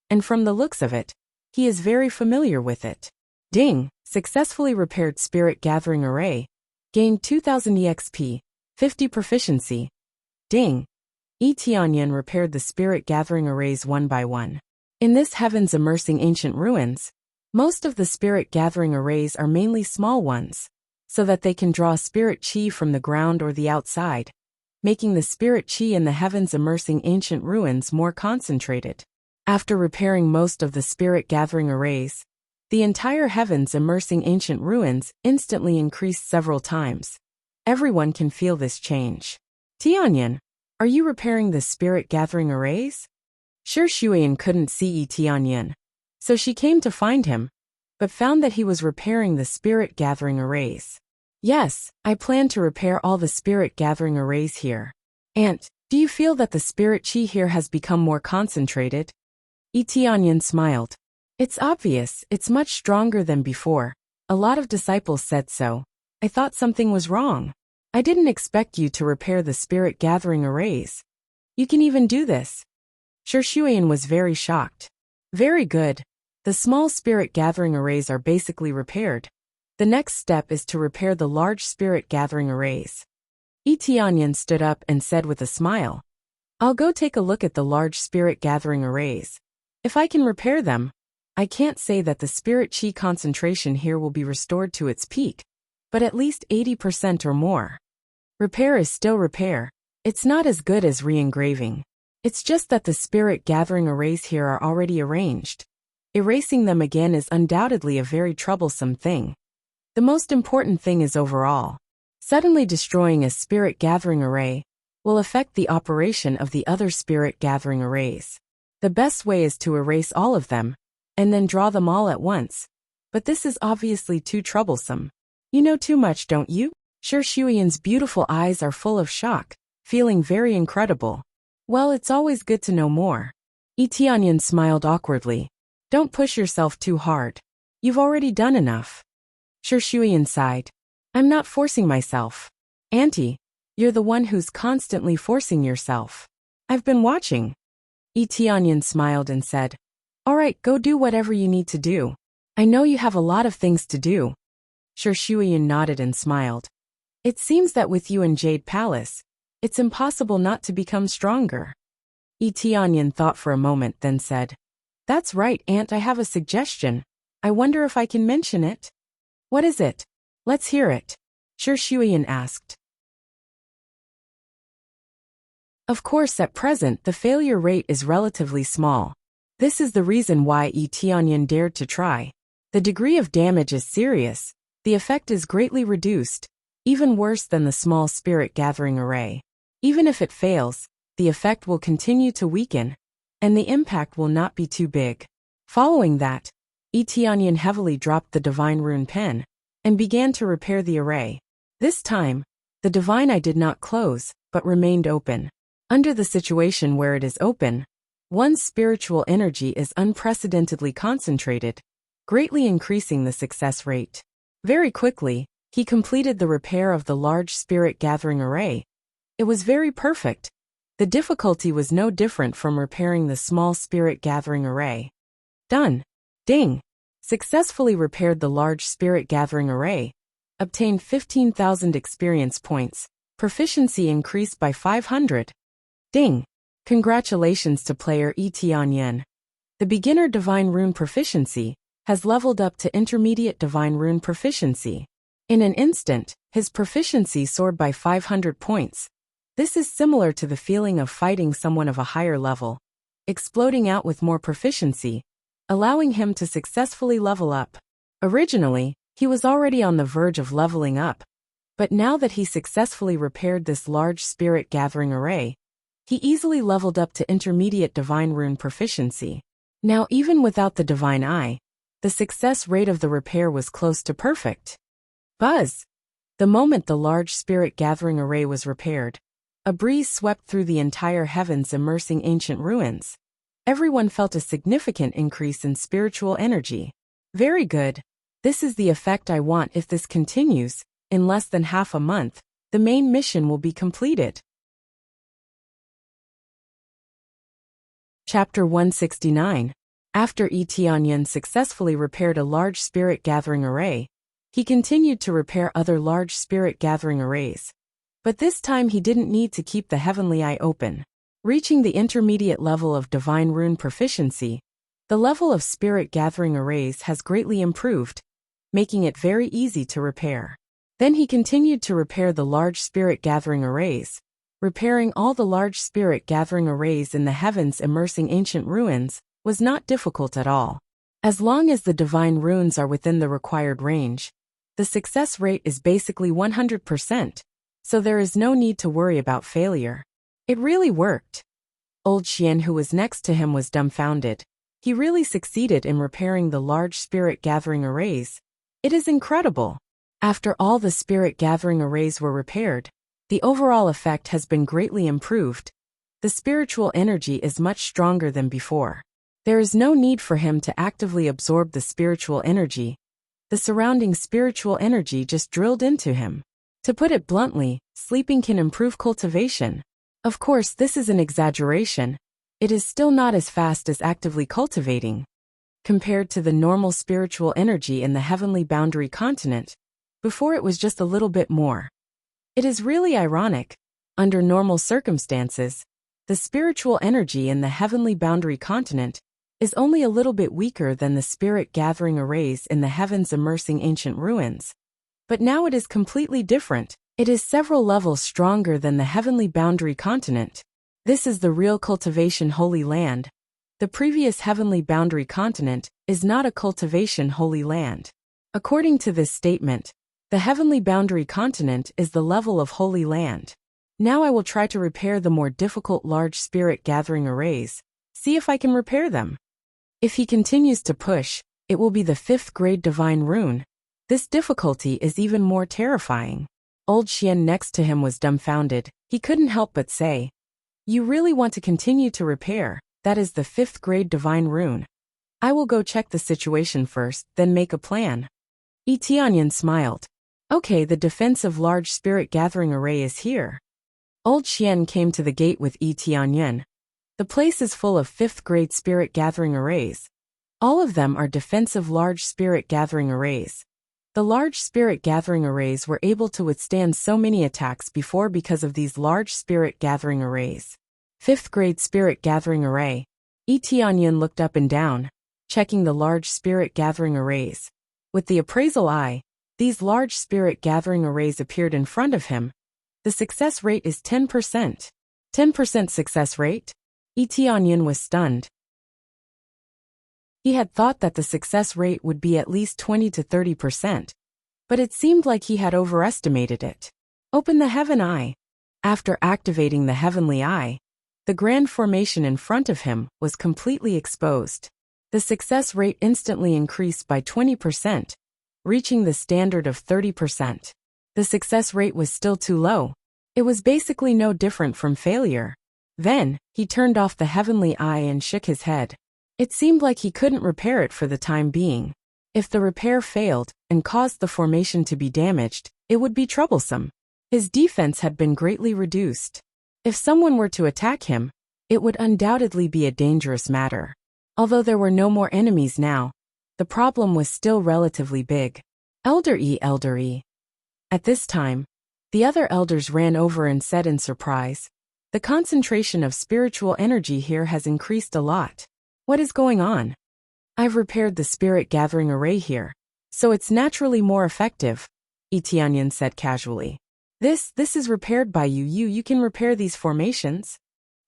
and from the looks of it, he is very familiar with it. Ding! Successfully repaired spirit gathering array. Gained 2000 EXP. 50 proficiency. Ding. Tianyan repaired the spirit gathering arrays one by one. In this heavens immersing ancient ruins, most of the spirit gathering arrays are mainly small ones, so that they can draw spirit chi from the ground or the outside, making the spirit chi in the heavens immersing ancient ruins more concentrated. After repairing most of the spirit gathering arrays, the entire heavens immersing ancient ruins instantly increased several times. Everyone can feel this change. Tianyan, are you repairing the spirit gathering arrays? Sure, Shuyan couldn't see Tianyan, so she came to find him, but found that he was repairing the spirit gathering arrays. Yes, I plan to repair all the spirit gathering arrays here. Aunt, do you feel that the spirit chi here has become more concentrated? Tianyan smiled. It's obvious, it's much stronger than before. A lot of disciples said so. I thought something was wrong. I didn't expect you to repair the spirit gathering arrays. You can even do this. Sure, Shuyan was very shocked. Very good. The small spirit gathering arrays are basically repaired. The next step is to repair the large spirit gathering arrays. Tianyan stood up and said with a smile, I'll go take a look at the large spirit gathering arrays. If I can repair them, I can't say that the spirit chi concentration here will be restored to its peak, but at least 80% or more. Repair is still repair. It's not as good as re-engraving. It's just that the spirit gathering arrays here are already arranged. Erasing them again is undoubtedly a very troublesome thing. The most important thing is overall. Suddenly destroying a spirit gathering array will affect the operation of the other spirit gathering arrays. The best way is to erase all of them, and then draw them all at once. But this is obviously too troublesome. You know too much, don't you? Sure, Shuyan's beautiful eyes are full of shock, feeling very incredible. Well, it's always good to know more. Tianyan smiled awkwardly. Don't push yourself too hard. You've already done enough. Sure, Shuyan sighed. I'm not forcing myself. Auntie, you're the one who's constantly forcing yourself. I've been watching. Tianyan smiled and said, All right, go do whatever you need to do. I know you have a lot of things to do. Sure, Shuyan nodded and smiled. It seems that with you in Jade Palace, it's impossible not to become stronger. Tianyan thought for a moment, then said, That's right, Aunt, I have a suggestion. I wonder if I can mention it. What is it? Let's hear it. Sure, Shuyan asked. Of course, at present, the failure rate is relatively small. This is the reason why Tianyan dared to try. The degree of damage is serious. The effect is greatly reduced, even worse than the small spirit gathering array. Even if it fails, the effect will continue to weaken, and the impact will not be too big. Following that, Tianyan heavily dropped the divine rune pen and began to repair the array. This time, the divine eye did not close, but remained open. Under the situation where it is open, one's spiritual energy is unprecedentedly concentrated, greatly increasing the success rate. Very quickly, he completed the repair of the large spirit gathering array. It was very perfect. The difficulty was no different from repairing the small spirit gathering array. Done. Ding. Successfully repaired the large spirit gathering array. Obtained 15,000 experience points. Proficiency increased by 500. Ding. Congratulations to player Tianyan. The beginner divine rune proficiency has leveled up to intermediate divine rune proficiency. In an instant, his proficiency soared by 500 points. This is similar to the feeling of fighting someone of a higher level, exploding out with more proficiency, allowing him to successfully level up. Originally, he was already on the verge of leveling up, but now that he successfully repaired this large spirit gathering array, he easily leveled up to intermediate divine rune proficiency. Now, even without the divine eye, the success rate of the repair was close to perfect. Buzz! The moment the large spirit gathering array was repaired, a breeze swept through the entire heavens immersing ancient ruins. Everyone felt a significant increase in spiritual energy. Very good. This is the effect I want. If this continues, in less than half a month, the main mission will be completed. Chapter 169. After Tianyan successfully repaired a large spirit gathering array, he continued to repair other large spirit gathering arrays. But this time he didn't need to keep the heavenly eye open. Reaching the intermediate level of divine rune proficiency, the level of spirit gathering arrays has greatly improved, making it very easy to repair. Then he continued to repair the large spirit gathering arrays. Repairing all the large spirit gathering arrays in the heavens immersing ancient ruins was not difficult at all. As long as the divine runes are within the required range, the success rate is basically 100%, so there is no need to worry about failure. It really worked. Old Xian, who was next to him, was dumbfounded. He really succeeded in repairing the large spirit gathering arrays. It is incredible. After all the spirit gathering arrays were repaired, the overall effect has been greatly improved. The spiritual energy is much stronger than before. There is no need for him to actively absorb the spiritual energy. The surrounding spiritual energy just drilled into him. To put it bluntly, sleeping can improve cultivation. Of course, this is an exaggeration. It is still not as fast as actively cultivating. Compared to the normal spiritual energy in the heavenly boundary continent, before it was just a little bit more. It is really ironic. Under normal circumstances, the spiritual energy in the heavenly boundary continent is only a little bit weaker than the spirit gathering arrays in the heavens immersing ancient ruins. But now it is completely different. It is several levels stronger than the heavenly boundary continent. This is the real cultivation holy land. The previous heavenly boundary continent is not a cultivation holy land. According to this statement, the heavenly boundary continent is the level of holy land. Now I will try to repair the more difficult large spirit gathering arrays. See if I can repair them. If he continues to push, it will be the 5th grade divine rune. This difficulty is even more terrifying. Old Xian next to him was dumbfounded. He couldn't help but say, "You really want to continue to repair? That is the 5th grade divine rune. I will go check the situation first, then make a plan." Tianyan smiled. Okay, the defensive large spirit gathering array is here. Old Xian came to the gate with Tianyan. The place is full of 5th grade spirit gathering arrays. All of them are defensive large spirit gathering arrays. The large spirit gathering arrays were able to withstand so many attacks before because of these large spirit gathering arrays. 5th grade spirit gathering array. Tianyan looked up and down, checking the large spirit gathering arrays. With the appraisal eye, these large spirit gathering arrays appeared in front of him. The success rate is 10%. 10% success rate? Tianyan was stunned. He had thought that the success rate would be at least 20 to 30%, but it seemed like he had overestimated it. Open the heaven eye. After activating the heavenly eye, the grand formation in front of him was completely exposed. The success rate instantly increased by 20%, reaching the standard of 30%. The success rate was still too low. It was basically no different from failure. Then, he turned off the heavenly eye and shook his head. It seemed like he couldn't repair it for the time being. If the repair failed and caused the formation to be damaged, it would be troublesome. His defense had been greatly reduced. If someone were to attack him, it would undoubtedly be a dangerous matter. Although there were no more enemies now, the problem was still relatively big. Elder E. At this time, the other elders ran over and said in surprise, "The concentration of spiritual energy here has increased a lot. What is going on?" "I've repaired the spirit gathering array here, so it's naturally more effective," Tianyan said casually. This is repaired by you. You can repair these formations."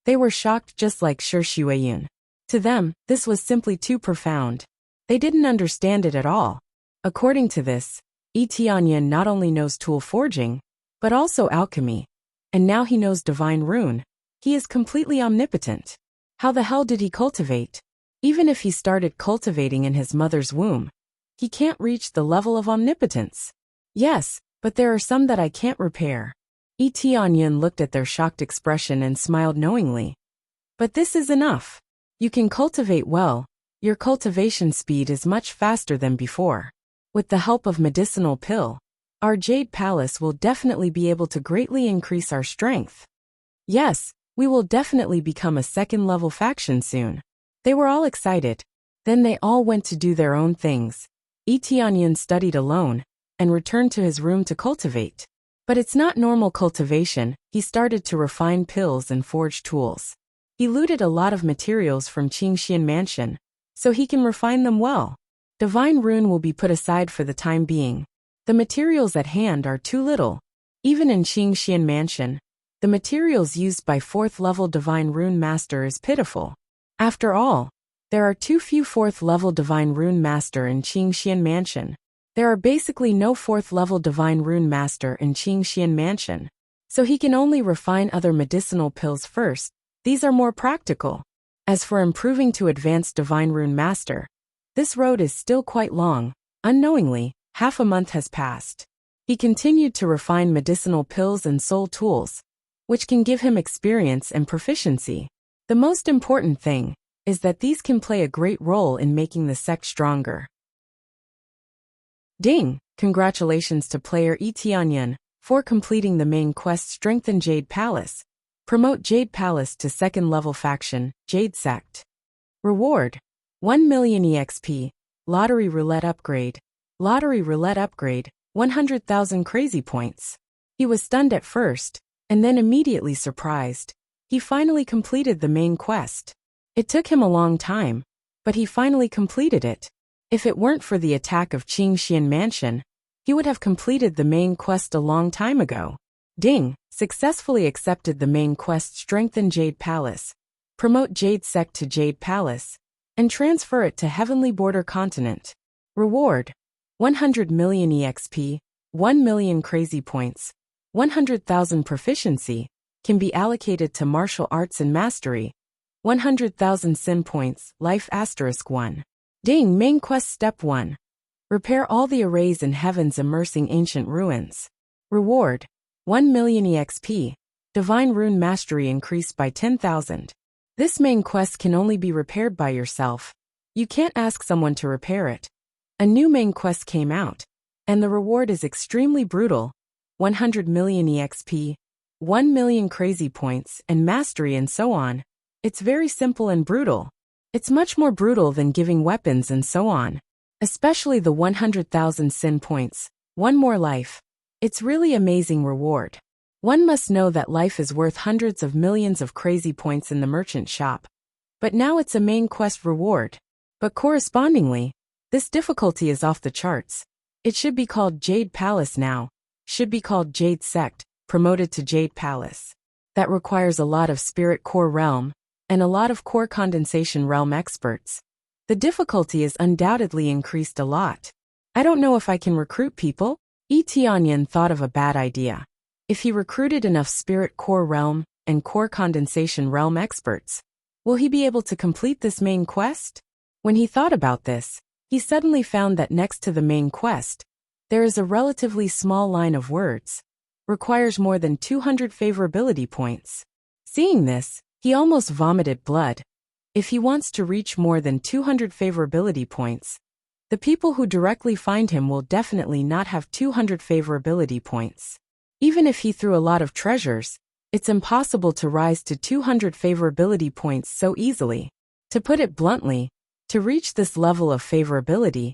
They were shocked just like Shuiyun. To them, this was simply too profound. They didn't understand it at all. According to this, Tianyan not only knows tool forging, but also alchemy. And now he knows divine rune. He is completely omnipotent. How the hell did he cultivate? Even if he started cultivating in his mother's womb, he can't reach the level of omnipotence. Yes, but there are some that I can't repair. Tianyan looked at their shocked expression and smiled knowingly. But this is enough. You can cultivate well. Your cultivation speed is much faster than before. With the help of medicinal pill, our Jade Palace will definitely be able to greatly increase our strength. Yes, we will definitely become a second-level faction soon. They were all excited. Then they all went to do their own things. Tianyan studied alone and returned to his room to cultivate. But it's not normal cultivation. He started to refine pills and forge tools. He looted a lot of materials from Qingxian Mansion, so he can refine them well. Divine rune will be put aside for the time being. The materials at hand are too little. Even in Qingxian Mansion, the materials used by 4th-level Divine Rune Master is pitiful. After all, there are too few 4th-level Divine Rune Master in Qingxian Mansion. There are basically no 4th-level Divine Rune Master in Qingxian Mansion, so he can only refine other medicinal pills first. These are more practical. As for improving to advanced Divine Rune Master, this road is still quite long. Unknowingly, half a month has passed. He continued to refine medicinal pills and soul tools, which can give him experience and proficiency. The most important thing is that these can play a great role in making the sect stronger. Ding! Congratulations to player Tianyan for completing the main quest Strengthen Jade Palace. Promote Jade Palace to 2nd level faction, Jade Sect. Reward: 1 million EXP. Lottery Roulette Upgrade. Lottery Roulette Upgrade, 100,000 crazy points. He was stunned at first, and then immediately surprised. He finally completed the main quest. It took him a long time, but he finally completed it. If it weren't for the attack of Qingxian Mansion, he would have completed the main quest a long time ago. Ding! Successfully accepted the main quest Strengthen Jade Palace. Promote Jade Sect to Jade Palace, and transfer it to Heavenly Border Continent. Reward: 100 million EXP, 1 million crazy points, 100,000 proficiency, can be allocated to martial arts and mastery, 100,000 sin points, life *1. Ding! Main quest Step 1. Repair all the arrays in heaven's immersing ancient ruins. Reward: 1 million EXP. Divine Rune Mastery increased by 10,000. This main quest can only be repaired by yourself. You can't ask someone to repair it. A new main quest came out, and the reward is extremely brutal. 100 million EXP, 1 million crazy points, and mastery and so on. It's very simple and brutal. It's much more brutal than giving weapons and so on. Especially the 100,000 sin points, 1 more life. It's really amazing reward. One must know that life is worth hundreds of millions of crazy points in the merchant shop. But now it's a main quest reward. But correspondingly, this difficulty is off the charts. It should be called Jade Palace now. Should be called Jade Sect, promoted to Jade Palace. That requires a lot of Spirit Core Realm, and a lot of Core Condensation Realm experts. The difficulty is undoubtedly increased a lot. I don't know if I can recruit people. Tianyan thought of a bad idea. If he recruited enough Spirit Core Realm and Core Condensation Realm experts, will he be able to complete this main quest? When he thought about this, he suddenly found that next to the main quest, there is a relatively small line of words. Requires more than 200 favorability points. Seeing this, he almost vomited blood. If he wants to reach more than 200 favorability points, the people who directly find him will definitely not have 200 favorability points. Even if he threw a lot of treasures, it's impossible to rise to 200 favorability points so easily. To put it bluntly, to reach this level of favorability,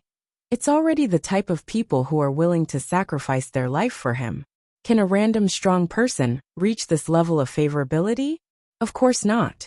it's already the type of people who are willing to sacrifice their life for him. Can a random strong person reach this level of favorability? Of course not.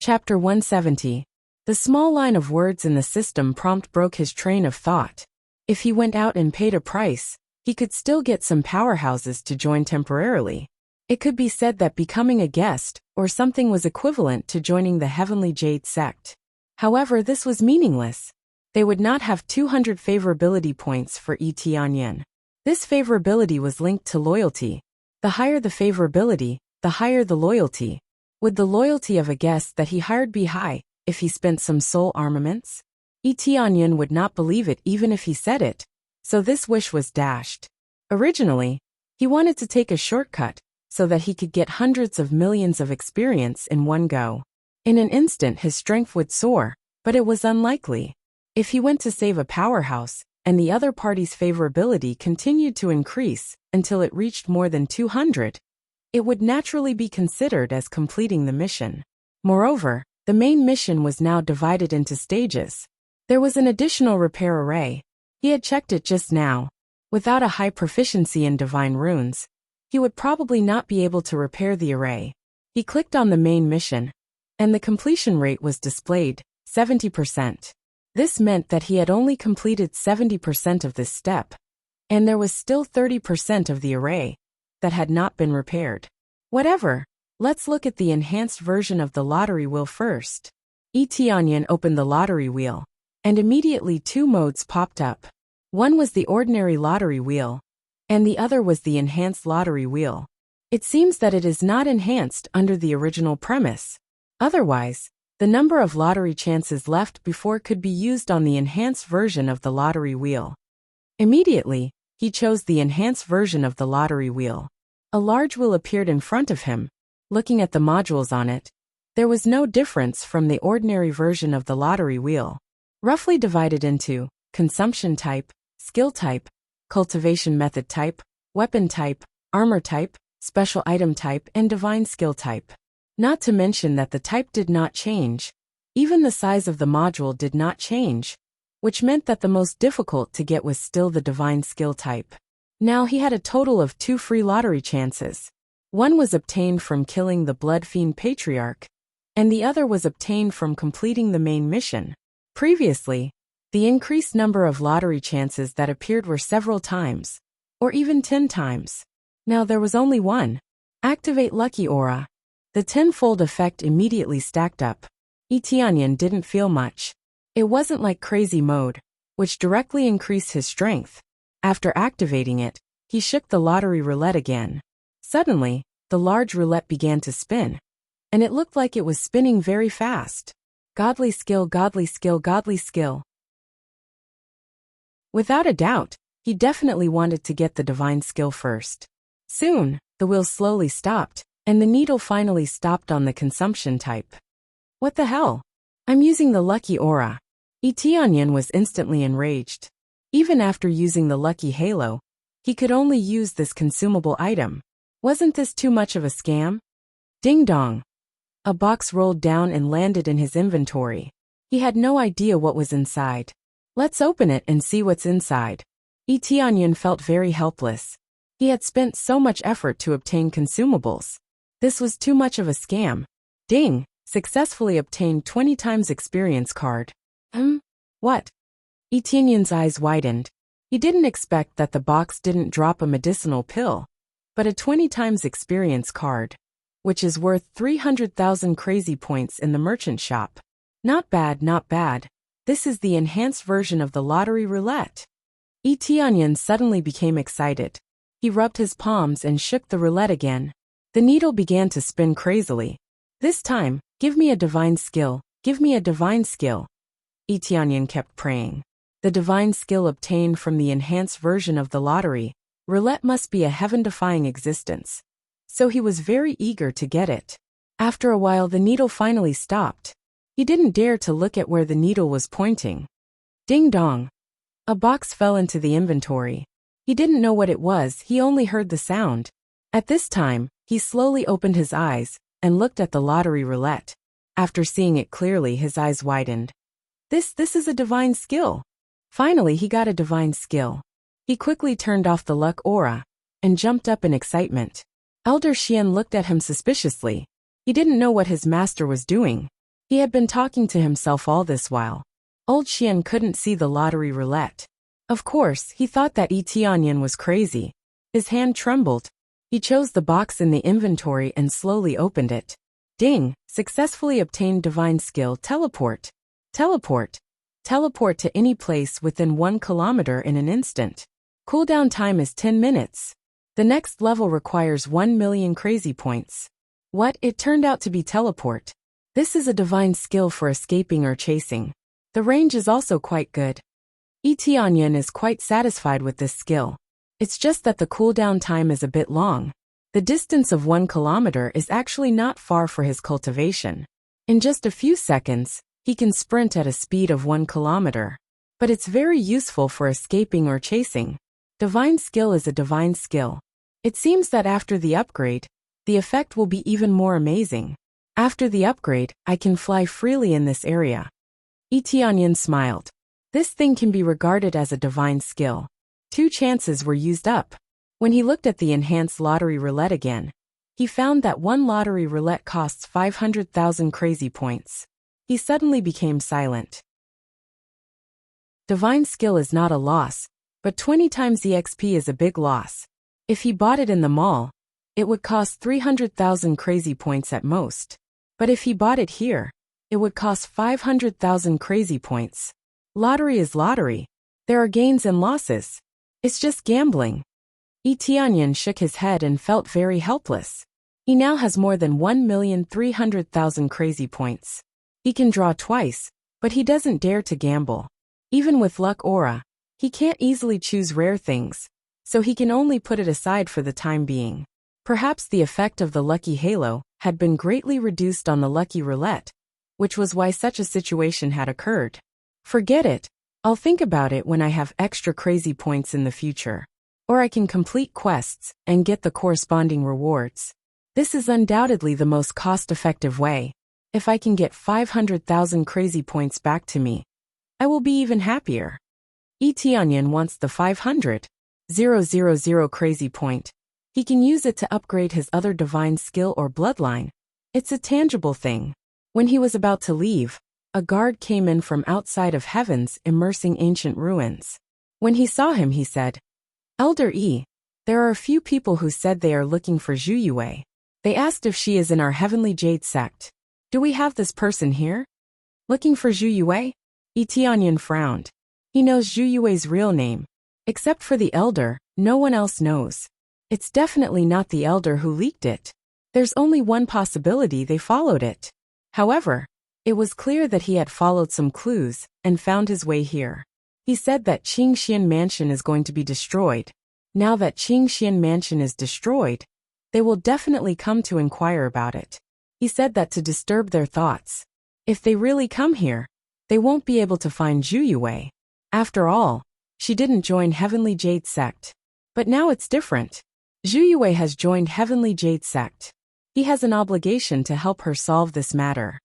Chapter 170. The small line of words in the system prompt broke his train of thought. If he went out and paid a price, he could still get some powerhouses to join temporarily. It could be said that becoming a guest or something was equivalent to joining the Heavenly Jade Sect. However, this was meaningless. They would not have 200 favorability points for Tianyan. This favorability was linked to loyalty. The higher the favorability, the higher the loyalty. Would the loyalty of a guest that he hired be high if he spent some soul armaments? Tianyan would not believe it even if he said it, so this wish was dashed. Originally, he wanted to take a shortcut so that he could get hundreds of millions of experience in one go. In an instant his strength would soar, but it was unlikely. If he went to save a powerhouse, and the other party's favorability continued to increase until it reached more than 200, it would naturally be considered as completing the mission. Moreover, the main mission was now divided into stages. There was an additional repair array. He had checked it just now. Without a high proficiency in divine runes, he would probably not be able to repair the array. He clicked on the main mission, and the completion rate was displayed, 70%. This meant that he had only completed 70% of this step, and there was still 30% of the array that had not been repaired. Whatever, let's look at the enhanced version of the lottery wheel first. Etianyan opened the lottery wheel, and immediately two modes popped up. One was the ordinary lottery wheel, and the other was the enhanced lottery wheel. It seems that it is not enhanced under the original premise. Otherwise, the number of lottery chances left before could be used on the enhanced version of the lottery wheel. Immediately, he chose the enhanced version of the lottery wheel. A large wheel appeared in front of him. Looking at the modules on it, there was no difference from the ordinary version of the lottery wheel. Roughly divided into consumption type, skill type, cultivation method type, weapon type, armor type, special item type, and divine skill type. Not to mention that the type did not change. Even the size of the module did not change, which meant that the most difficult to get was still the divine skill type. Now he had a total of 2 free lottery chances. One was obtained from killing the Blood Fiend Patriarch, and the other was obtained from completing the main mission. Previously, the increased number of lottery chances that appeared were several times, or even 10 times. Now there was only one. Activate Lucky Aura. The 10-fold effect immediately stacked up. Etianyan didn't feel much. It wasn't like crazy mode, which directly increased his strength. After activating it, he shook the lottery roulette again. Suddenly, the large roulette began to spin, and it looked like it was spinning very fast. Godly skill, godly skill, godly skill. Without a doubt, he definitely wanted to get the divine skill first. Soon, the wheel slowly stopped, and the needle finally stopped on the consumption type. What the hell? I'm using the lucky aura. Etianyan was instantly enraged. Even after using the lucky halo, he could only use this consumable item. Wasn't this too much of a scam? Ding dong. A box rolled down and landed in his inventory. He had no idea what was inside. Let's open it and see what's inside. Etianyan felt very helpless. He had spent so much effort to obtain consumables. This was too much of a scam. Ding! Successfully obtained 20 times experience card. What? Etianyan's eyes widened. He didn't expect that the box didn't drop a medicinal pill, but a 20 times experience card, which is worth 300,000 crazy points in the merchant shop. Not bad, not bad. This is the enhanced version of the lottery roulette. Etianyan suddenly became excited. He rubbed his palms and shook the roulette again. The needle began to spin crazily. This time, give me a divine skill, give me a divine skill. Etianyan kept praying. The divine skill obtained from the enhanced version of the lottery roulette must be a heaven-defying existence. So he was very eager to get it. After a while the needle finally stopped. He didn't dare to look at where the needle was pointing. Ding dong. A box fell into the inventory. He didn't know what it was, he only heard the sound. At this time, he slowly opened his eyes and looked at the lottery roulette. After seeing it clearly, his eyes widened. This is a divine skill. Finally, he got a divine skill. He quickly turned off the luck aura and jumped up in excitement. Elder Xian looked at him suspiciously. He didn't know what his master was doing. He had been talking to himself all this while. Old Xian couldn't see the lottery roulette. Of course, he thought that Etianyan was crazy. His hand trembled. He chose the box in the inventory and slowly opened it. Ding! Successfully obtained divine skill teleport. Teleport. Teleport to any place within 1 kilometer in an instant. Cooldown time is 10 minutes. The next level requires 1 million crazy points. What? It turned out to be teleport. This is a divine skill for escaping or chasing. The range is also quite good. Etianyan is quite satisfied with this skill. It's just that the cooldown time is a bit long. The distance of 1 kilometer is actually not far for his cultivation. In just a few seconds, he can sprint at a speed of 1 kilometer. But it's very useful for escaping or chasing. Divine skill is a divine skill. It seems that after the upgrade, the effect will be even more amazing. After the upgrade, I can fly freely in this area. Tianyan smiled. This thing can be regarded as a divine skill. 2 chances were used up. When he looked at the enhanced lottery roulette again, he found that one lottery roulette costs 500,000 crazy points. He suddenly became silent. Divine skill is not a loss, but 20 times EXP is a big loss. If he bought it in the mall, it would cost 300,000 crazy points at most. But if he bought it here, it would cost 500,000 crazy points. Lottery is lottery. There are gains and losses. It's just gambling. Tianyan shook his head and felt very helpless. He now has more than 1,300,000 crazy points. He can draw twice, but he doesn't dare to gamble. Even with luck aura, he can't easily choose rare things, so he can only put it aside for the time being. Perhaps the effect of the lucky halo had been greatly reduced on the lucky roulette, which was why such a situation had occurred. Forget it. I'll think about it when I have extra crazy points in the future. Or I can complete quests and get the corresponding rewards. This is undoubtedly the most cost-effective way. If I can get 500,000 crazy points back to me, I will be even happier. Tianyan wants the 500,000 crazy point. He can use it to upgrade his other divine skill or bloodline. It's a tangible thing. When he was about to leave, a guard came in from outside of heavens immersing ancient ruins. When he saw him, he said, Elder Yi, there are a few people who said they are looking for Zhu Yue. They asked if she is in our heavenly jade sect. Do we have this person here? Looking for Zhu Yue? Tianyan frowned. He knows Zhu Yue's real name. Except for the elder, no one else knows. It's definitely not the elder who leaked it. There's only one possibility they followed it. However, it was clear that he had followed some clues and found his way here. He said that Qingxian Mansion is going to be destroyed. Now that Qingxian Mansion is destroyed, they will definitely come to inquire about it. He said that to disturb their thoughts. If they really come here, they won't be able to find Zhu Yue. After all, she didn't join Heavenly Jade Sect. But now it's different. Zhu Yue has joined Heavenly Jade Sect. He has an obligation to help her solve this matter.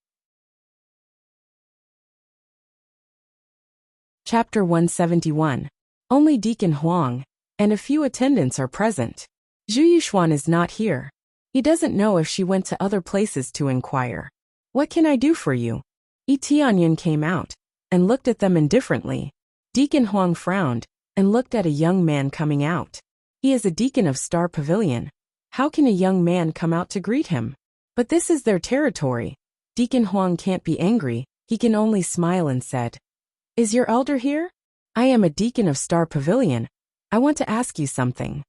Chapter 171. Only Deacon Huang and a few attendants are present. Zhu Yuxuan is not here. He doesn't know if she went to other places to inquire. What can I do for you? Tianyan came out and looked at them indifferently. Deacon Huang frowned and looked at a young man coming out. He is a deacon of Star Pavilion. How can a young man come out to greet him? But this is their territory. Deacon Huang can't be angry. He can only smile and said, Is your elder here? I am a deacon of Star Pavilion. I want to ask you something.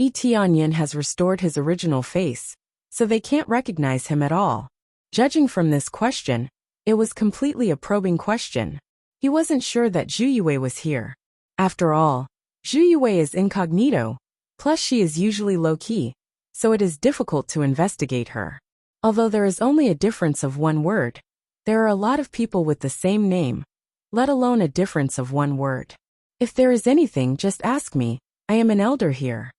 Tianyan has restored his original face, so they can't recognize him at all. Judging from this question, it was completely a probing question. He wasn't sure that Zhu Yue was here. After all, Zhu Yue is incognito, plus she is usually low-key, so it is difficult to investigate her. Although there is only a difference of one word, there are a lot of people with the same name, let alone a difference of one word. If there is anything, just ask me. I am an elder here.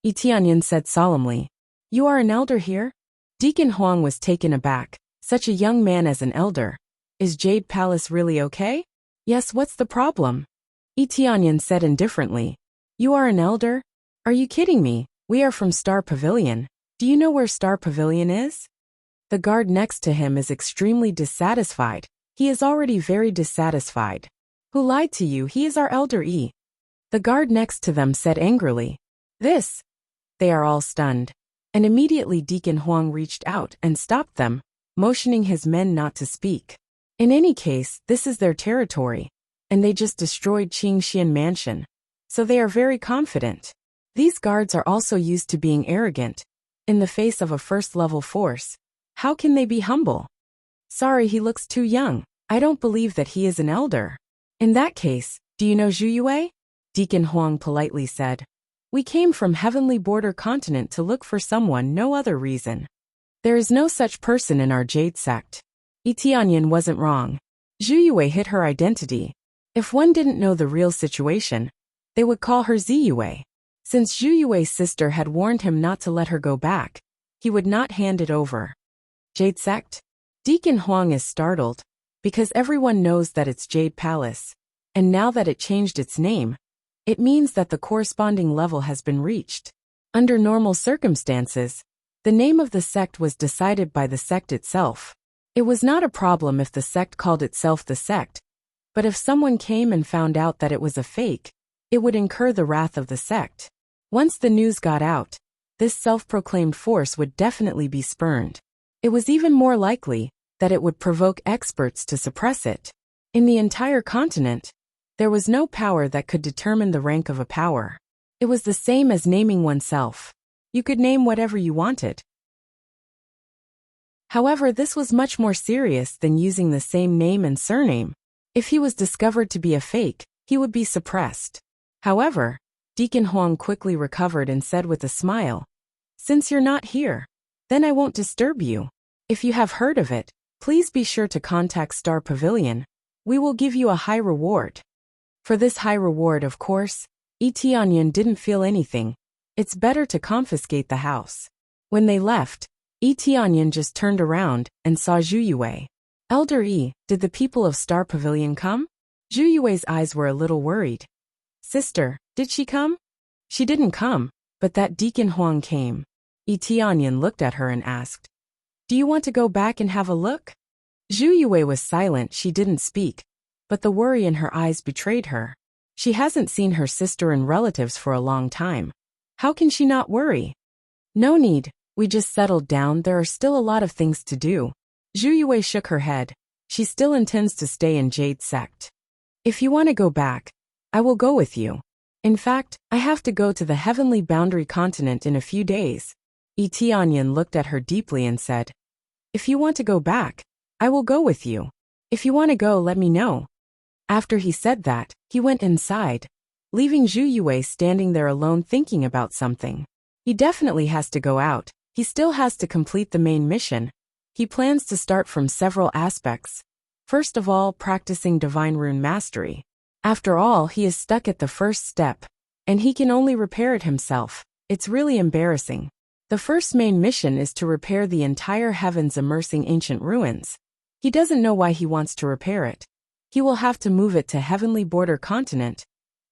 Tianyan said solemnly. You are an elder here? Deacon Huang was taken aback. Such a young man as an elder. Is Jade Palace really okay? Yes, what's the problem? Tianyan said indifferently. You are an elder? Are you kidding me? We are from Star Pavilion. Do you know where Star Pavilion is? The guard next to him is extremely dissatisfied. He is already very dissatisfied. Who lied to you? He is our elder E. The guard next to them said angrily. This. They are all stunned. And immediately Deacon Huang reached out and stopped them, motioning his men not to speak. In any case, this is their territory, and they just destroyed Qingxian Mansion, so they are very confident. These guards are also used to being arrogant. In the face of a first-level force, how can they be humble? Sorry, he looks too young. I don't believe that he is an elder. In that case, do you know Zhu Yue? Deacon Huang politely said. We came from Heavenly Border Continent to look for someone, no other reason. There is no such person in our Jade Sect. Tianyan wasn't wrong. Zhu Yue hid her identity. If one didn't know the real situation, they would call her Zhu Yue. Since Zhu Yue's sister had warned him not to let her go back, he would not hand it over. Jade Sect? Deacon Huang is startled, because everyone knows that it's Jade Palace, and now that it changed its name, it means that the corresponding level has been reached. Under normal circumstances, the name of the sect was decided by the sect itself. It was not a problem if the sect called itself the sect, but if someone came and found out that it was a fake, it would incur the wrath of the sect. Once the news got out, this self-proclaimed force would definitely be spurned. It was even more likely that it would provoke experts to suppress it. In the entire continent, there was no power that could determine the rank of a power. It was the same as naming oneself. You could name whatever you wanted. However, this was much more serious than using the same name and surname. If he was discovered to be a fake, he would be suppressed. However, Deacon Huang quickly recovered and said with a smile, "Since you're not here, then I won't disturb you. If you have heard of it, please be sure to contact Star Pavilion. We will give you a high reward." For this high reward, of course, Tianyan didn't feel anything. It's better to confiscate the house. When they left, Tianyan just turned around and saw Zhu Yue. "Elder Yi, did the people of Star Pavilion come?" Zhu Yue's eyes were a little worried. "Sister, did she come?" "She didn't come, but that Deacon Huang came." Tianyan looked at her and asked, "Do you want to go back and have a look?" Zhu Yue was silent. She didn't speak, but the worry in her eyes betrayed her. She hasn't seen her sister and relatives for a long time. How can she not worry? "No need, we just settled down. There are still a lot of things to do." Zhu Yue shook her head. She still intends to stay in Jade Sect. "If you want to go back, I will go with you. In fact, I have to go to the heavenly boundary continent in a few days." Tianyan looked at her deeply and said, "If you want to go back, I will go with you. If you want to go, let me know." After he said that, he went inside, leaving Zhu Yue standing there alone thinking about something. He definitely has to go out. He still has to complete the main mission. He plans to start from several aspects. First of all, practicing divine rune mastery. After all, he is stuck at the first step, and he can only repair it himself. It's really embarrassing. The first main mission is to repair the entire heavens immersing ancient ruins. He doesn't know why he wants to repair it. He will have to move it to heavenly border continent.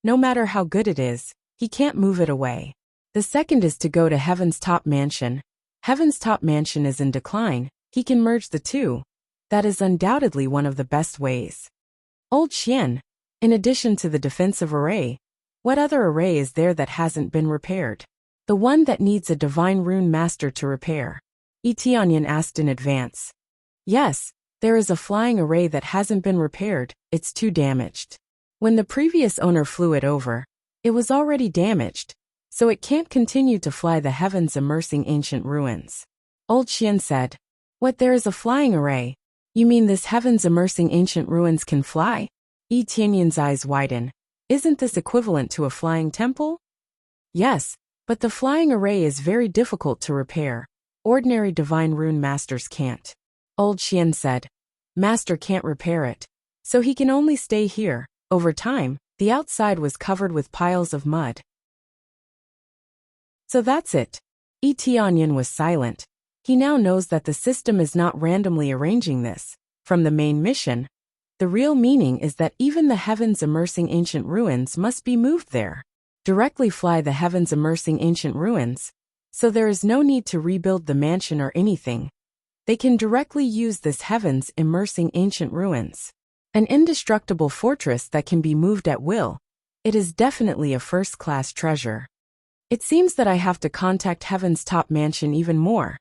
No matter how good it is, he can't move it away. The second is to go to Heaven's Top Mansion. Heaven's Top Mansion is in decline. He can merge the two. That is undoubtedly one of the best ways. Old Xian, in addition to the defensive array, what other array is there that hasn't been repaired? The one that needs a divine rune master to repair. Tianyan asked in advance. Yes, there is a flying array that hasn't been repaired. It's too damaged. When the previous owner flew it over, it was already damaged, so it can't continue to fly the heavens immersing ancient ruins. Old Xian said, "What, there is a flying array? You mean this heavens immersing ancient ruins can fly?" Tianyan's eyes widen. "Isn't this equivalent to a flying temple?" "Yes, but the flying array is very difficult to repair. Ordinary divine rune masters can't." Old Xian said, "Master can't repair it, so he can only stay here." Over time, the outside was covered with piles of mud. So that's it. Tianyan was silent. He now knows that the system is not randomly arranging this. From the main mission, the real meaning is that even the heavens immersing ancient ruins must be moved there. Directly fly the heavens immersing ancient ruins, so there is no need to rebuild the mansion or anything. They can directly use this heavens immersing ancient ruins. An indestructible fortress that can be moved at will. It is definitely a first-class treasure. It seems that I have to contact Heaven's Top Mansion even more.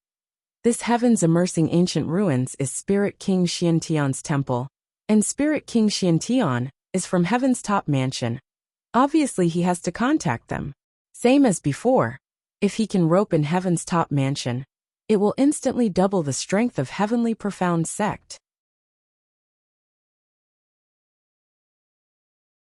This heavens immersing ancient ruins is Spirit King Xiantian's temple, and Spirit King Xiantian is from Heaven's Top Mansion. Obviously he has to contact them. Same as before, if he can rope in Heaven's Top Mansion, it will instantly double the strength of Heavenly Profound Sect.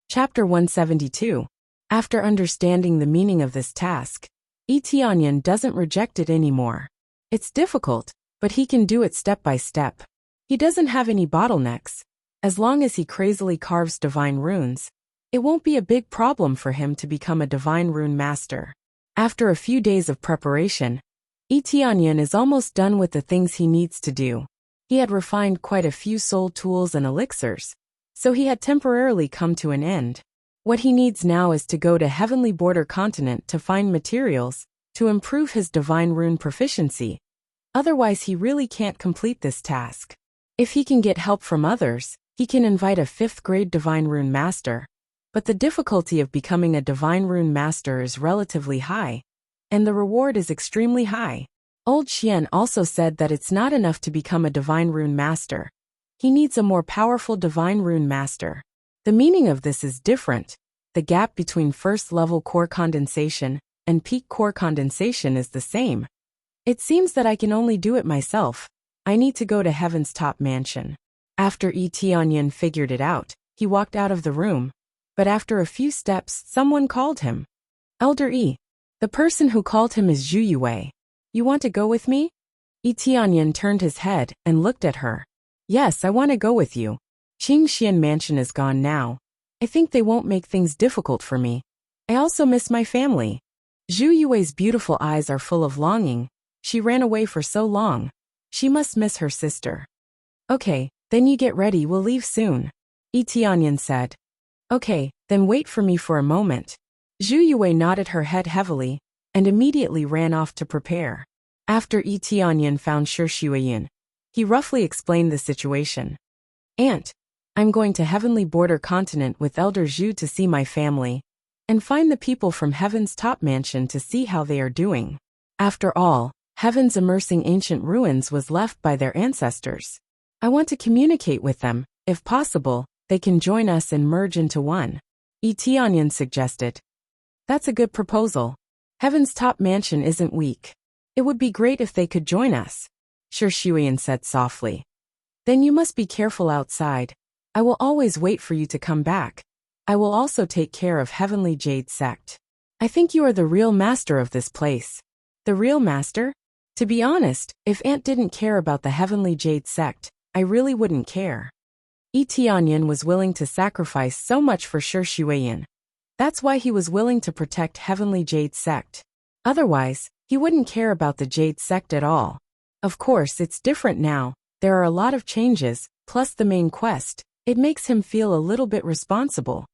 Chapter 172. After understanding the meaning of this task, Tianyan doesn't reject it anymore. It's difficult, but he can do it step by step. He doesn't have any bottlenecks. As long as he crazily carves divine runes, it won't be a big problem for him to become a divine rune master. After a few days of preparation, Tianyan is almost done with the things he needs to do. He had refined quite a few soul tools and elixirs, so he had temporarily come to an end. What he needs now is to go to Heavenly Border Continent to find materials, to improve his divine rune proficiency. Otherwise he really can't complete this task. If he can get help from others, he can invite a 5th grade divine rune master. But the difficulty of becoming a divine rune master is relatively high, and the reward is extremely high. Old Xian also said that it's not enough to become a divine rune master. He needs a more powerful divine rune master. The meaning of this is different. The gap between first-level core condensation and peak core condensation is the same. It seems that I can only do it myself. I need to go to Heaven's top mansion. After Tianyan figured it out, he walked out of the room. But after a few steps, someone called him. Elder E. The person who called him is Zhu Yue. You want to go with me? Tianyan turned his head and looked at her. Yes, I want to go with you. Qingxian Mansion is gone now. I think they won't make things difficult for me. I also miss my family. Zhu Yue's beautiful eyes are full of longing. She ran away for so long. She must miss her sister. Okay, then you get ready, we'll leave soon. Tianyan said. Okay, then wait for me for a moment. Zhu Yue nodded her head heavily, and immediately ran off to prepare. After Tianyan found Shuiyin, he roughly explained the situation. Aunt, I'm going to Heavenly Border Continent with Elder Zhu to see my family, and find the people from Heaven's top mansion to see how they are doing. After all, Heaven's immersing ancient ruins was left by their ancestors. I want to communicate with them. If possible, they can join us and merge into one. Tianyan suggested. That's a good proposal. Heaven's top mansion isn't weak. It would be great if they could join us. Shuiyin said softly. Then you must be careful outside. I will always wait for you to come back. I will also take care of Heavenly Jade Sect. I think you are the real master of this place. The real master? To be honest, if Aunt didn't care about the Heavenly Jade Sect, I really wouldn't care. Tianyan was willing to sacrifice so much for Shuiyin. That's why he was willing to protect Heavenly Jade Sect. Otherwise, he wouldn't care about the Jade Sect at all. Of course, it's different now. There are a lot of changes, plus the main quest. It makes him feel a little bit responsible.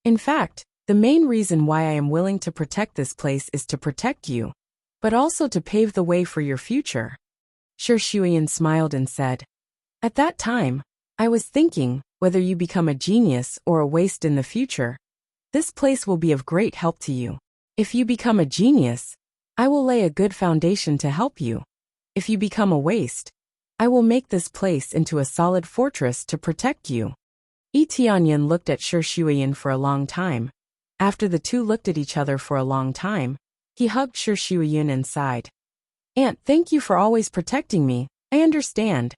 In fact, the main reason why I am willing to protect this place is to protect you, but also to pave the way for your future. Shuiyin smiled and said, At that time, I was thinking, whether you become a genius or a waste in the future, this place will be of great help to you. If you become a genius, I will lay a good foundation to help you. If you become a waste, I will make this place into a solid fortress to protect you. Tianyan looked at Shuiyin for a long time. After the two looked at each other for a long time, he hugged Shuiyin and sighed. Aunt, thank you for always protecting me. I understand.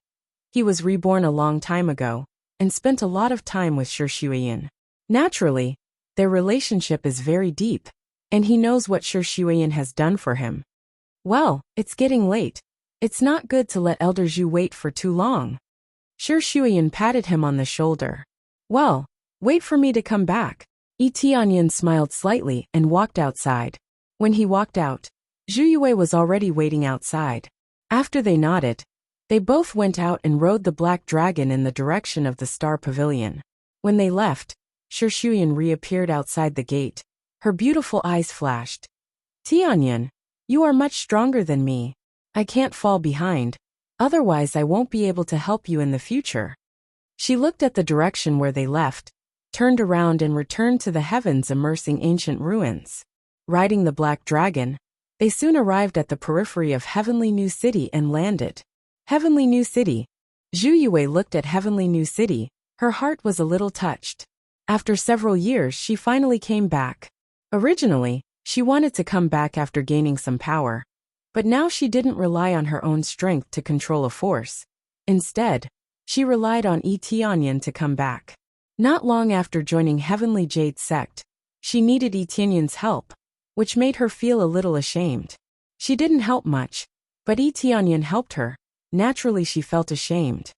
He was reborn a long time ago, and spent a lot of time with Shuiyin. Naturally, their relationship is very deep, and he knows what Shuiyin has done for him. Well, it's getting late. It's not good to let Elder Zhu wait for too long. Shuiyin patted him on the shoulder. Well, wait for me to come back. Tianyan smiled slightly and walked outside. When he walked out, Zhu Yue was already waiting outside. After they nodded, they both went out and rode the black dragon in the direction of the Star Pavilion. When they left, Shuiyin reappeared outside the gate. Her beautiful eyes flashed. Tianyan, you are much stronger than me. I can't fall behind. Otherwise I won't be able to help you in the future. She looked at the direction where they left, turned around and returned to the heavens immersing ancient ruins. Riding the black dragon, they soon arrived at the periphery of Heavenly New City and landed. Heavenly New City. Zhu Yue looked at Heavenly New City. Her heart was a little touched. After several years she finally came back. Originally, she wanted to come back after gaining some power. But now she didn't rely on her own strength to control a force. Instead, she relied on Tianyan to come back. Not long after joining Heavenly Jade Sect, she needed Tianyan's help, which made her feel a little ashamed. She didn't help much, but Tianyan helped her. Naturally she felt ashamed.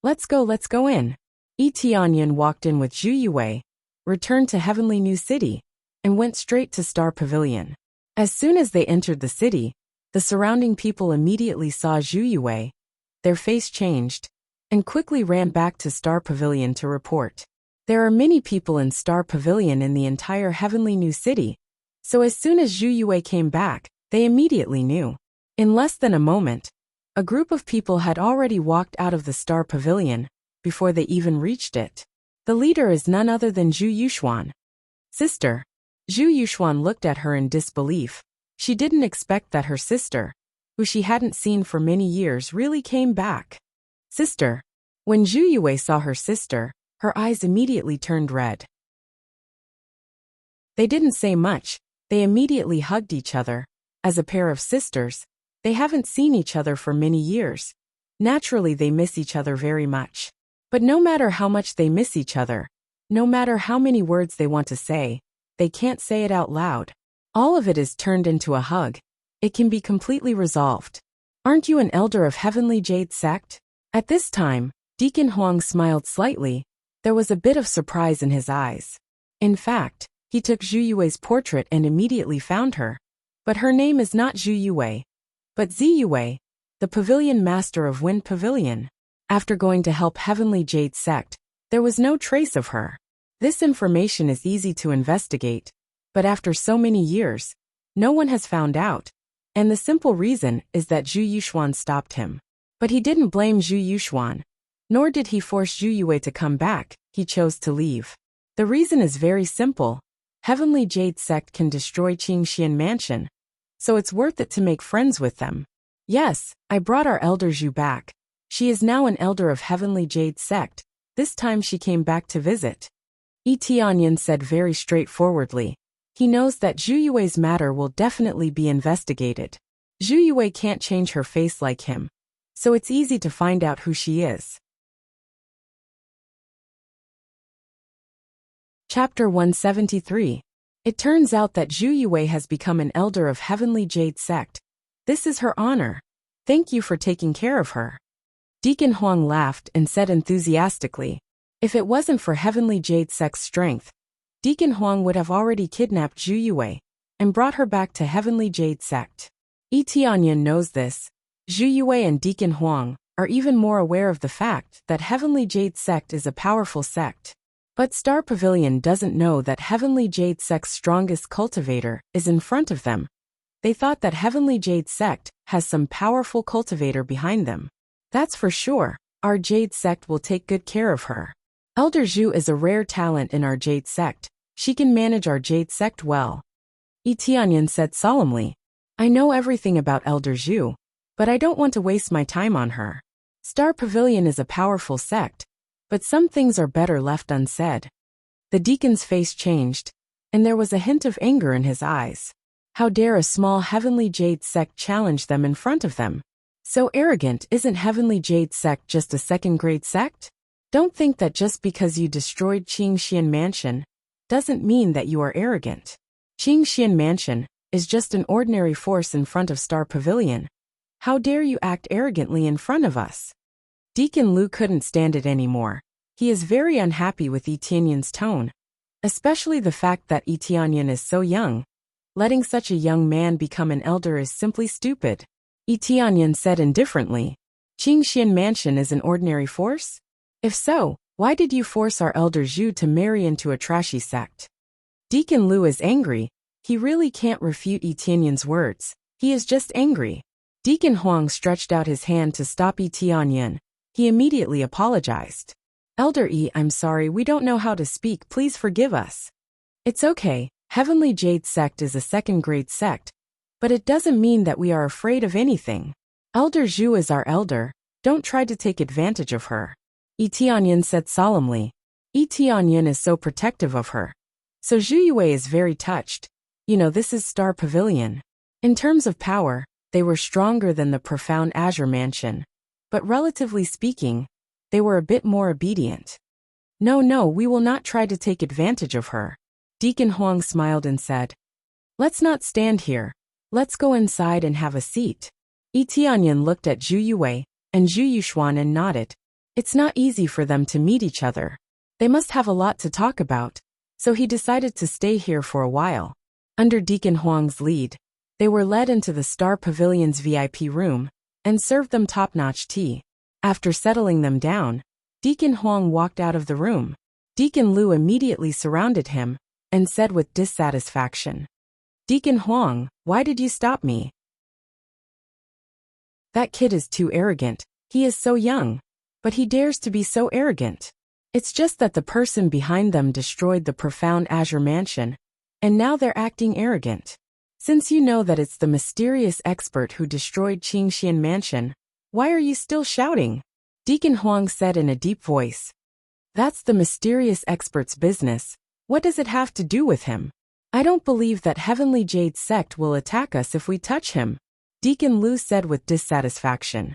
Let's go in. Tianyan walked in with Zhu Yue, returned to Heavenly New City, and went straight to Star Pavilion. As soon as they entered the city, the surrounding people immediately saw Zhu Yue. Their face changed, and quickly ran back to Star Pavilion to report. There are many people in Star Pavilion in the entire Heavenly New City, so as soon as Zhu Yue came back, they immediately knew. In less than a moment, a group of people had already walked out of the Star Pavilion before they even reached it. The leader is none other than Zhu Yuxuan. Sister. Zhu Yuxuan looked at her in disbelief. She didn't expect that her sister, who she hadn't seen for many years, really came back. Sister. When Zhu Yue saw her sister, her eyes immediately turned red. They didn't say much, they immediately hugged each other. As a pair of sisters, they haven't seen each other for many years. Naturally, they miss each other very much. But no matter how much they miss each other, no matter how many words they want to say, they can't say it out loud. All of it is turned into a hug. It can be completely resolved. Aren't you an elder of Heavenly Jade Sect? At this time, Deacon Huang smiled slightly. There was a bit of surprise in his eyes. In fact, he took Zhu Yue's portrait and immediately found her. But her name is not Zhu Yue, but Zi Yue, the pavilion master of Wind Pavilion. After going to help Heavenly Jade Sect, there was no trace of her. This information is easy to investigate, but after so many years, no one has found out, and the simple reason is that Zhu Yuxuan stopped him. But he didn't blame Zhu Yuxuan, nor did he force Zhu Yue to come back, he chose to leave. The reason is very simple. Heavenly Jade Sect can destroy Qingxian Mansion, so it's worth it to make friends with them. Yes, I brought our elder Zhu back. She is now an elder of Heavenly Jade Sect. This time she came back to visit. Tianyan said very straightforwardly. He knows that Zhu Yue's matter will definitely be investigated. Zhu Yue can't change her face like him, so it's easy to find out who she is. Chapter 173. It turns out that Zhu Yue has become an elder of Heavenly Jade Sect. This is her honor. Thank you for taking care of her. Deacon Huang laughed and said enthusiastically, if it wasn't for Heavenly Jade Sect's strength, Deacon Huang would have already kidnapped Zhu Yue and brought her back to Heavenly Jade Sect. Tianyan knows this. Zhu Yue and Deacon Huang are even more aware of the fact that Heavenly Jade Sect is a powerful sect. But Star Pavilion doesn't know that Heavenly Jade Sect's strongest cultivator is in front of them. They thought that Heavenly Jade Sect has some powerful cultivator behind them. That's for sure. Our Jade Sect will take good care of her. Elder Zhu is a rare talent in our Jade Sect. She can manage our Jade Sect well. Tianyan said solemnly. I know everything about Elder Zhu, but I don't want to waste my time on her. Star Pavilion is a powerful sect, but some things are better left unsaid. The deacon's face changed, and there was a hint of anger in his eyes. How dare a small Heavenly Jade Sect challenge them in front of them? So arrogant. Isn't Heavenly Jade Sect just a second-grade sect? Don't think that just because you destroyed Qingxian Mansion doesn't mean that you are arrogant. Qingxian Mansion is just an ordinary force in front of Star Pavilion. How dare you act arrogantly in front of us? Deacon Lu couldn't stand it anymore. He is very unhappy with Tianyan's tone, especially the fact that Tianyan is so young. Letting such a young man become an elder is simply stupid. Tianyan said indifferently. Qingxian Mansion is an ordinary force? If so, why did you force our elder Zhu to marry into a trashy sect? Deacon Lu is angry. He really can't refute Tianyan's words. He is just angry. Deacon Huang stretched out his hand to stop Tianyan. He immediately apologized. Elder I'm sorry, we don't know how to speak, please forgive us. It's okay, Heavenly Jade Sect is a second-grade sect, but it doesn't mean that we are afraid of anything. Elder Zhu is our elder, don't try to take advantage of her. Tianyan said solemnly. Tianyan is so protective of her. So Zhu Yue is very touched. You know, this is Star Pavilion. In terms of power, they were stronger than the profound Azure Mansion. But relatively speaking, they were a bit more obedient. No, we will not try to take advantage of her. Deacon Huang smiled and said, let's not stand here. Let's go inside and have a seat. Tianyan looked at Zhu Yue and Zhu Yuxuan and nodded. It's not easy for them to meet each other. They must have a lot to talk about, so he decided to stay here for a while. Under Deacon Huang's lead, They were led into the Star Pavilion's VIP room and served them top-notch tea. After settling them down, Deacon Huang walked out of the room. Deacon Lu immediately surrounded him and said with dissatisfaction, "Deacon Huang, why did you stop me? That kid is too arrogant. He is so young, but he dares to be so arrogant. It's just that the person behind them destroyed the profound Azure Mansion, and now they're acting arrogant. Since you know that it's the mysterious expert who destroyed Qingxian Mansion, why are you still shouting?" Deacon Huang said in a deep voice. "That's the mysterious expert's business. What does it have to do with him? I don't believe that Heavenly Jade sect will attack us if we touch him," Deacon Lu said with dissatisfaction.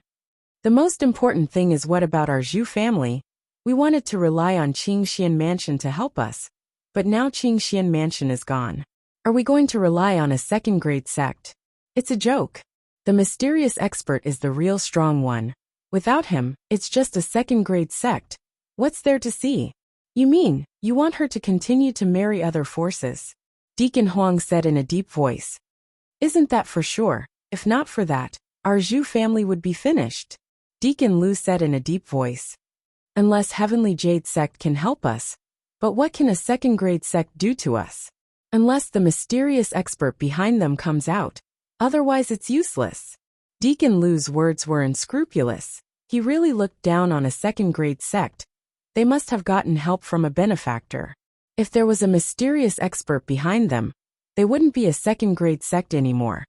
"The most important thing is what about our Zhu family? We wanted to rely on Qingxian Mansion to help us, but now Qingxian Mansion is gone. Are we going to rely on a second-grade sect? It's a joke. The mysterious expert is the real strong one. Without him, it's just a second-grade sect. What's there to see?" "You mean, you want her to continue to marry other forces?" Deacon Huang said in a deep voice. "Isn't that for sure? If not for that, our Zhu family would be finished," Deacon Lu said in a deep voice. "Unless Heavenly Jade sect can help us. But what can a second-grade sect do to us? Unless the mysterious expert behind them comes out. Otherwise it's useless." Deacon Lu's words were unscrupulous. He really looked down on a second-grade sect. They must have gotten help from a benefactor. If there was a mysterious expert behind them, they wouldn't be a second-grade sect anymore.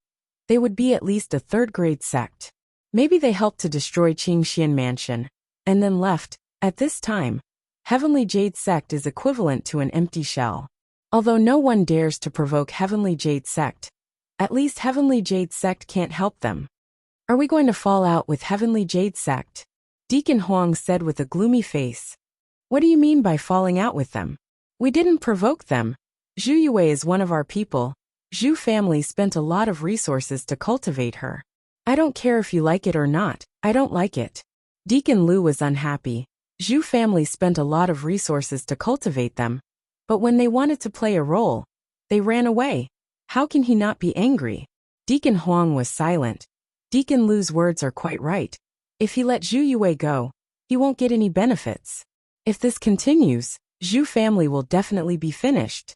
They would be at least a third-grade sect. Maybe they helped to destroy Qingxian Mansion, and then left. At this time, Heavenly Jade sect is equivalent to an empty shell. Although no one dares to provoke Heavenly Jade sect, at least Heavenly Jade sect can't help them. "Are we going to fall out with Heavenly Jade sect?" Deacon Huang said with a gloomy face. "What do you mean by falling out with them? We didn't provoke them. Zhu Yue is one of our people. Zhu family spent a lot of resources to cultivate her. I don't care if you like it or not, I don't like it." Deacon Lu was unhappy. Zhu family spent a lot of resources to cultivate them, but when they wanted to play a role, they ran away. How can he not be angry? Deacon Huang was silent. Deacon Lu's words are quite right. If he let Zhu Yue go, he won't get any benefits. If this continues, Zhu family will definitely be finished.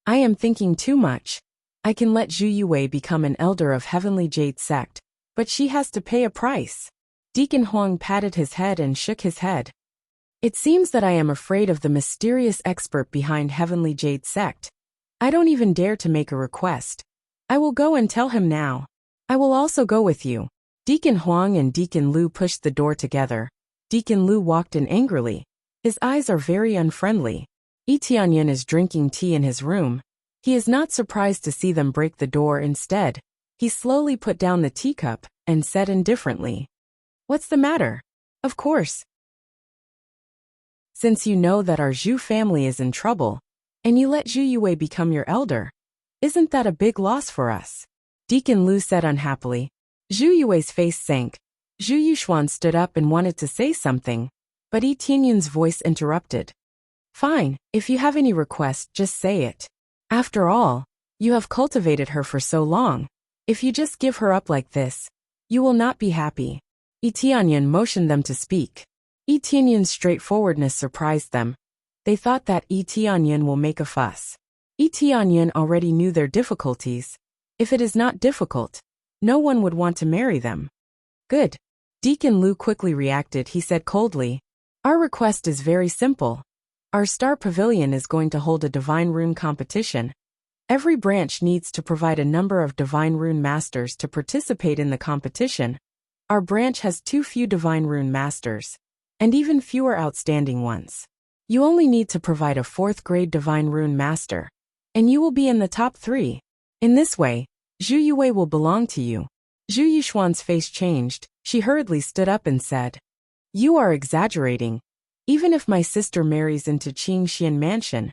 I am thinking too much. I can let Zhu Yue become an elder of Heavenly Jade sect, but she has to pay a price. Deacon Huang patted his head and shook his head. "It seems that I am afraid of the mysterious expert behind Heavenly Jade sect. I don't even dare to make a request. I will go and tell him now. I will also go with you." Deacon Huang and Deacon Lu pushed the door together. Deacon Lu walked in angrily. His eyes are very unfriendly. Tianyan is drinking tea in his room. He is not surprised to see them break the door instead. He slowly put down the teacup and said indifferently, "What's the matter?" "Of course. Since you know that our Zhu family is in trouble, and you let Zhu Yue become your elder, isn't that a big loss for us?" Deacon Lu said unhappily. Zhu Yue's face sank. Zhu Yuxuan stood up and wanted to say something, but Tianyan's voice interrupted. "Fine, if you have any request, just say it. After all, you have cultivated her for so long. If you just give her up like this, you will not be happy." Tianyan motioned them to speak. Tianyan's straightforwardness surprised them. They thought that Tianyan will make a fuss. Tianyan already knew their difficulties. If it is not difficult, no one would want to marry them. "Good." Deacon Lu quickly reacted. He said coldly, "Our request is very simple. Our Star Pavilion is going to hold a Divine Rune competition. Every branch needs to provide a number of Divine Rune Masters to participate in the competition. Our branch has too few Divine Rune Masters, and even fewer outstanding ones. You only need to provide a 4th-grade Divine Rune Master, and you will be in the top 3. In this way, Zhu Yue will belong to you." Zhu Yuxuan's face changed. She hurriedly stood up and said, "You are exaggerating. Even if my sister marries into Qingxian Mansion,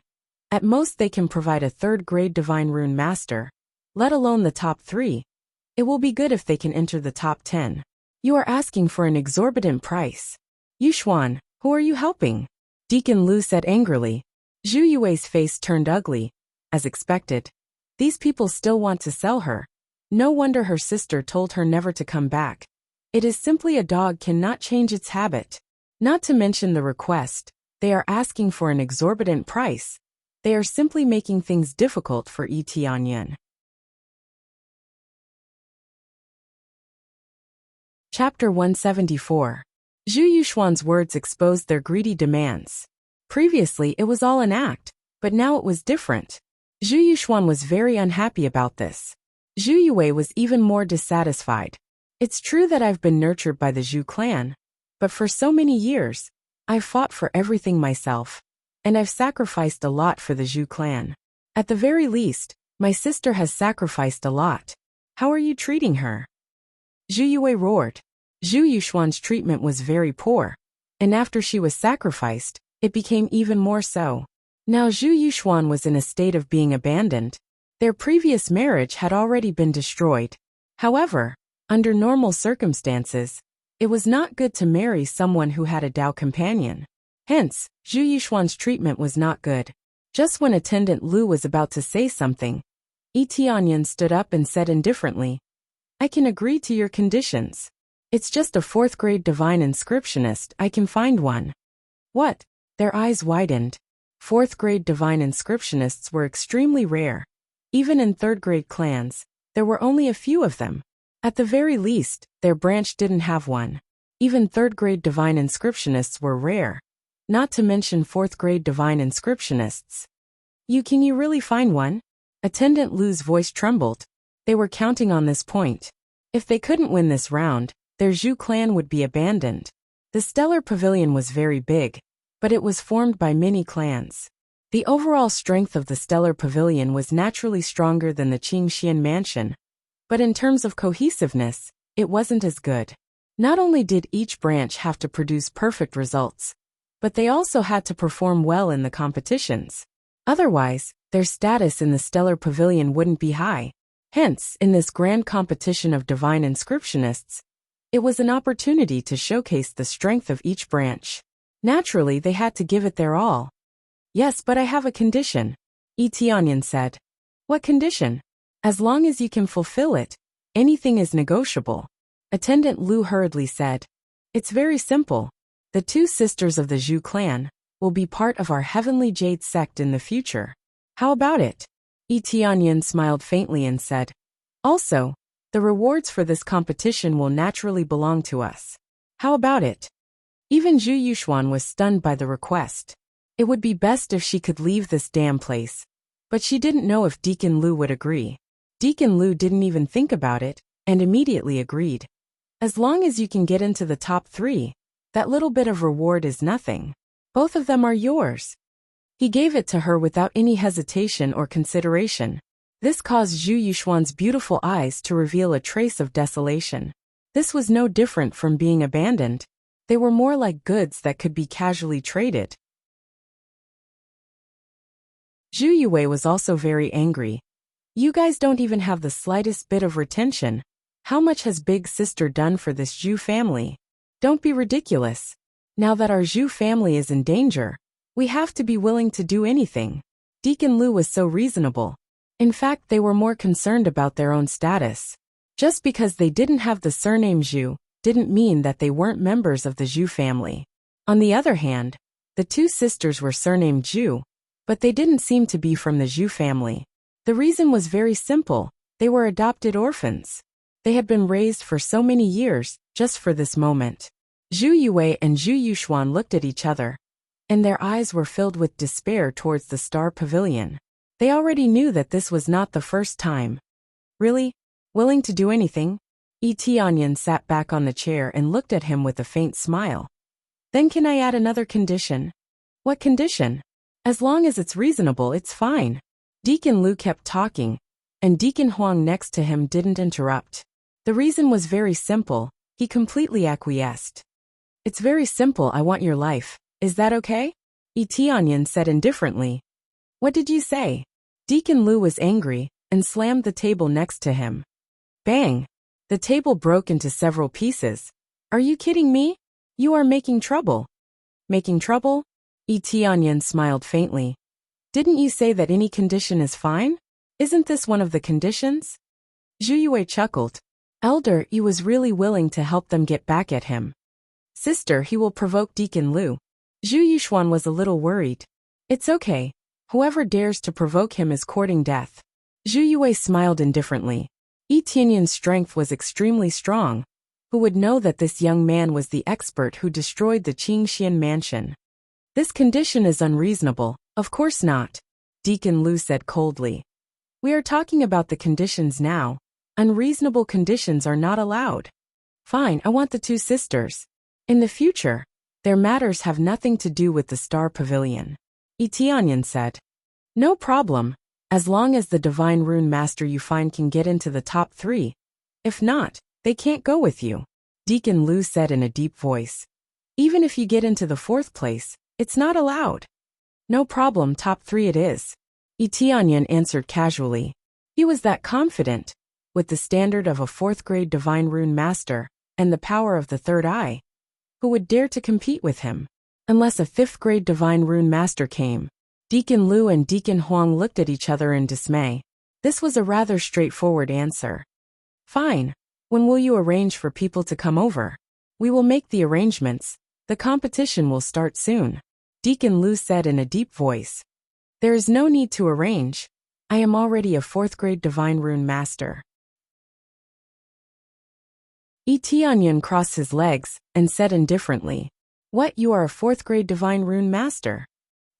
at most they can provide a 3rd-grade Divine Rune Master, let alone the top 3. It will be good if they can enter the top 10. You are asking for an exorbitant price. Yuxuan, who are you helping?" Deacon Lu said angrily. Zhu Yue's face turned ugly. As expected, these people still want to sell her. No wonder her sister told her never to come back. It is simply a dog cannot change its habit. Not to mention the request, they are asking for an exorbitant price. They are simply making things difficult for Tianyan. Chapter 174. Zhu Yuxuan's words exposed their greedy demands. Previously it was all an act, but now it was different. Zhu Yuxuan was very unhappy about this. Zhu Yue was even more dissatisfied. It's true that I've been nurtured by the Zhu clan, but for so many years, I've fought for everything myself, and I've sacrificed a lot for the Zhu clan. At the very least, my sister has sacrificed a lot. How are you treating her? Zhu Yue roared. Zhu Yuxuan's treatment was very poor, and after she was sacrificed, it became even more so. Now Zhu Yuxuan was in a state of being abandoned. Their previous marriage had already been destroyed. However, under normal circumstances, it was not good to marry someone who had a Dao companion. Hence, Zhu Yuxuan's treatment was not good. Just when Attendant Lu was about to say something, Tianyan stood up and said indifferently, I can agree to your conditions. It's just a 4th grade divine inscriptionist, I can find one. What? Their eyes widened. 4th grade divine inscriptionists were extremely rare. Even in 3rd grade clans, there were only a few of them. At the very least, their branch didn't have one. Even 3rd grade divine inscriptionists were rare. Not to mention 4th grade divine inscriptionists. Can you really find one? Attendant Lu's voice trembled. They were counting on this point. If they couldn't win this round, their Zhu clan would be abandoned. The Stellar Pavilion was very big, but it was formed by many clans. The overall strength of the Stellar Pavilion was naturally stronger than the Qingxian Mansion, but in terms of cohesiveness, it wasn't as good. Not only did each branch have to produce perfect results, but they also had to perform well in the competitions. Otherwise, their status in the Stellar Pavilion wouldn't be high. Hence, in this grand competition of divine inscriptionists, it was an opportunity to showcase the strength of each branch. Naturally, they had to give it their all. Yes, but I have a condition, Tianyan said. What condition? As long as you can fulfill it, anything is negotiable. Attendant Lu hurriedly said. It's very simple. The 2 sisters of the Zhu clan will be part of our Heavenly Jade sect in the future. How about it? Tianyan smiled faintly and said, also, the rewards for this competition will naturally belong to us. How about it? Even Zhu Yuxuan was stunned by the request. It would be best if she could leave this damn place. But she didn't know if Deacon Lu would agree. Deacon Lu didn't even think about it, and immediately agreed. As long as you can get into the top 3, that little bit of reward is nothing. Both of them are yours. He gave it to her without any hesitation or consideration. This caused Zhu Yuxuan's beautiful eyes to reveal a trace of desolation. This was no different from being abandoned. They were more like goods that could be casually traded. Zhu Yue was also very angry. You guys don't even have the slightest bit of retention. How much has Big Sister done for this Zhu family? Don't be ridiculous. Now that our Zhu family is in danger, we have to be willing to do anything. Deacon Lu was so reasonable. In fact, they were more concerned about their own status. Just because they didn't have the surname Zhu, didn't mean that they weren't members of the Zhu family. On the other hand, the 2 sisters were surnamed Zhu, but they didn't seem to be from the Zhu family. The reason was very simple. They were adopted orphans. They had been raised for so many years, just for this moment. Zhu Yue and Zhu Yuxuan looked at each other, and their eyes were filled with despair towards the Star Pavilion. They already knew that this was not the first time. Really? Willing to do anything? Tianyan sat back on the chair and looked at him with a faint smile. Then can I add another condition? What condition? As long as it's reasonable, it's fine. Deacon Lu kept talking, and Deacon Huang next to him didn't interrupt. The reason was very simple. He completely acquiesced. It's very simple, I want your life. Is that okay? Tianyan said indifferently. What did you say? Deacon Lu was angry, and slammed the table next to him. Bang! The table broke into several pieces. Are you kidding me? You are making trouble. Making trouble? Tianyan smiled faintly. Didn't you say that any condition is fine? Isn't this one of the conditions? Zhu Yue chuckled. Elder, he was really willing to help them get back at him. Sister, he will provoke Deacon Lu. Zhu Yushuan was a little worried. It's okay. Whoever dares to provoke him is courting death. Zhu Yue smiled indifferently. Yi Tianyan's strength was extremely strong. Who would know that this young man was the expert who destroyed the Qingxian mansion? This condition is unreasonable. Of course not, Deacon Lu said coldly. We are talking about the conditions now. Unreasonable conditions are not allowed. Fine, I want the two sisters. In the future, their matters have nothing to do with the Star Pavilion. Yi Tianyan said. No problem, as long as the divine rune master you find can get into the top 3. If not, they can't go with you, Deacon Lu said in a deep voice. Even if you get into the 4th place, it's not allowed. No problem, top 3 it is, Yi Tianyan answered casually. He was that confident. With the standard of a 4th grade divine rune master, and the power of the 3rd eye, who would dare to compete with him? Unless a 5th grade divine rune master came. Deacon Lu and Deacon Huang looked at each other in dismay. This was a rather straightforward answer. Fine. When will you arrange for people to come over? We will make the arrangements. The competition will start soon, Deacon Lu said in a deep voice. There is no need to arrange. I am already a 4th grade divine rune master. Yi Tianyan crossed his legs and said indifferently, What, you are a 4th grade divine rune master?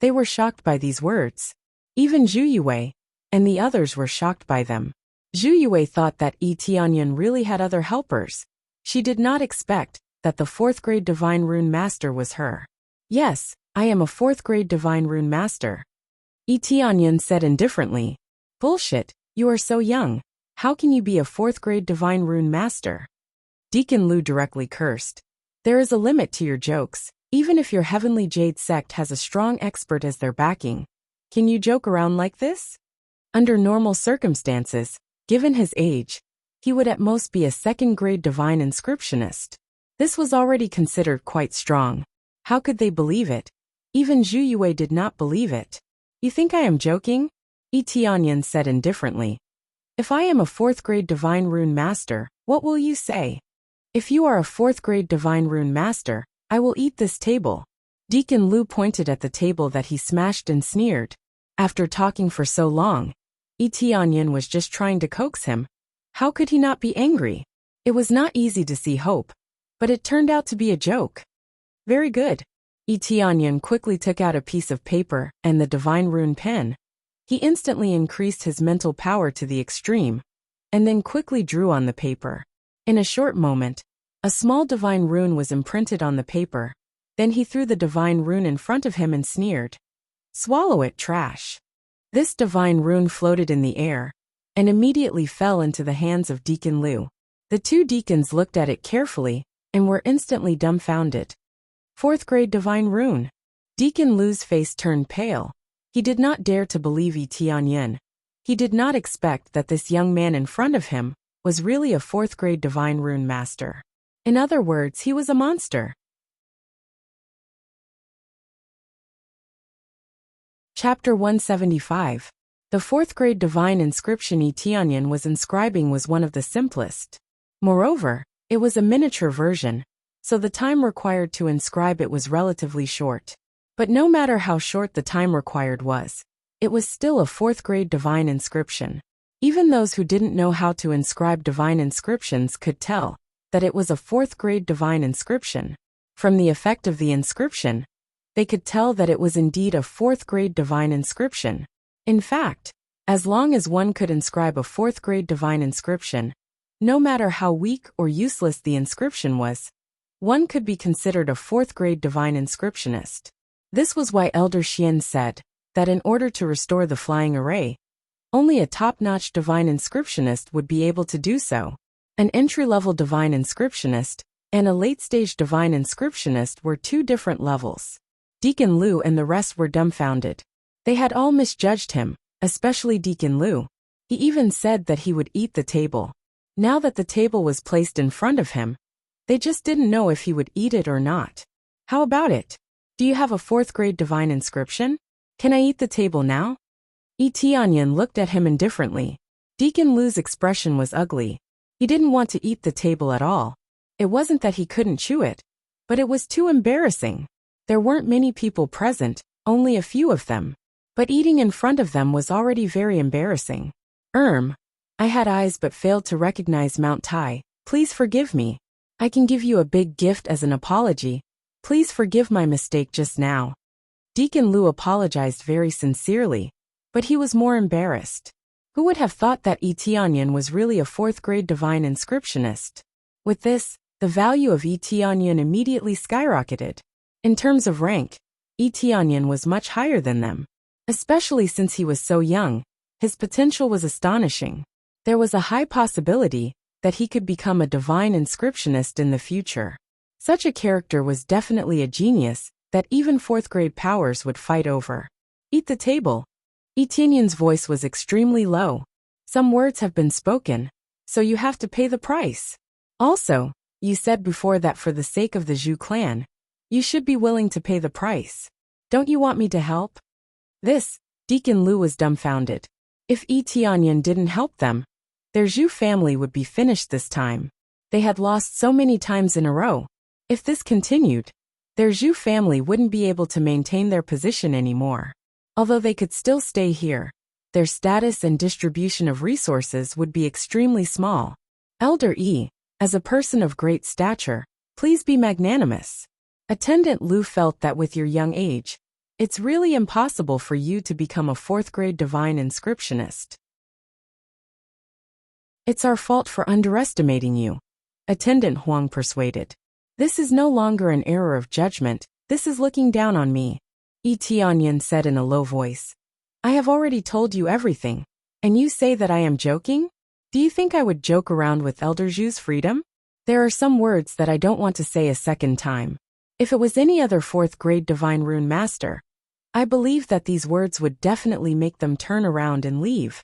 They were shocked by these words. Even Zhu Yue and the others were shocked by them. Zhu Yue thought that Yi Tianyan really had other helpers. She did not expect that the 4th grade divine rune master was her. Yes, I am a 4th grade divine rune master, Yi Tianyan said indifferently. Bullshit, you are so young. How can you be a 4th grade divine rune master? Deacon Lu directly cursed. There is a limit to your jokes. Even if your Heavenly Jade sect has a strong expert as their backing, can you joke around like this? Under normal circumstances, given his age, he would at most be a 2nd grade divine inscriptionist. This was already considered quite strong. How could they believe it? Even Zhu Yue did not believe it. You think I am joking? Yi Tianyan said indifferently. If I am a 4th grade divine rune master, what will you say? If you are a 4th grade divine rune master, I will eat this table. Deacon Lu pointed at the table that he smashed and sneered. After talking for so long, Yi Tianyan was just trying to coax him. How could he not be angry? It was not easy to see hope, but it turned out to be a joke. Very good. Yi Tianyan quickly took out a piece of paper and the divine rune pen. He instantly increased his mental power to the extreme, and then quickly drew on the paper. In a short moment, a small divine rune was imprinted on the paper. Then he threw the divine rune in front of him and sneered. Swallow it, trash. This divine rune floated in the air, and immediately fell into the hands of Deacon Lu. The 2 deacons looked at it carefully, and were instantly dumbfounded. 4th grade divine rune. Deacon Lu's face turned pale. He did not dare to believe Yi Tianyan. He did not expect that this young man in front of him was really a 4th grade divine rune master. In other words, he was a monster. Chapter 175. The 4th grade divine inscription Yi Tianyan was inscribing was one of the simplest. Moreover, it was a miniature version, so the time required to inscribe it was relatively short. But no matter how short the time required was, it was still a 4th grade divine inscription. Even those who didn't know how to inscribe divine inscriptions could tell that it was a 4th grade divine inscription. From the effect of the inscription, they could tell that it was indeed a 4th grade divine inscription. In fact, as long as one could inscribe a 4th grade divine inscription, no matter how weak or useless the inscription was, one could be considered a 4th grade divine inscriptionist. This was why Elder Xian said that in order to restore the flying array, only a top-notch divine inscriptionist would be able to do so. An entry-level divine inscriptionist and a late-stage divine inscriptionist were 2 different levels. Deacon Lu and the rest were dumbfounded. They had all misjudged him, especially Deacon Lu. He even said that he would eat the table. Now that the table was placed in front of him, they just didn't know if he would eat it or not. How about it? Do you have a 4th grade divine inscription? Can I eat the table now? Yi Tianyan looked at him indifferently. Deacon Lu's expression was ugly. He didn't want to eat the table at all. It wasn't that he couldn't chew it, but it was too embarrassing. There weren't many people present, only a few of them. But eating in front of them was already very embarrassing. I had eyes but failed to recognize Mount Tai. Please forgive me. I can give you a big gift as an apology. Please forgive my mistake just now. Deacon Lu apologized very sincerely, but he was more embarrassed. Who would have thought that Tianyan was really a 4th grade divine inscriptionist? With this, the value of Tianyan immediately skyrocketed. In terms of rank, Tianyan was much higher than them. Especially since he was so young, his potential was astonishing. There was a high possibility that he could become a divine inscriptionist in the future. Such a character was definitely a genius that even 4th grade powers would fight over. Eat the table. Tianyan's voice was extremely low. Some words have been spoken, so you have to pay the price. Also, you said before that for the sake of the Zhu clan, you should be willing to pay the price. Don't you want me to help? Deacon Lu was dumbfounded. If Tianyan didn't help them, their Zhu family would be finished this time. They had lost so many times in a row. If this continued, their Zhu family wouldn't be able to maintain their position anymore. Although they could still stay here, their status and distribution of resources would be extremely small. Elder Yi, as a person of great stature, please be magnanimous. Attendant Lu felt that with your young age, it's really impossible for you to become a 4th grade divine inscriptionist. It's our fault for underestimating you. Attendant Huang persuaded. This is no longer an error of judgment, this is looking down on me. Tianyan said in a low voice. I have already told you everything, and you say that I am joking? Do you think I would joke around with Elder Zhu's freedom? There are some words that I don't want to say a second time. If it was any other 4th grade divine rune master, I believe that these words would definitely make them turn around and leave.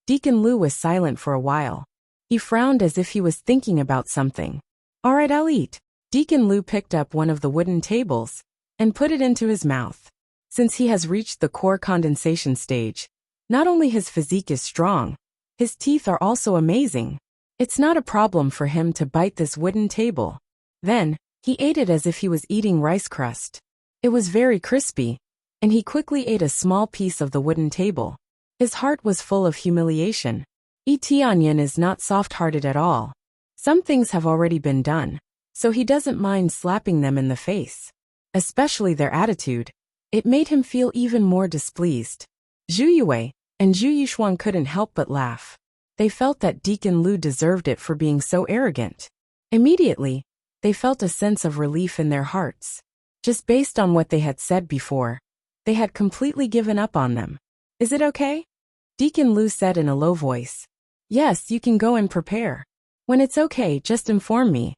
Deacon Lu was silent for a while. He frowned as if he was thinking about something. Alright, I'll eat. Deacon Lu picked up one of the wooden tables and put it into his mouth. Since he has reached the core condensation stage, not only his physique is strong, his teeth are also amazing. It's not a problem for him to bite this wooden table. Then, he ate it as if he was eating rice crust. It was very crispy, and he quickly ate a small piece of the wooden table. His heart was full of humiliation. Tianyan is not soft-hearted at all. Some things have already been done, so he doesn't mind slapping them in the face. Especially their attitude. It made him feel even more displeased. Zhu Yue and Zhu Yushuang couldn't help but laugh. They felt that Deacon Lu deserved it for being so arrogant. Immediately, they felt a sense of relief in their hearts. Just based on what they had said before, they had completely given up on them. Is it okay? Deacon Lu said in a low voice. Yes, you can go and prepare. When it's okay, just inform me.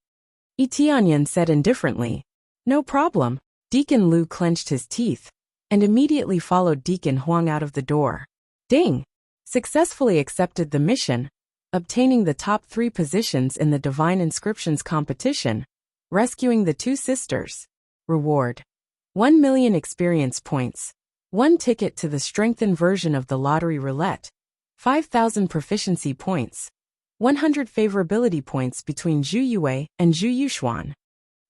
Tianyan said indifferently. No problem. Deacon Lu clenched his teeth and immediately followed Deacon Huang out of the door. Ding! Successfully accepted the mission, obtaining the top 3 positions in the Divine Inscriptions competition, rescuing the 2 sisters. Reward. 1 million experience points, 1 ticket to the strengthened version of the lottery roulette, 5,000 proficiency points, 100 favorability points between Zhu Yue and Zhu Yushuan.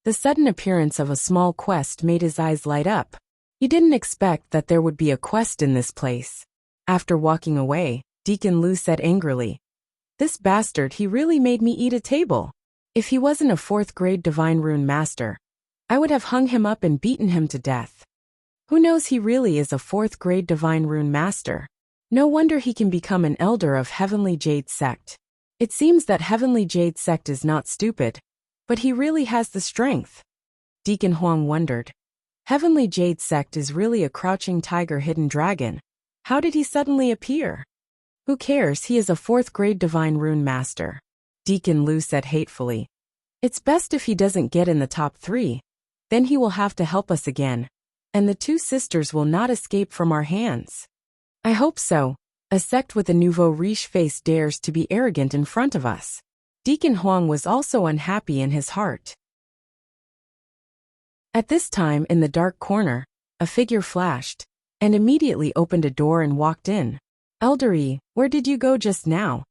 The sudden appearance of a small quest made his eyes light up. He didn't expect that there would be a quest in this place. After walking away, Deacon Lu said angrily, This bastard, he really made me eat a table. If he wasn't a 4th grade divine rune master, I would have hung him up and beaten him to death. Who knows, he really is a 4th grade divine rune master. No wonder he can become an elder of Heavenly Jade Sect. It seems that Heavenly Jade Sect is not stupid, but he really has the strength. Deacon Huang wondered. Heavenly Jade Sect is really a crouching tiger hidden dragon. How did he suddenly appear? Who cares, he is a 4th grade divine rune master. Deacon Lu said hatefully. It's best if he doesn't get in the top 3. Then he will have to help us again, and the 2 sisters will not escape from our hands. I hope so. A sect with a nouveau riche face dares to be arrogant in front of us. Deacon Huang was also unhappy in his heart. At this time, in the dark corner, a figure flashed, and immediately opened a door and walked in. Elder Yi, where did you go just now?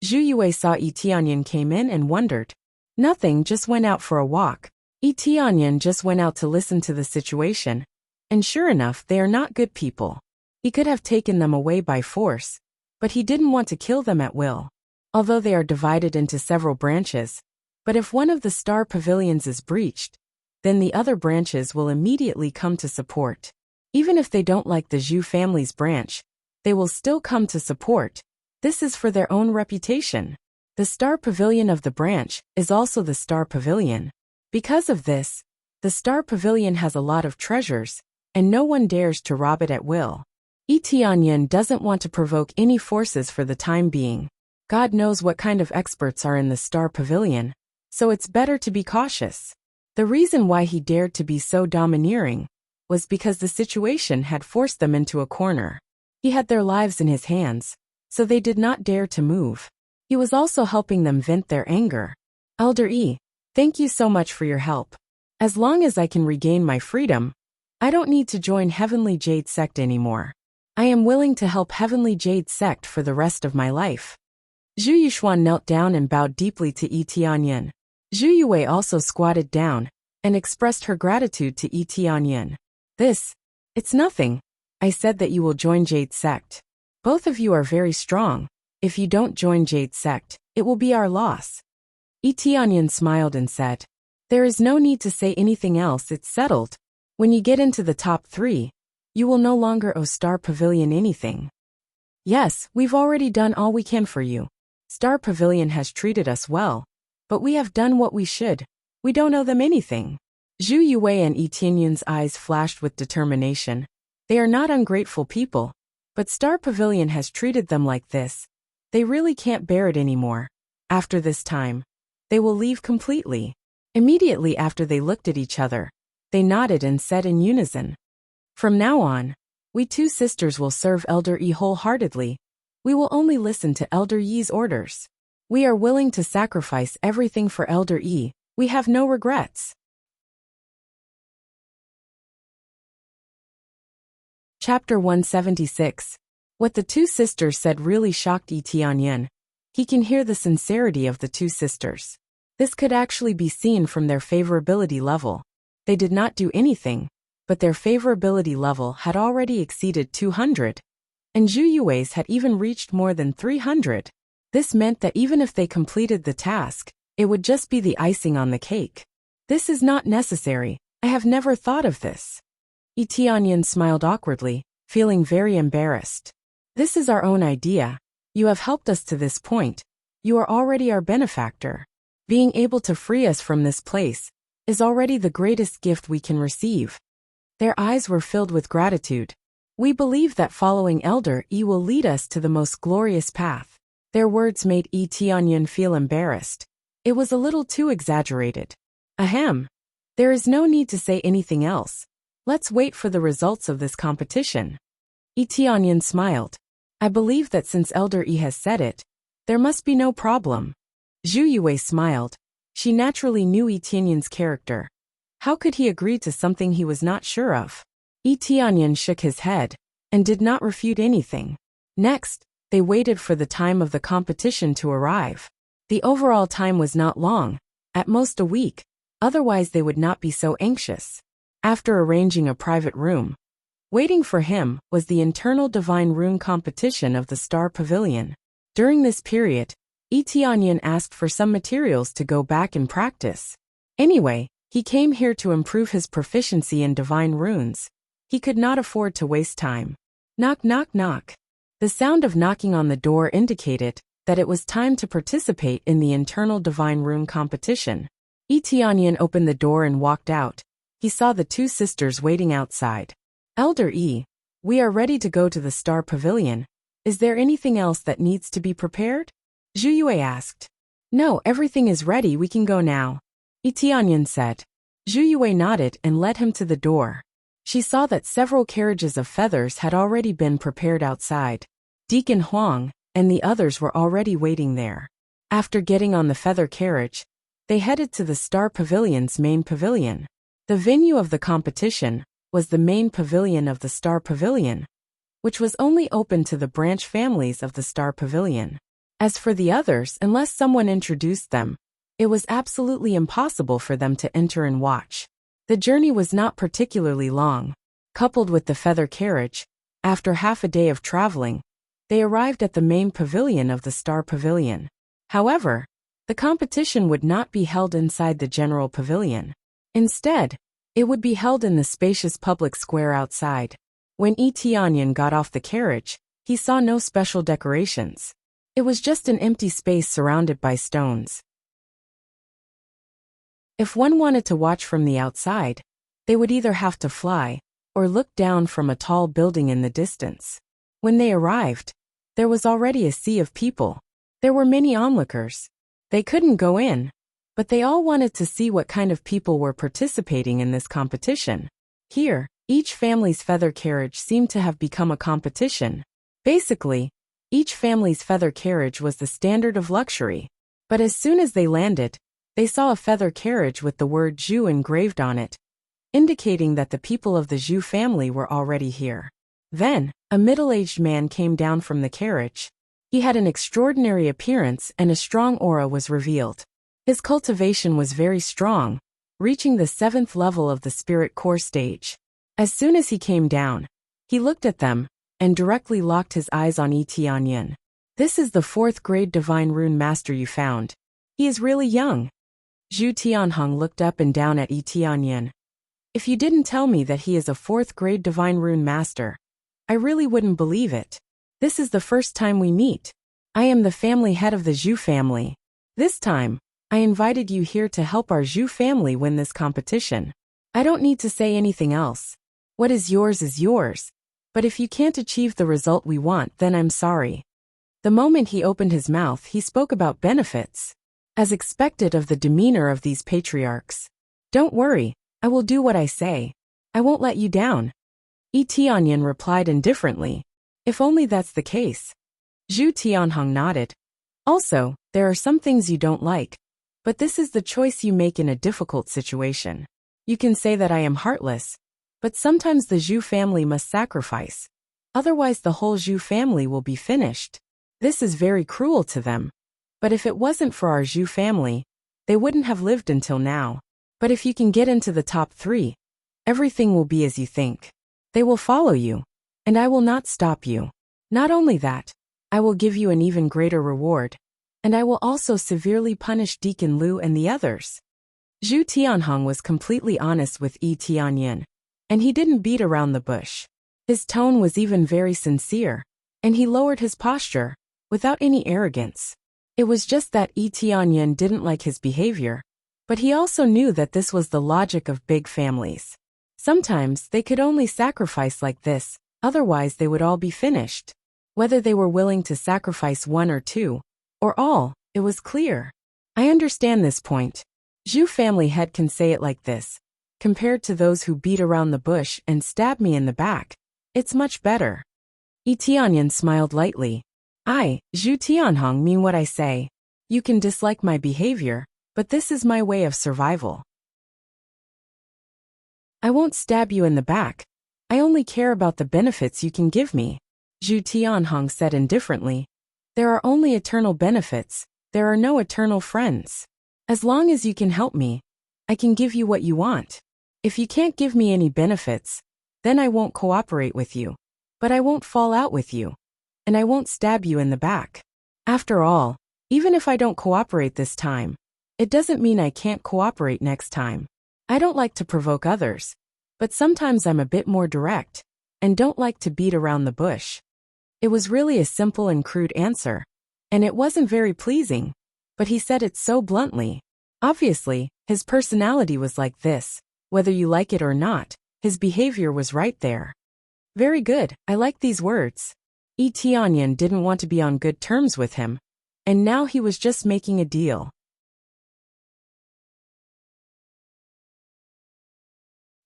Zhu Yue saw Yi Tianyan came in and wondered. Nothing, just went out for a walk. Yi Tianyan just went out to listen to the situation. And sure enough, they are not good people. He could have taken them away by force, but he didn't want to kill them at will. Although they are divided into several branches, but if one of the star pavilions is breached, then the other branches will immediately come to support. Even if they don't like the Zhu family's branch, they will still come to support. This is for their own reputation. The star pavilion of the branch is also the star pavilion. Because of this, the star pavilion has a lot of treasures, and no one dares to rob it at will. Yi Tianyan doesn't want to provoke any forces for the time being. God knows what kind of experts are in the star pavilion, so it's better to be cautious. The reason why he dared to be so domineering was because the situation had forced them into a corner. He had their lives in his hands, so they did not dare to move. He was also helping them vent their anger. Elder Yi, thank you so much for your help. As long as I can regain my freedom, I don't need to join Heavenly Jade Sect anymore. I am willing to help Heavenly Jade Sect for the rest of my life. Zhu Yushuan knelt down and bowed deeply to Yi Tianyan. Zhu Yue also squatted down and expressed her gratitude to Yi Tianyan. It's nothing. I said that you will join Jade Sect. Both of you are very strong. If you don't join Jade Sect, it will be our loss. Yi Tianyan smiled and said, there is no need to say anything else, it's settled. When you get into the top 3, you will no longer owe Star Pavilion anything. Yes, we've already done all we can for you. Star Pavilion has treated us well, but we have done what we should. We don't owe them anything. Zhu Yue and Yi Tianyan's eyes flashed with determination. They are not ungrateful people, but Star Pavilion has treated them like this. They really can't bear it anymore. After this time, they will leave completely. Immediately after they looked at each other, they nodded and said in unison, from now on, we 2 sisters will serve Elder Yi wholeheartedly. We will only listen to Elder Yi's orders. We are willing to sacrifice everything for Elder Yi. We have no regrets. Chapter 176. What the 2 sisters said really shocked Yi Tianyan. He can hear the sincerity of the 2 sisters. This could actually be seen from their favorability level. They did not do anything, but their favorability level had already exceeded 200, and Zhu Yue's had even reached more than 300. This meant that even if they completed the task, it would just be the icing on the cake. This is not necessary. I have never thought of this. Yi Tianyan smiled awkwardly, feeling very embarrassed. This is our own idea. You have helped us to this point. You are already our benefactor. Being able to free us from this place is already the greatest gift we can receive. Their eyes were filled with gratitude. We believe that following Elder Yi will lead us to the most glorious path. Their words made Yi Tianyan feel embarrassed. It was a little too exaggerated. Ahem. There is no need to say anything else. Let's wait for the results of this competition. Yi Tianyan smiled. I believe that since Elder Yi has said it, there must be no problem. Zhu Yue smiled. She naturally knew Yi Tianyan's character. How could he agree to something he was not sure of? Yi Tianyan shook his head and did not refute anything. Next, they waited for the time of the competition to arrive. The overall time was not long, at most a week, otherwise they would not be so anxious. After arranging a private room, waiting for him was the internal divine rune competition of the Star Pavilion. During this period, Yi Tianyan asked for some materials to go back and practice. Anyway, he came here to improve his proficiency in divine runes. He could not afford to waste time. Knock, knock, knock. The sound of knocking on the door indicated that it was time to participate in the internal divine rune competition. Yi Tianyan opened the door and walked out. He saw the 2 sisters waiting outside. Elder Yi, we are ready to go to the Star Pavilion. Is there anything else that needs to be prepared? Zhu Yue asked. No, everything is ready, we can go now. Yi Tianyan said. Zhu Yue nodded and led him to the door. She saw that several carriages of feathers had already been prepared outside. Deacon Huang and the others were already waiting there. After getting on the feather carriage, they headed to the Star Pavilion's main pavilion. The venue of the competition was the main pavilion of the Star Pavilion, which was only open to the branch families of the Star Pavilion. As for the others, unless someone introduced them, it was absolutely impossible for them to enter and watch. The journey was not particularly long. Coupled with the feather carriage, after half a day of traveling, they arrived at the main pavilion of the Star Pavilion. However, the competition would not be held inside the general pavilion. Instead, it would be held in the spacious public square outside. When Tianyan got off the carriage, he saw no special decorations. It was just an empty space surrounded by stones. If one wanted to watch from the outside, they would either have to fly or look down from a tall building in the distance. When they arrived, there was already a sea of people. There were many onlookers. They couldn't go in, but they all wanted to see what kind of people were participating in this competition. Here, each family's feather carriage seemed to have become a competition. Basically, each family's feather carriage was the standard of luxury. But as soon as they landed, they saw a feather carriage with the word Zhu engraved on it, indicating that the people of the Zhu family were already here. Then, a middle-aged man came down from the carriage. He had an extraordinary appearance and a strong aura was revealed. His cultivation was very strong, reaching the 7th level of the spirit core stage. As soon as he came down, he looked at them and directly locked his eyes on Tianyan. This is the 4th grade divine rune master you found. He is really young. Zhu Tianhong looked up and down at Tianyan. If you didn't tell me that he is a 4th grade divine rune master, I really wouldn't believe it. This is the first time we meet. I am the family head of the Zhu family. This time, I invited you here to help our Zhu family win this competition. I don't need to say anything else. What is yours, but if you can't achieve the result we want, then I'm sorry. The moment he opened his mouth, he spoke about benefits, as expected of the demeanor of these patriarchs. Don't worry, I will do what I say. I won't let you down. Tianyan replied indifferently. If only that's the case. Zhu Tianhong nodded. Also, there are some things you don't like, but this is the choice you make in a difficult situation. You can say that I am heartless, but sometimes the Zhu family must sacrifice. Otherwise the whole Zhu family will be finished. This is very cruel to them. But if it wasn't for our Zhu family, they wouldn't have lived until now. But if you can get into the top 3, everything will be as you think. They will follow you, and I will not stop you. Not only that, I will give you an even greater reward, and I will also severely punish Deacon Liu and the others. Zhu Tianhong was completely honest with Tianyan, and he didn't beat around the bush. His tone was even very sincere, and he lowered his posture, without any arrogance. It was just that Tianyan didn't like his behavior, but he also knew that this was the logic of big families. Sometimes they could only sacrifice like this, otherwise they would all be finished. Whether they were willing to sacrifice 1 or 2, or all, it was clear. I understand this point. Zhu family head can say it like this. Compared to those who beat around the bush and stab me in the back, it's much better. Tianyan smiled lightly. I, Zhu Tianhong, mean what I say. You can dislike my behavior, but this is my way of survival. I won't stab you in the back. I only care about the benefits you can give me. Zhu Tianhong said indifferently. There are only eternal benefits, there are no eternal friends. As long as you can help me, I can give you what you want. If you can't give me any benefits, then I won't cooperate with you. But I won't fall out with you. And I won't stab you in the back. After all, even if I don't cooperate this time, it doesn't mean I can't cooperate next time. I don't like to provoke others, but sometimes I'm a bit more direct, and don't like to beat around the bush. It was really a simple and crude answer, and it wasn't very pleasing, but he said it so bluntly. Obviously, his personality was like this. Whether you like it or not, his behavior was right there. Very good, I like these words. Tianyan didn't want to be on good terms with him, and now he was just making a deal.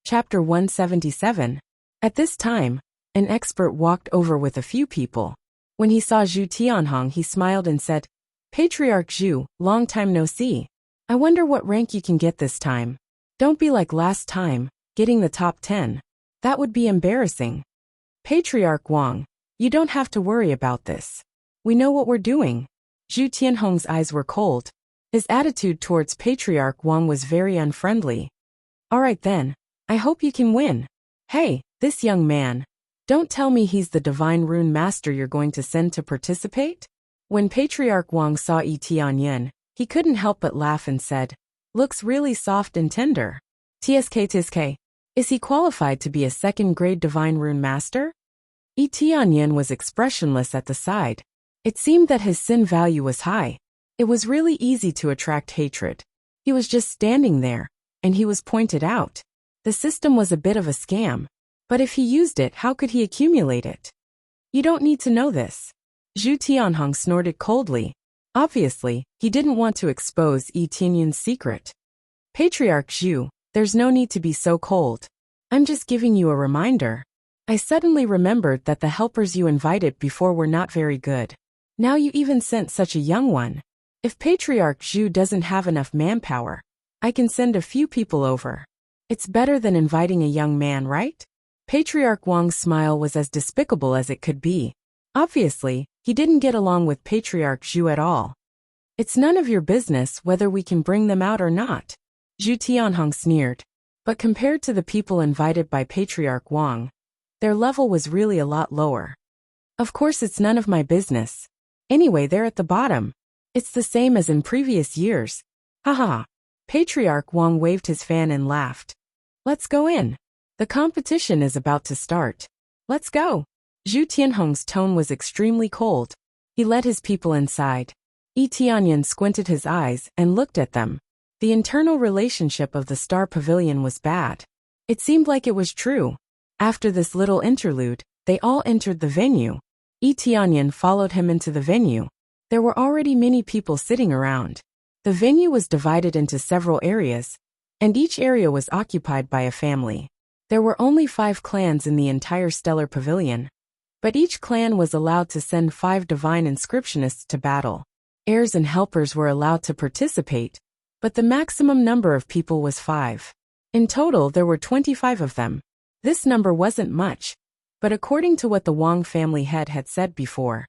Chapter 177. At this time, an expert walked over with a few people. When he saw Zhu Tianhong, he smiled and said, Patriarch Zhu, long time no see. I wonder what rank you can get this time. Don't be like last time, getting the top 10. That would be embarrassing. Patriarch Wang, you don't have to worry about this. We know what we're doing. Zhu Tianhong's eyes were cold. His attitude towards Patriarch Wang was very unfriendly. All right then, I hope you can win. Hey, this young man. Don't tell me he's the divine rune master you're going to send to participate? When Patriarch Wang saw Yi Tianyan, he couldn't help but laugh and said, looks really soft and tender. TSK. Is he qualified to be a second-grade divine rune master? Yi Tianyan was expressionless at the side. It seemed that his sin value was high. It was really easy to attract hatred. He was just standing there, and he was pointed out. The system was a bit of a scam. But if he used it, how could he accumulate it? You don't need to know this. Zhu Tianhong snorted coldly. Obviously, he didn't want to expose Yi Tianyan's secret. Patriarch Zhu, there's no need to be so cold. I'm just giving you a reminder. I suddenly remembered that the helpers you invited before were not very good. Now you even sent such a young one. If Patriarch Zhu doesn't have enough manpower, I can send a few people over. It's better than inviting a young man, right? Patriarch Wang's smile was as despicable as it could be. Obviously, he didn't get along with Patriarch Zhu at all. It's none of your business whether we can bring them out or not. Zhu Tianhong sneered. But compared to the people invited by Patriarch Wang, their level was really a lot lower. Of course it's none of my business. Anyway, they're at the bottom. It's the same as in previous years. Haha. Patriarch Wang waved his fan and laughed. Let's go in. The competition is about to start. Let's go. Zhu Tianhong's tone was extremely cold. He led his people inside. Yi Tianyan squinted his eyes and looked at them. The internal relationship of the Star Pavilion was bad. It seemed like it was true. After this little interlude, they all entered the venue. Yi Tianyan followed him into the venue. There were already many people sitting around. The venue was divided into several areas, and each area was occupied by a family. There were only 5 clans in the entire Stellar Pavilion, but each clan was allowed to send 5 divine inscriptionists to battle. Heirs and helpers were allowed to participate, but the maximum number of people was 5. In total, there were 25 of them. This number wasn't much, but according to what the Wang family head had said before,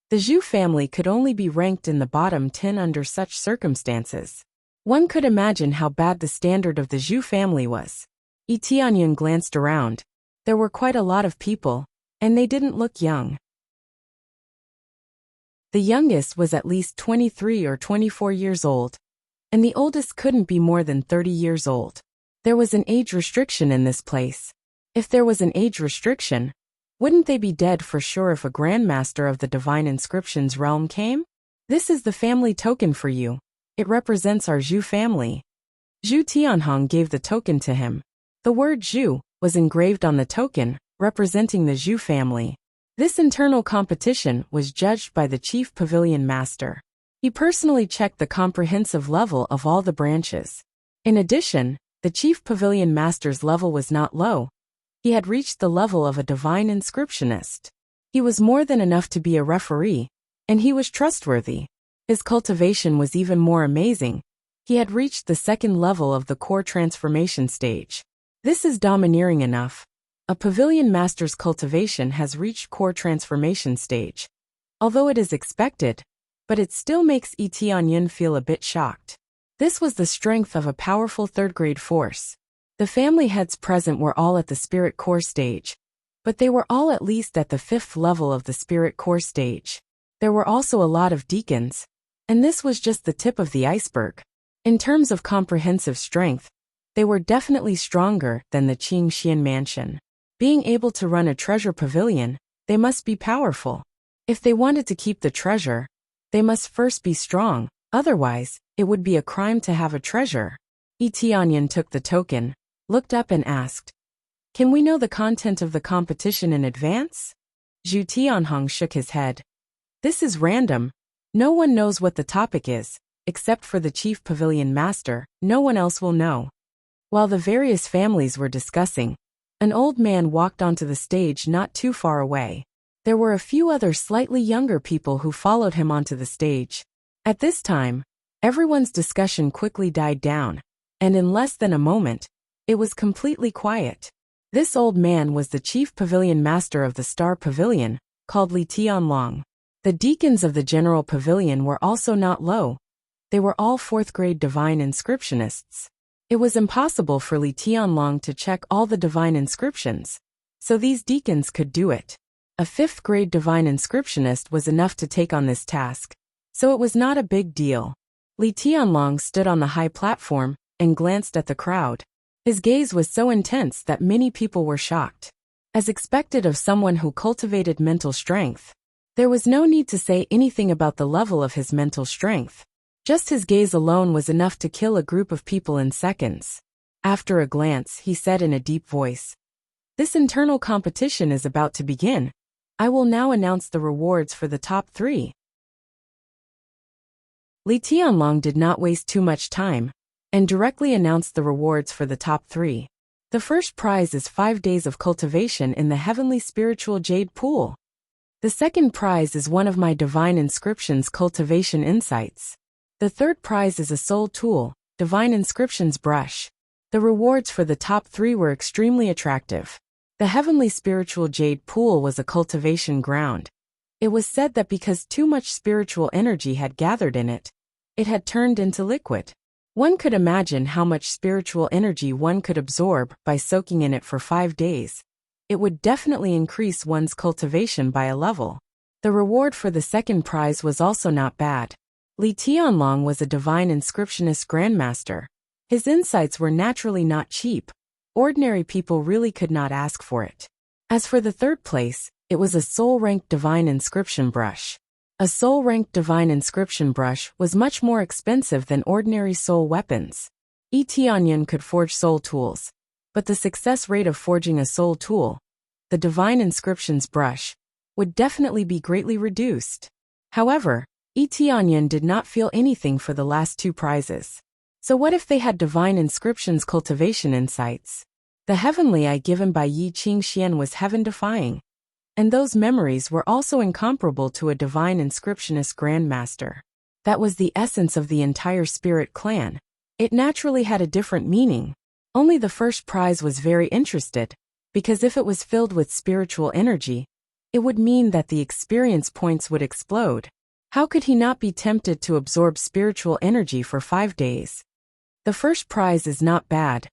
the Zhu family could only be ranked in the bottom 10 under such circumstances. One could imagine how bad the standard of the Zhu family was. Yi Tianyan glanced around. There were quite a lot of people, and they didn't look young. The youngest was at least 23 or 24 years old, and the oldest couldn't be more than 30 years old. There was an age restriction in this place. If there was an age restriction, wouldn't they be dead for sure if a Grandmaster of the Divine Inscriptions realm came? This is the family token for you. It represents our Zhu family. Zhu Tianhong gave the token to him. The word Zhu was engraved on the token, representing the Zhu family. This internal competition was judged by the Chief Pavilion Master. He personally checked the comprehensive level of all the branches. In addition, the Chief Pavilion Master's level was not low. He had reached the level of a divine inscriptionist. He was more than enough to be a referee, and he was trustworthy. His cultivation was even more amazing. He had reached the 2nd level of the core transformation stage. This is domineering enough. A pavilion master's cultivation has reached core transformation stage. Although it is expected, but it still makes Yi Tianyan feel a bit shocked. This was the strength of a powerful 3rd-grade force. The family heads present were all at the spirit core stage, but they were all at least at the 5th level of the spirit core stage. There were also a lot of deacons, and this was just the tip of the iceberg. In terms of comprehensive strength, they were definitely stronger than the Qing Xian mansion. Being able to run a treasure pavilion, they must be powerful. If they wanted to keep the treasure, they must first be strong, otherwise, it would be a crime to have a treasure. Yi Tianyan took the token, looked up and asked, "Can we know the content of the competition in advance?" Zhu Tianhong shook his head. "This is random. No one knows what the topic is, except for the Chief Pavilion Master. No one else will know." While the various families were discussing, an old man walked onto the stage not too far away. There were a few other slightly younger people who followed him onto the stage. At this time, everyone's discussion quickly died down, and in less than a moment, it was completely quiet. This old man was the Chief Pavilion Master of the Star Pavilion, called Li Tianlong. The deacons of the general pavilion were also not low. They were all 4th-grade divine inscriptionists. It was impossible for Li Tianlong to check all the divine inscriptions, so these deacons could do it. A 5th-grade divine inscriptionist was enough to take on this task, so it was not a big deal. Li Tianlong stood on the high platform and glanced at the crowd. His gaze was so intense that many people were shocked. As expected of someone who cultivated mental strength, there was no need to say anything about the level of his mental strength. Just his gaze alone was enough to kill a group of people in seconds. After a glance, he said in a deep voice, "This internal competition is about to begin. I will now announce the rewards for the top 3. Li Tianlong did not waste too much time and directly announced the rewards for the top 3. The first prize is 5 days of cultivation in the heavenly spiritual jade pool. The second prize is one of my divine inscriptions cultivation insights. The third prize is a soul tool, divine inscriptions brush. The rewards for the top 3 were extremely attractive. The heavenly spiritual jade pool was a cultivation ground. It was said that because too much spiritual energy had gathered in it, it had turned into liquid. One could imagine how much spiritual energy one could absorb by soaking in it for 5 days. It would definitely increase one's cultivation by a level. The reward for the second prize was also not bad. Li Tianlong was a divine inscriptionist grandmaster. His insights were naturally not cheap. Ordinary people really could not ask for it. As for the third place, it was a soul-ranked divine inscription brush. A soul-ranked divine inscription brush was much more expensive than ordinary soul weapons. Tianyan could forge soul tools, but the success rate of forging a soul tool, the divine inscriptions brush, would definitely be greatly reduced. However, Tianyan did not feel anything for the last 2 prizes. So what if they had divine inscriptions cultivation insights? The heavenly eye given by Yi Qingxian was heaven-defying. And those memories were also incomparable to a divine inscriptionist grandmaster. That was the essence of the entire spirit clan. It naturally had a different meaning. Only the first prize was very interested, because if it was filled with spiritual energy, it would mean that the experience points would explode. How could he not be tempted to absorb spiritual energy for 5 days? The first prize is not bad.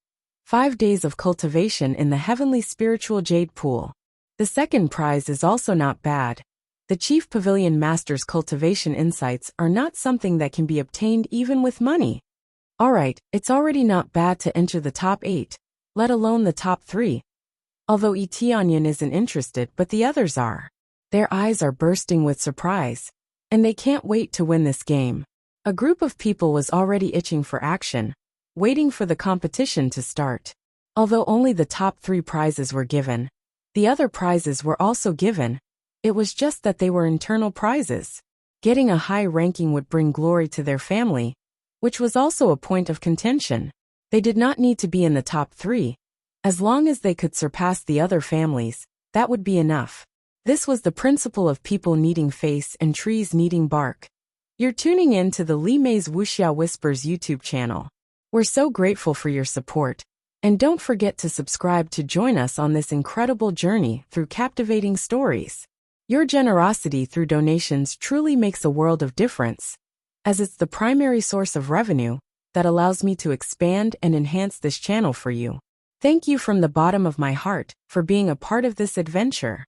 5 days of cultivation in the heavenly spiritual jade pool. The second prize is also not bad. The Chief Pavilion Master's cultivation insights are not something that can be obtained even with money. Alright, it's already not bad to enter the top 8, let alone the top 3. Although Tianyan isn't interested, but the others are. Their eyes are bursting with surprise, and they can't wait to win this game. A group of people was already itching for action, waiting for the competition to start. Although only the top 3 prizes were given, the other prizes were also given. It was just that they were internal prizes. Getting a high ranking would bring glory to their family, which was also a point of contention. They did not need to be in the top 3. As long as they could surpass the other families, that would be enough. This was the principle of people needing face and trees needing bark. You're tuning in to the Li Mei's Wuxia Whispers YouTube channel. We're so grateful for your support. And don't forget to subscribe to join us on this incredible journey through captivating stories. Your generosity through donations truly makes a world of difference, as it's the primary source of revenue that allows me to expand and enhance this channel for you. Thank you from the bottom of my heart for being a part of this adventure.